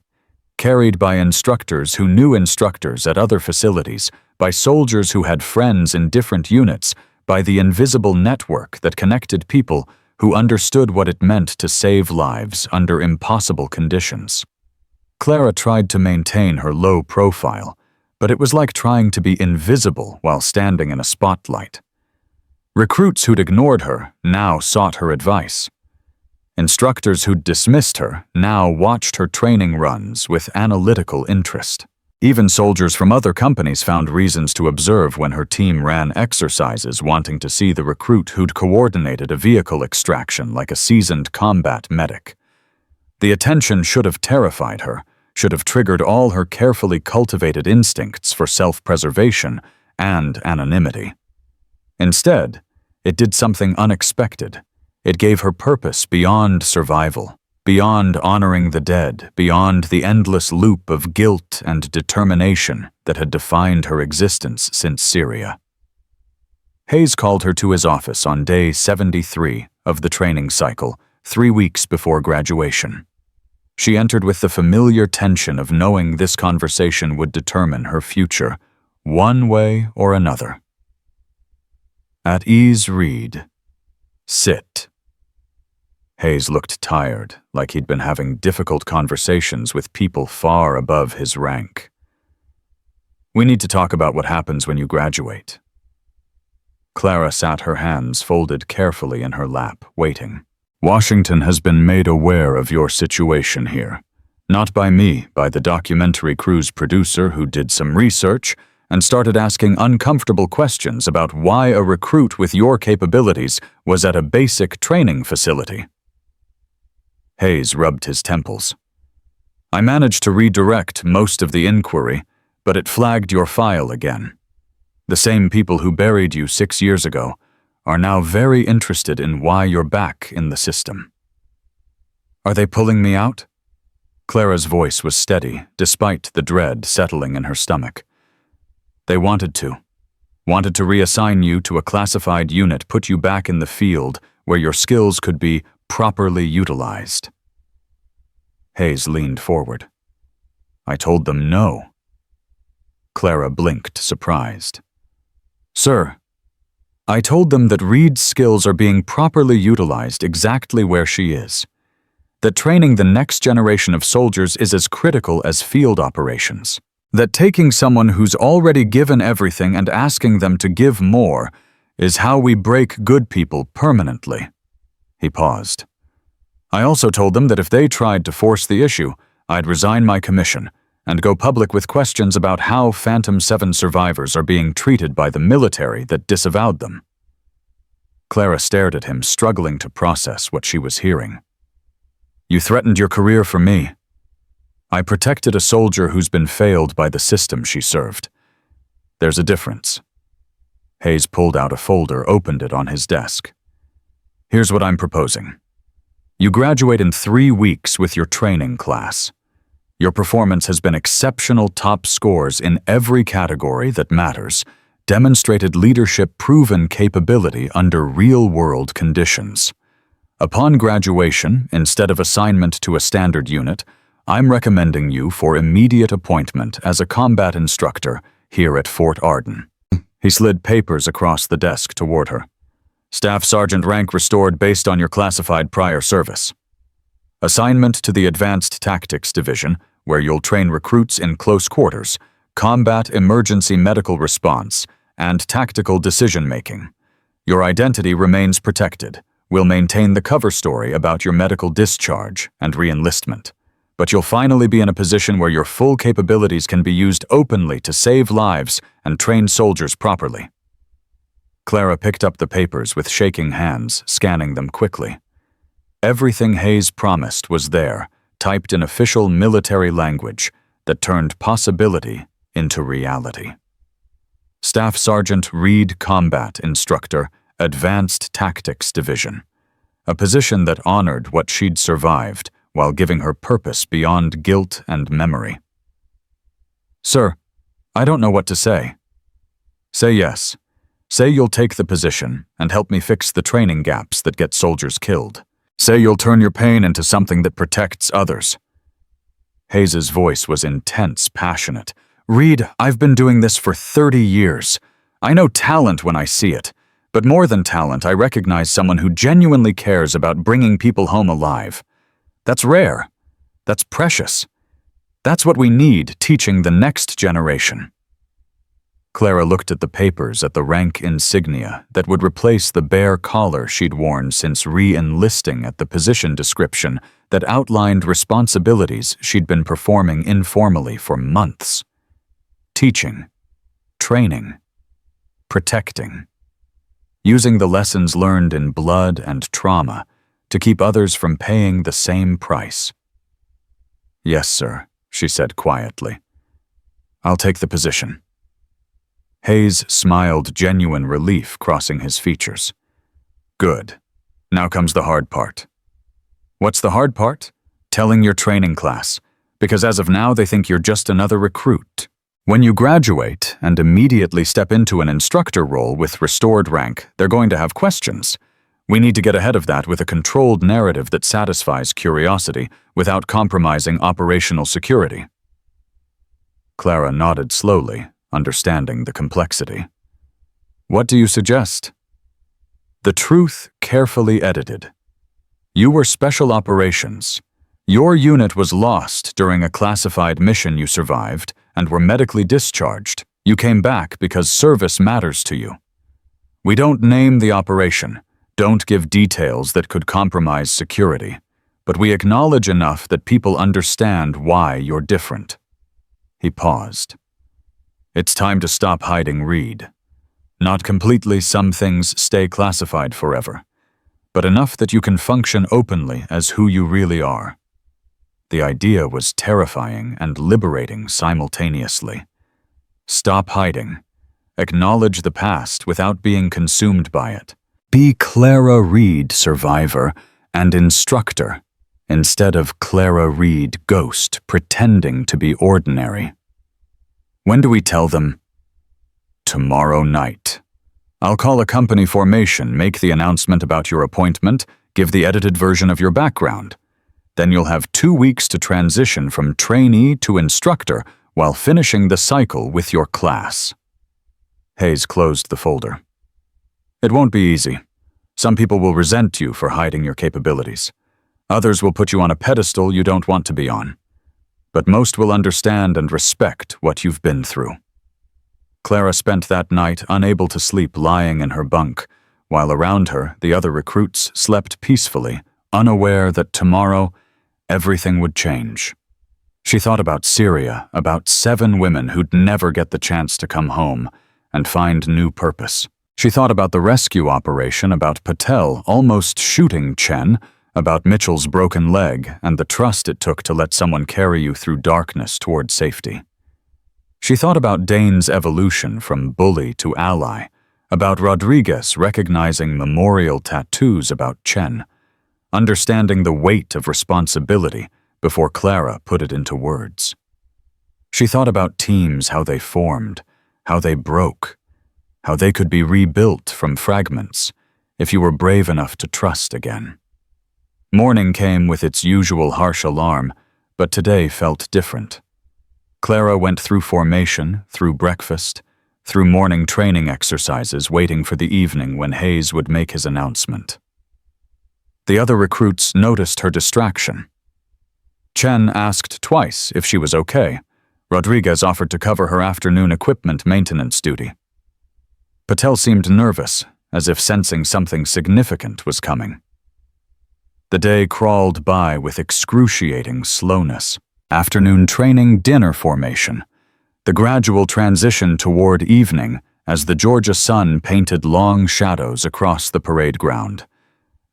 carried by instructors who knew instructors at other facilities, by soldiers who had friends in different units, by the invisible network that connected people who understood what it meant to save lives under impossible conditions. Clara tried to maintain her low profile, but it was like trying to be invisible while standing in a spotlight. Recruits who'd ignored her now sought her advice. Instructors who'd dismissed her now watched her training runs with analytical interest. Even soldiers from other companies found reasons to observe when her team ran exercises, wanting to see the recruit who'd coordinated a vehicle extraction like a seasoned combat medic. The attention should have terrified her, should have triggered all her carefully cultivated instincts for self-preservation and anonymity. Instead, it did something unexpected. It gave her purpose beyond survival, beyond honoring the dead, beyond the endless loop of guilt and determination that had defined her existence since Syria. Hayes called her to his office on day 73 of the training cycle, 3 weeks before graduation. She entered with the familiar tension of knowing this conversation would determine her future, one way or another. At ease, read. Sit. Hayes looked tired, like he'd been having difficult conversations with people far above his rank. We need to talk about what happens when you graduate. Clara sat her hands folded carefully in her lap, waiting. Washington has been made aware of your situation here. Not by me, by the documentary crew's producer who did some research and started asking uncomfortable questions about why a recruit with your capabilities was at a basic training facility. Hayes rubbed his temples. I managed to redirect most of the inquiry, but it flagged your file again. The same people who buried you 6 years ago are now very interested in why you're back in the system. Are they pulling me out? Clara's voice was steady, despite the dread settling in her stomach. They wanted to reassign you to a classified unit, put you back in the field where your skills could be properly utilized. Hayes leaned forward. I told them no. Clara blinked, surprised. Sir, I told them that Reed's skills are being properly utilized exactly where she is. That training the next generation of soldiers is as critical as field operations. That taking someone who's already given everything and asking them to give more is how we break good people permanently. He paused. I also told them that if they tried to force the issue, I'd resign my commission and go public with questions about how Phantom 7 survivors are being treated by the military that disavowed them. Clara stared at him, struggling to process what she was hearing. You threatened your career for me. I protected a soldier who's been failed by the system she served. There's a difference. Hayes pulled out a folder, opened it on his desk. Here's what I'm proposing. You graduate in 3 weeks with your training class. Your performance has been exceptional, top scores in every category that matters, demonstrated leadership, proven capability under real-world conditions. Upon graduation, instead of assignment to a standard unit, I'm recommending you for immediate appointment as a combat instructor here at Fort Arden. He slid papers across the desk toward her. Staff Sergeant rank restored based on your classified prior service. Assignment to the Advanced Tactics Division, where you'll train recruits in close quarters, combat emergency medical response, and tactical decision-making. Your identity remains protected. We'll maintain the cover story about your medical discharge and re-enlistment. But you'll finally be in a position where your full capabilities can be used openly to save lives and train soldiers properly. Clara picked up the papers with shaking hands, scanning them quickly. Everything Hayes promised was there, typed in official military language that turned possibility into reality. Staff Sergeant Reed Combat Instructor, Advanced Tactics Division, a position that honored what she'd survived while giving her purpose beyond guilt and memory. Sir, I don't know what to say. Say yes. Say you'll take the position and help me fix the training gaps that get soldiers killed. Say you'll turn your pain into something that protects others. Hayes's voice was intense, passionate. Reed, I've been doing this for 30 years. I know talent when I see it. But more than talent, I recognize someone who genuinely cares about bringing people home alive. That's rare. That's precious. That's what we need teaching the next generation. Clara looked at the papers at the rank insignia that would replace the bare collar she'd worn since re-enlisting at the position description that outlined responsibilities she'd been performing informally for months. Teaching, training, protecting. Using the lessons learned in blood and trauma to keep others from paying the same price. Yes, sir, she said quietly. I'll take the position. Hayes smiled, genuine relief crossing his features. Good. Now comes the hard part. What's the hard part? Telling your training class, because as of now they think you're just another recruit. When you graduate and immediately step into an instructor role with restored rank, they're going to have questions. We need to get ahead of that with a controlled narrative that satisfies curiosity without compromising operational security. Clara nodded slowly, understanding the complexity. What do you suggest? The truth carefully edited. You were special operations. Your unit was lost during a classified mission you survived and were medically discharged. You came back because service matters to you. We don't name the operation, don't give details that could compromise security, but we acknowledge enough that people understand why you're different. He paused. It's time to stop hiding, Reed. Not completely, some things stay classified forever, but enough that you can function openly as who you really are. The idea was terrifying and liberating simultaneously. Stop hiding. Acknowledge the past without being consumed by it. Be Clara Reed, survivor and instructor, instead of Clara Reed, ghost, pretending to be ordinary. When do we tell them? Tomorrow night. I'll call a company formation, make the announcement about your appointment, give the edited version of your background. Then you'll have 2 weeks to transition from trainee to instructor while finishing the cycle with your class. Hayes closed the folder. It won't be easy. Some people will resent you for hiding your capabilities. Others will put you on a pedestal you don't want to be on. But most will understand and respect what you've been through. Clara spent that night unable to sleep, lying in her bunk, while around her the other recruits slept peacefully, unaware that tomorrow everything would change. She thought about Syria, about 7 women who'd never get the chance to come home and find new purpose. She thought about the rescue operation, about Patel almost shooting Chen, about Mitchell's broken leg and the trust it took to let someone carry you through darkness toward safety. She thought about Dane's evolution from bully to ally, about Rodriguez recognizing memorial tattoos about Chen, understanding the weight of responsibility before Clara put it into words. She thought about teams, how they formed, how they broke, how they could be rebuilt from fragments if you were brave enough to trust again. Morning came with its usual harsh alarm, but today felt different. Clara went through formation, through breakfast, through morning training exercises, waiting for the evening when Hayes would make his announcement. The other recruits noticed her distraction. Chen asked twice if she was okay. Rodriguez offered to cover her afternoon equipment maintenance duty. Patel seemed nervous, as if sensing something significant was coming. The day crawled by with excruciating slowness. Afternoon training, dinner formation. The gradual transition toward evening as the Georgia sun painted long shadows across the parade ground.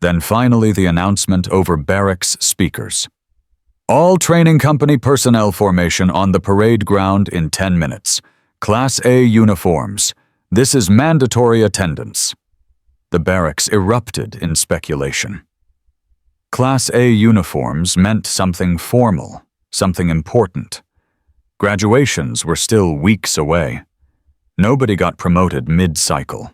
Then finally the announcement over barracks speakers. All training company personnel formation on the parade ground in 10 minutes. Class A uniforms. This is mandatory attendance. The barracks erupted in speculation. Class A uniforms meant something formal, something important. Graduations were still weeks away. Nobody got promoted mid-cycle.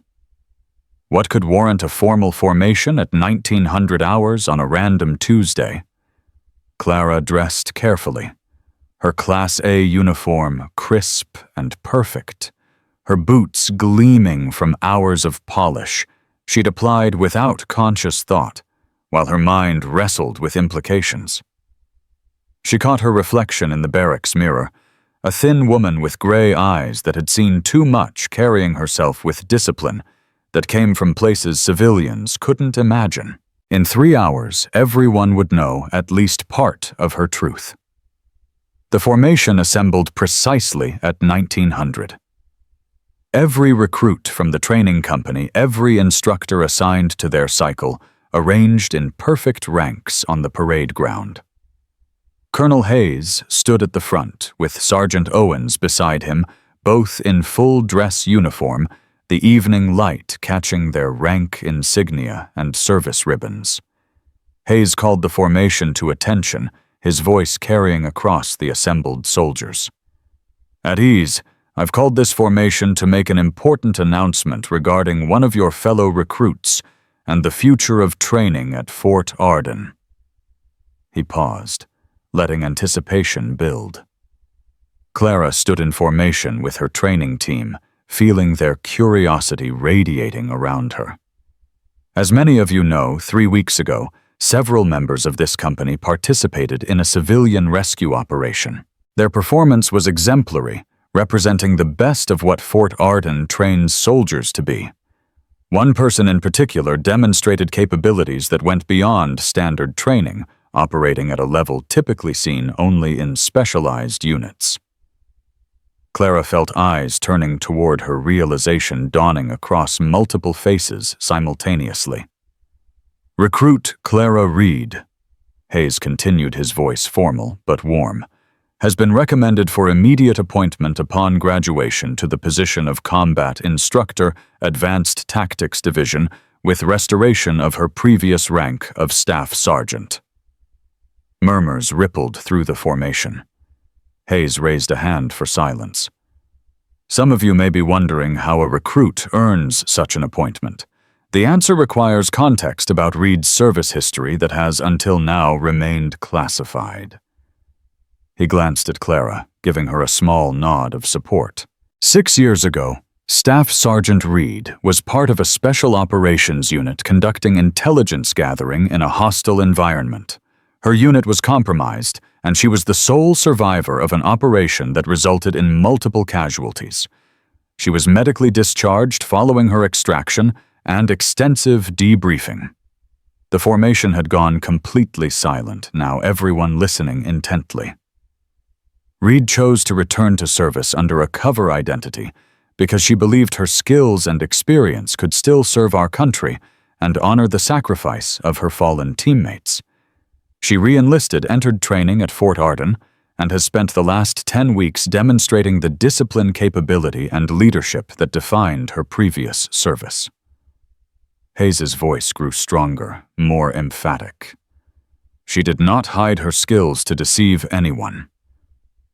What could warrant a formal formation at 1900 hours on a random Tuesday? Clara dressed carefully. Her Class A uniform crisp and perfect. Her boots gleaming from hours of polish, she'd applied without conscious thought, while her mind wrestled with implications. She caught her reflection in the barracks mirror, a thin woman with gray eyes that had seen too much, carrying herself with discipline that came from places civilians couldn't imagine. In 3 hours, everyone would know at least part of her truth. The formation assembled precisely at 1900. Every recruit from the training company, every instructor assigned to their cycle, arranged in perfect ranks on the parade ground. Colonel Hayes stood at the front, with Sergeant Owens beside him, both in full dress uniform, the evening light catching their rank insignia and service ribbons. Hayes called the formation to attention, his voice carrying across the assembled soldiers. "At ease, I've called this formation to make an important announcement regarding one of your fellow recruits and the future of training at Fort Arden." He paused, letting anticipation build. Clara stood in formation with her training team, feeling their curiosity radiating around her. As many of you know, 3 weeks ago, several members of this company participated in a civilian rescue operation. Their performance was exemplary, representing the best of what Fort Arden trains soldiers to be. One person in particular demonstrated capabilities that went beyond standard training, operating at a level typically seen only in specialized units. Clara felt eyes turning toward her, realization dawning across multiple faces simultaneously. "Recruit Clara Reed," Hayes continued, his voice formal but warm, "has been recommended for immediate appointment upon graduation to the position of Combat Instructor, Advanced Tactics Division, with restoration of her previous rank of Staff Sergeant." Murmurs rippled through the formation. Hayes raised a hand for silence. "Some of you may be wondering how a recruit earns such an appointment. The answer requires context about Reed's service history that has until now remained classified." He glanced at Clara, giving her a small nod of support. 6 years ago, Staff Sergeant Reed was part of a special operations unit conducting intelligence gathering in a hostile environment. Her unit was compromised, and she was the sole survivor of an operation that resulted in multiple casualties. She was medically discharged following her extraction and extensive debriefing. The formation had gone completely silent, now everyone listening intently. Reed chose to return to service under a cover identity because she believed her skills and experience could still serve our country and honor the sacrifice of her fallen teammates. She re-enlisted, entered training at Fort Arden, and has spent the last 10 weeks demonstrating the discipline, capability, and leadership that defined her previous service. Hayes's voice grew stronger, more emphatic. She did not hide her skills to deceive anyone.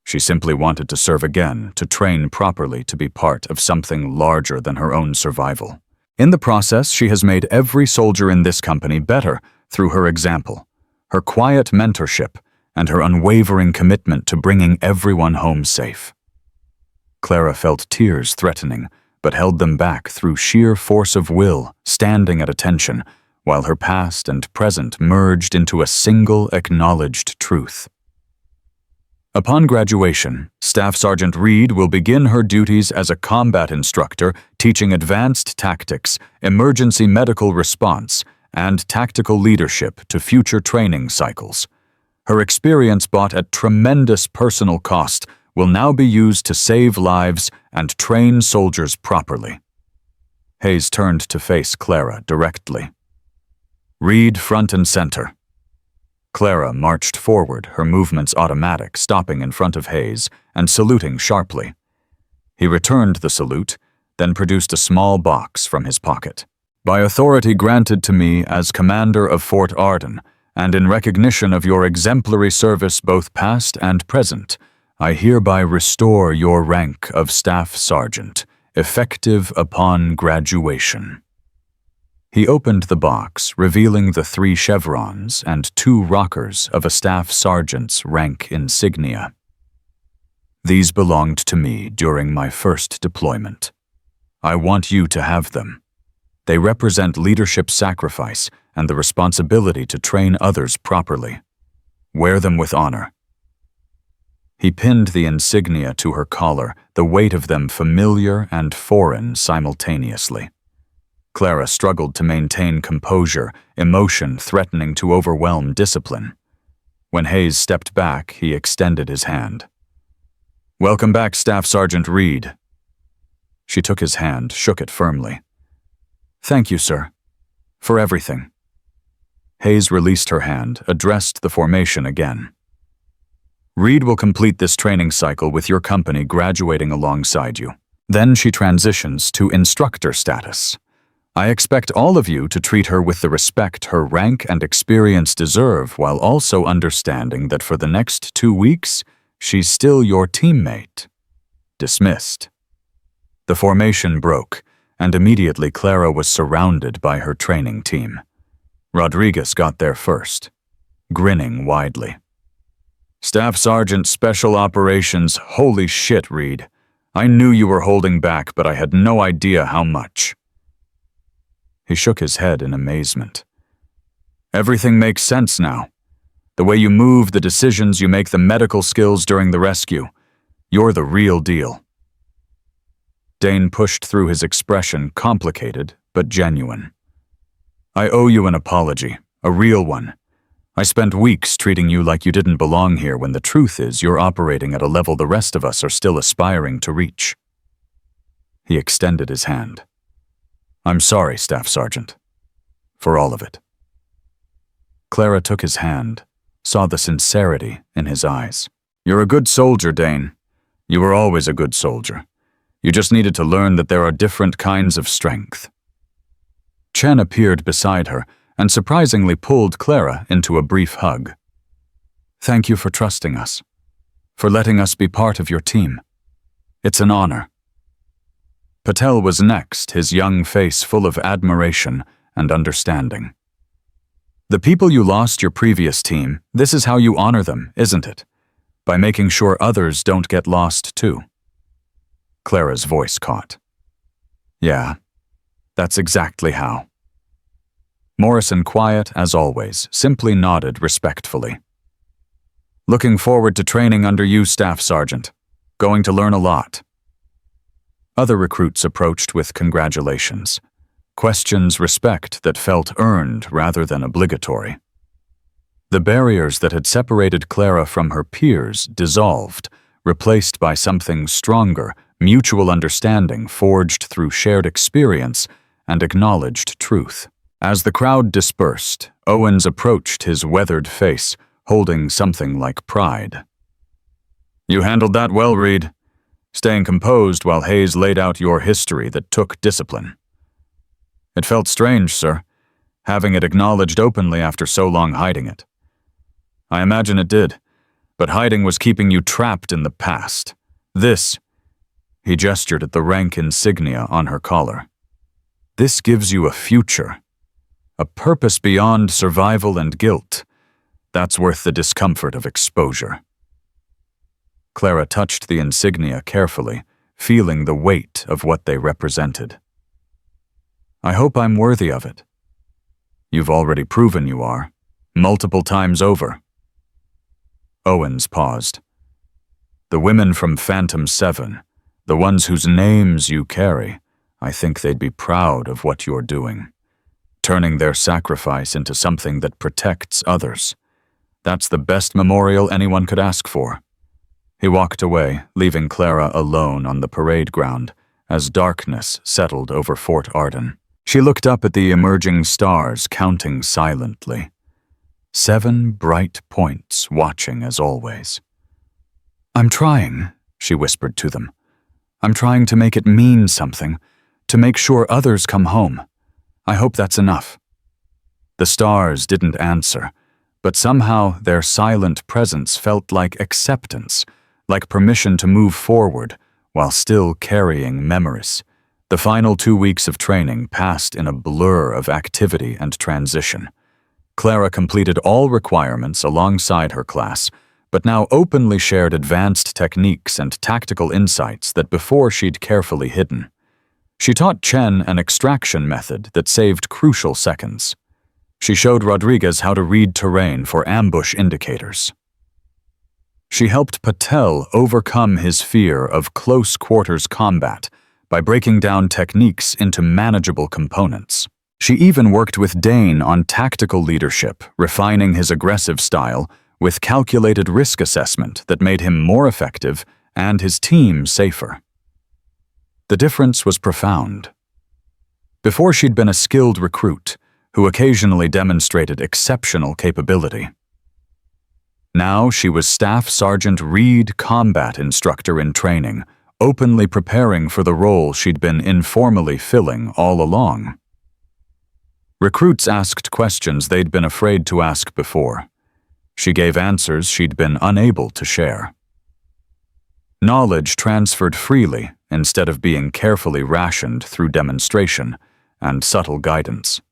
She simply wanted to serve again, to train properly, to be part of something larger than her own survival. In the process, she has made every soldier in this company better through her example, her quiet mentorship, and her unwavering commitment to bringing everyone home safe. Clara felt tears threatening, but held them back through sheer force of will, standing at attention, while her past and present merged into a single acknowledged truth. Upon graduation, Staff Sergeant Reed will begin her duties as a combat instructor, teaching advanced tactics, emergency medical response, and tactical leadership to future training cycles. Her experience, bought at tremendous personal cost, will now be used to save lives and train soldiers properly. Hayes turned to face Clara directly. "Reed front and center." Clara marched forward, her movements automatic, stopping in front of Hayes and saluting sharply. He returned the salute, then produced a small box from his pocket. "By authority granted to me as commander of Fort Arden, and in recognition of your exemplary service both past and present, I hereby restore your rank of Staff Sergeant, effective upon graduation." He opened the box, revealing the 3 chevrons and 2 rockers of a staff sergeant's rank insignia. These belonged to me during my first deployment. I want you to have them. They represent leadership sacrifice and the responsibility to train others properly. Wear them with honor. He pinned the insignia to her collar, the weight of them familiar and foreign simultaneously. Clara struggled to maintain composure, emotion threatening to overwhelm discipline. When Hayes stepped back, he extended his hand. "Welcome back, Staff Sergeant Reed." She took his hand, shook it firmly. "Thank you, sir. For everything." Hayes released her hand, addressed the formation again. "Reed will complete this training cycle with your company graduating alongside you. Then she transitions to instructor status. I expect all of you to treat her with the respect her rank and experience deserve, while also understanding that for the next 2 weeks, she's still your teammate." Dismissed. The formation broke, and immediately Clara was surrounded by her training team. Rodriguez got there first, grinning widely. "Staff Sergeant Special Operations, holy shit, Reed. I knew you were holding back, but I had no idea how much." He shook his head in amazement. "Everything makes sense now. The way you move, the decisions you make, the medical skills during the rescue. You're the real deal." Dane pushed through his expression, complicated but genuine. "I owe you an apology, a real one. I spent weeks treating you like you didn't belong here when the truth is you're operating at a level the rest of us are still aspiring to reach." He extended his hand. "I'm sorry, Staff Sergeant. For all of it." Clara took his hand, saw the sincerity in his eyes. "You're a good soldier, Dane. You were always a good soldier. You just needed to learn that there are different kinds of strength." Chen appeared beside her and surprisingly pulled Clara into a brief hug. "Thank you for trusting us, for letting us be part of your team. It's an honor." Patel was next, his young face full of admiration and understanding. "The people you lost your previous team, this is how you honor them, isn't it? By making sure others don't get lost too." Clara's voice caught. "Yeah, that's exactly how." Morrison, quiet as always, simply nodded respectfully. "Looking forward to training under you, Staff Sergeant. Going to learn a lot." Other recruits approached with congratulations. Questions respect that felt earned rather than obligatory. The barriers that had separated Clara from her peers dissolved, replaced by something stronger, mutual understanding forged through shared experience and acknowledged truth. As the crowd dispersed, Owens approached his weathered face, holding something like pride. "You handled that well, Reed. Staying composed while Hayes laid out your history that took discipline." "It felt strange, sir, having it acknowledged openly after so long hiding it." "I imagine it did, but hiding was keeping you trapped in the past. This," he gestured at the rank insignia on her collar, "this gives you a future, a purpose beyond survival and guilt. That's worth the discomfort of exposure." Clara touched the insignia carefully, feeling the weight of what they represented. "I hope I'm worthy of it." "You've already proven you are, multiple times over." Owens paused. "The women from Phantom 7, the ones whose names you carry, I think they'd be proud of what you're doing. Turning their sacrifice into something that protects others. That's the best memorial anyone could ask for." He walked away, leaving Clara alone on the parade ground as darkness settled over Fort Arden. She looked up at the emerging stars, counting silently. 7 bright points watching as always. "I'm trying," she whispered to them. "I'm trying to make it mean something, to make sure others come home. I hope that's enough." The stars didn't answer, but somehow their silent presence felt like acceptance, like permission to move forward while still carrying memories, The final 2 weeks of training passed in a blur of activity and transition. Clara completed all requirements alongside her class, but now openly shared advanced techniques and tactical insights that before she'd carefully hidden. She taught Chen an extraction method that saved crucial seconds. She showed Rodriguez how to read terrain for ambush indicators. She helped Patel overcome his fear of close-quarters combat by breaking down techniques into manageable components. She even worked with Dane on tactical leadership, refining his aggressive style with calculated risk assessment that made him more effective and his team safer. The difference was profound. Before, she'd been a skilled recruit who occasionally demonstrated exceptional capability. Now she was Staff Sergeant Reed, combat instructor in training, openly preparing for the role she'd been informally filling all along. Recruits asked questions they'd been afraid to ask before. She gave answers she'd been unable to share. Knowledge transferred freely instead of being carefully rationed through demonstration and subtle guidance.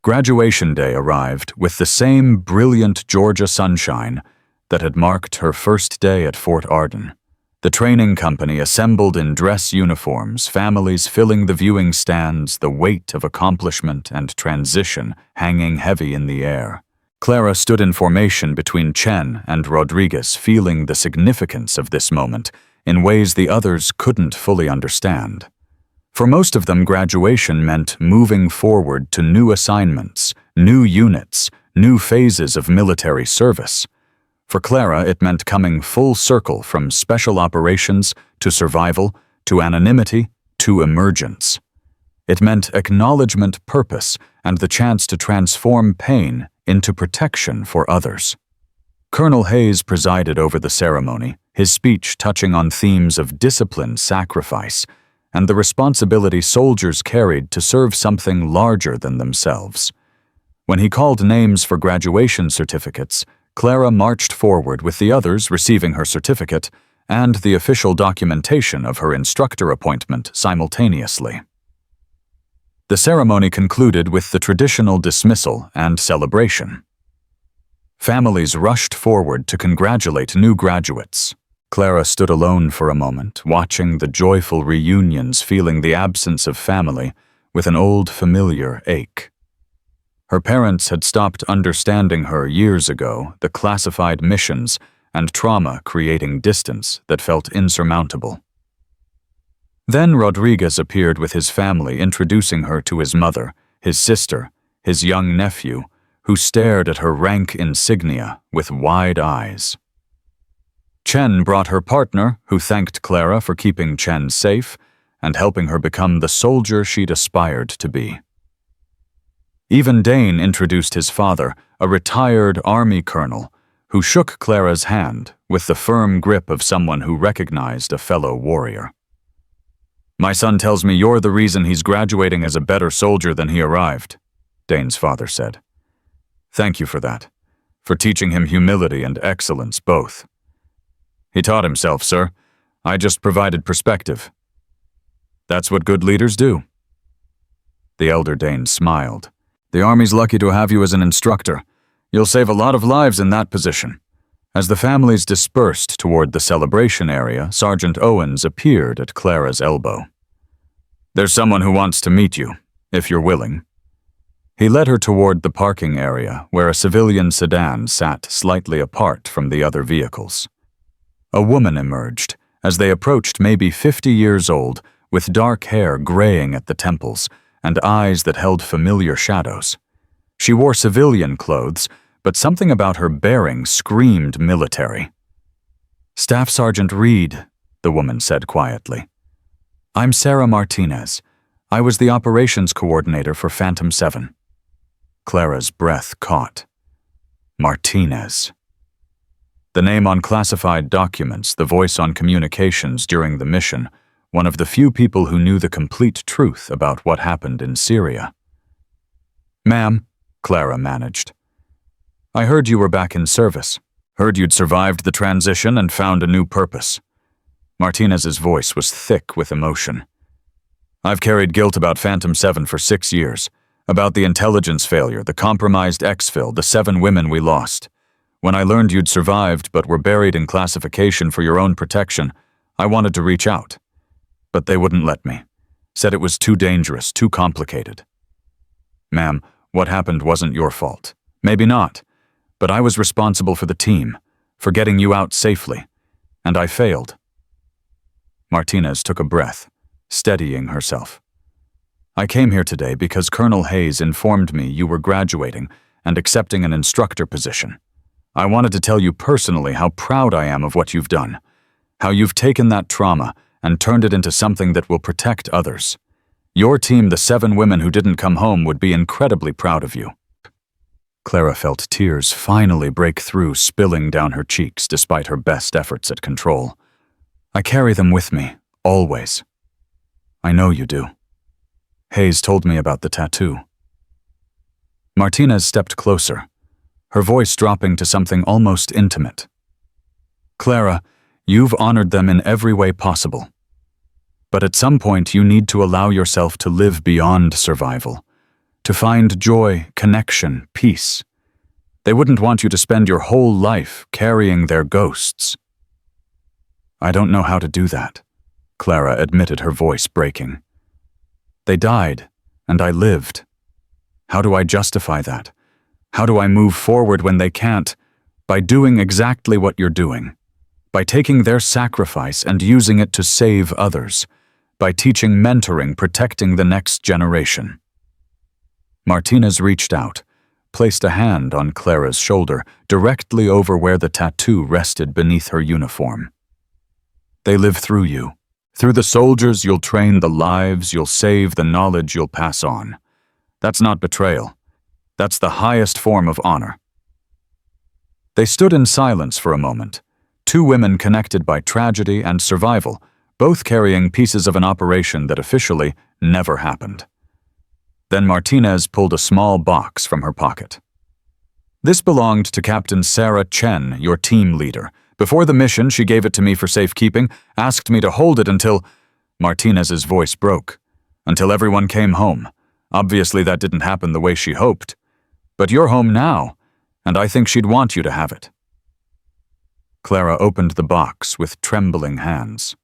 Graduation day arrived with the same brilliant Georgia sunshine that had marked her first day at Fort Arden. The training company assembled in dress uniforms, families filling the viewing stands, the weight of accomplishment and transition hanging heavy in the air. Clara stood in formation between Chen and Rodriguez, feeling the significance of this moment in ways the others couldn't fully understand. For most of them, graduation meant moving forward to new assignments, new units, new phases of military service. For Clara, it meant coming full circle from special operations to survival, to anonymity, to emergence. It meant acknowledgement, purpose, and the chance to transform pain into protection for others. Colonel Hayes presided over the ceremony, his speech touching on themes of discipline, sacrifice, and the responsibility soldiers carried to serve something larger than themselves. When he called names for graduation certificates, Clara marched forward with the others, receiving her certificate and the official documentation of her instructor appointment simultaneously. The ceremony concluded with the traditional dismissal and celebration. Families rushed forward to congratulate new graduates. Clara stood alone for a moment, watching the joyful reunions, feeling the absence of family with an old familiar ache. Her parents had stopped understanding her years ago, the classified missions and trauma creating distance that felt insurmountable. Then Rodriguez appeared with his family, introducing her to his mother, his sister, his young nephew, who stared at her rank insignia with wide eyes. Chen brought her partner, who thanked Clara for keeping Chen safe and helping her become the soldier she'd aspired to be. Even Dane introduced his father, a retired Army colonel, who shook Clara's hand with the firm grip of someone who recognized a fellow warrior. "My son tells me you're the reason he's graduating as a better soldier than he arrived," Dane's father said. "Thank you for that, for teaching him humility and excellence both." "He taught himself, sir. I just provided perspective." "That's what good leaders do." The elder Dane smiled. "The Army's lucky to have you as an instructor. You'll save a lot of lives in that position." As the families dispersed toward the celebration area, Sergeant Owens appeared at Clara's elbow. "There's someone who wants to meet you, if you're willing." He led her toward the parking area, where a civilian sedan sat slightly apart from the other vehicles. A woman emerged, as they approached, maybe 50 years old, with dark hair graying at the temples and eyes that held familiar shadows. She wore civilian clothes, but something about her bearing screamed military. "Staff Sergeant Reed," the woman said quietly. "I'm Sarah Martinez. I was the operations coordinator for Phantom 7. Clara's breath caught. Martinez. The name on classified documents, the voice on communications during the mission, one of the few people who knew the complete truth about what happened in Syria. "Ma'am," Clara managed. "I heard you were back in service. Heard you'd survived the transition and found a new purpose." Martinez's voice was thick with emotion. I've carried guilt about Phantom 7 for 6 years, about the intelligence failure, the compromised exfil, the 7 women we lost. When I learned you'd survived but were buried in classification for your own protection, I wanted to reach out. But they wouldn't let me. Said it was too dangerous, too complicated. Ma'am, what happened wasn't your fault. Maybe not. But I was responsible for the team, for getting you out safely. And I failed. Martinez took a breath, steadying herself. I came here today because Colonel Hayes informed me you were graduating and accepting an instructor position. I wanted to tell you personally how proud I am of what you've done, how you've taken that trauma and turned it into something that will protect others. Your team, the 7 women who didn't come home, would be incredibly proud of you. Clara felt tears finally break through, spilling down her cheeks despite her best efforts at control. I carry them with me, always. I know you do. Hayes told me about the tattoo. Martinez stepped closer, her voice dropping to something almost intimate. Clara, you've honored them in every way possible. But at some point you need to allow yourself to live beyond survival, to find joy, connection, peace. They wouldn't want you to spend your whole life carrying their ghosts. I don't know how to do that, Clara admitted, her voice breaking. They died, and I lived. How do I justify that? How do I move forward when they can't? By doing exactly what you're doing. By taking their sacrifice and using it to save others. By teaching mentoring, protecting the next generation. Martinez reached out, placed a hand on Clara's shoulder, directly over where the tattoo rested beneath her uniform. They live through you. Through the soldiers you'll train, the lives you'll save, the knowledge you'll pass on. That's not betrayal. That's the highest form of honor. They stood in silence for a moment, 2 women connected by tragedy and survival, both carrying pieces of an operation that officially never happened. Then Martinez pulled a small box from her pocket. This belonged to Captain Sarah Chen, your team leader. Before the mission, she gave it to me for safekeeping, asked me to hold it until... Martinez's voice broke. Until everyone came home. Obviously that didn't happen the way she hoped. But you're home now, and I think she'd want you to have it. Clara opened the box with trembling hands.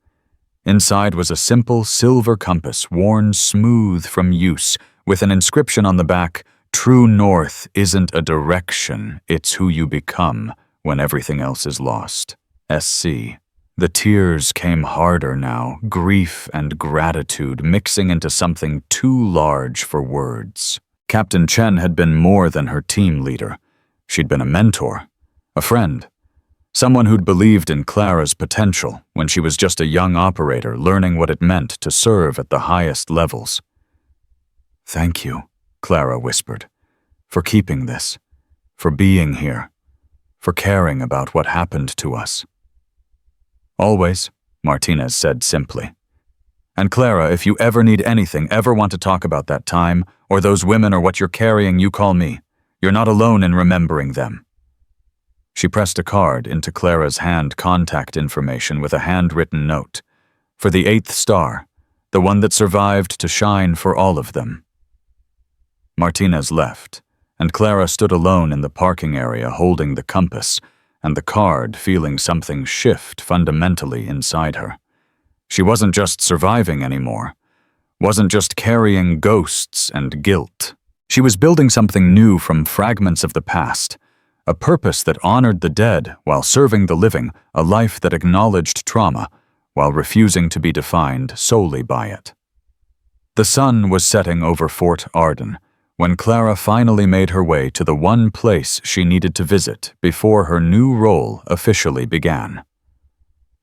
Inside was a simple silver compass worn smooth from use, with an inscription on the back, "True north isn't a direction, it's who you become when everything else is lost. SC." The tears came harder now, grief and gratitude mixing into something too large for words. Captain Chen had been more than her team leader. She'd been a mentor, a friend, someone who'd believed in Clara's potential when she was just a young operator learning what it meant to serve at the highest levels. "Thank you," Clara whispered, "for keeping this, for being here, for caring about what happened to us." "Always," Martinez said simply. "And Clara, if you ever need anything, ever want to talk about that time, or those women or what you're carrying, you call me. You're not alone in remembering them." She pressed a card into Clara's hand contact information with a handwritten note. For the 8th star, the one that survived to shine for all of them. Martinez left, and Clara stood alone in the parking area holding the compass and the card, feeling something shift fundamentally inside her. She wasn't just surviving anymore, wasn't just carrying ghosts and guilt. She was building something new from fragments of the past, a purpose that honored the dead while serving the living, a life that acknowledged trauma while refusing to be defined solely by it. The sun was setting over Fort Arden when Clara finally made her way to the one place she needed to visit before her new role officially began.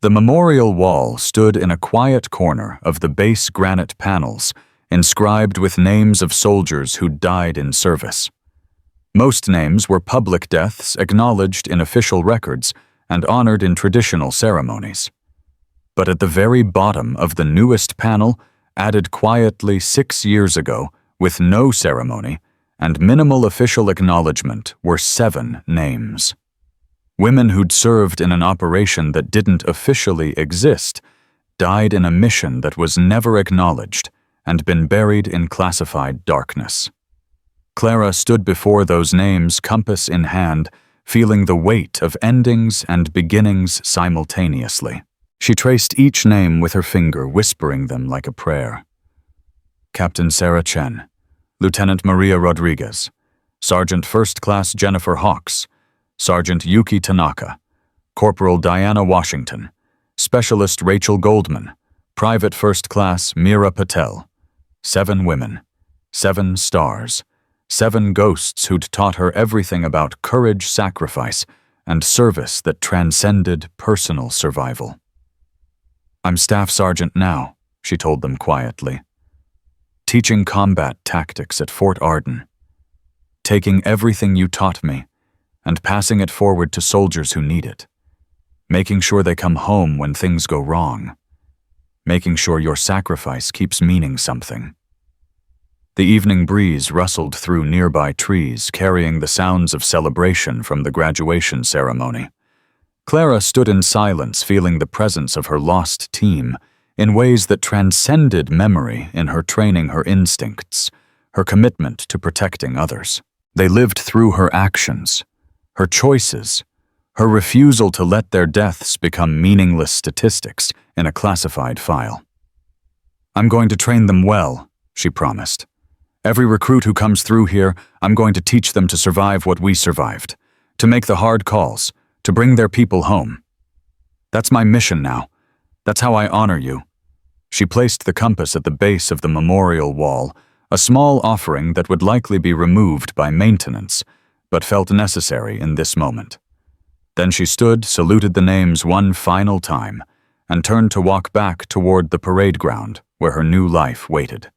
The memorial wall stood in a quiet corner of the base granite panels, inscribed with names of soldiers who'd died in service. Most names were public deaths acknowledged in official records and honored in traditional ceremonies. But at the very bottom of the newest panel, added quietly 6 years ago, with no ceremony and minimal official acknowledgement, were 7 names. Women who'd served in an operation that didn't officially exist, died in a mission that was never acknowledged, and been buried in classified darkness. Clara stood before those names, compass in hand, feeling the weight of endings and beginnings simultaneously. She traced each name with her finger, whispering them like a prayer. Captain Sarah Chen, Lieutenant Maria Rodriguez, Sergeant First Class Jennifer Hawks, Sergeant Yuki Tanaka, Corporal Diana Washington, Specialist Rachel Goldman, Private First Class Mira Patel. 7 women, 7 stars, 7 ghosts who'd taught her everything about courage, sacrifice, and service that transcended personal survival. "I'm Staff Sergeant now," she told them quietly. "Teaching combat tactics at Fort Arden. Taking everything you taught me and passing it forward to soldiers who need it. Making sure they come home when things go wrong. Making sure your sacrifice keeps meaning something." The evening breeze rustled through nearby trees, carrying the sounds of celebration from the graduation ceremony. Clara stood in silence, feeling the presence of her lost team in ways that transcended memory in her training, her instincts, her commitment to protecting others. They lived through her actions, her choices, her refusal to let their deaths become meaningless statistics in a classified file. "I'm going to train them well," she promised. "Every recruit who comes through here, I'm going to teach them to survive what we survived, to make the hard calls, to bring their people home. That's my mission now. That's how I honor you." She placed the compass at the base of the memorial wall, a small offering that would likely be removed by maintenance, but felt necessary in this moment. Then she stood, saluted the names one final time, and turned to walk back toward the parade ground where her new life waited.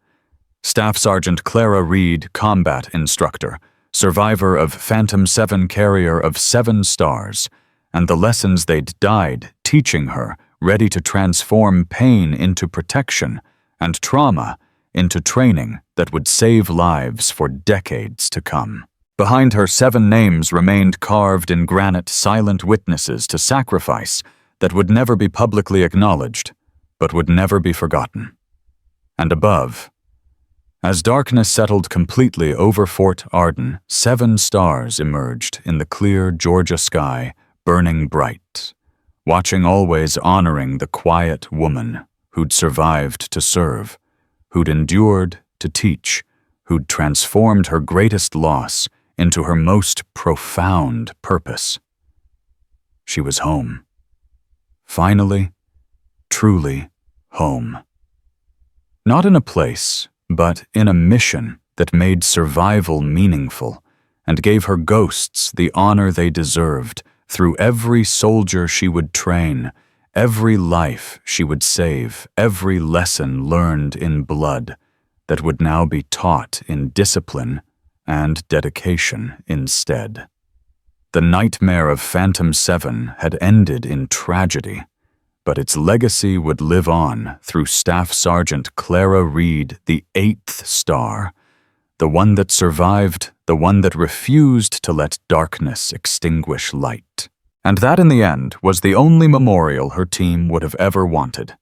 Staff Sergeant Clara Reed, combat instructor, survivor of Phantom 7 carrier of 7 stars, and the lessons they'd died teaching her, ready to transform pain into protection and trauma into training that would save lives for decades to come. Behind her, 7 names remained carved in granite, silent witnesses to sacrifice that would never be publicly acknowledged, but would never be forgotten. And above, as darkness settled completely over Fort Arden, 7 stars emerged in the clear Georgia sky, burning bright, watching, always honoring the quiet woman who'd survived to serve, who'd endured to teach, who'd transformed her greatest loss into her most profound purpose. She was home. Finally, truly home. Not in a place, but in a mission that made survival meaningful and gave her ghosts the honor they deserved through every soldier she would train, every life she would save, every lesson learned in blood that would now be taught in discipline and dedication instead. The nightmare of Phantom 7 had ended in tragedy, but its legacy would live on through Staff Sergeant Clara Reed, the 8th star, the one that survived, the one that refused to let darkness extinguish light. And that, in the end, was the only memorial her team would have ever wanted.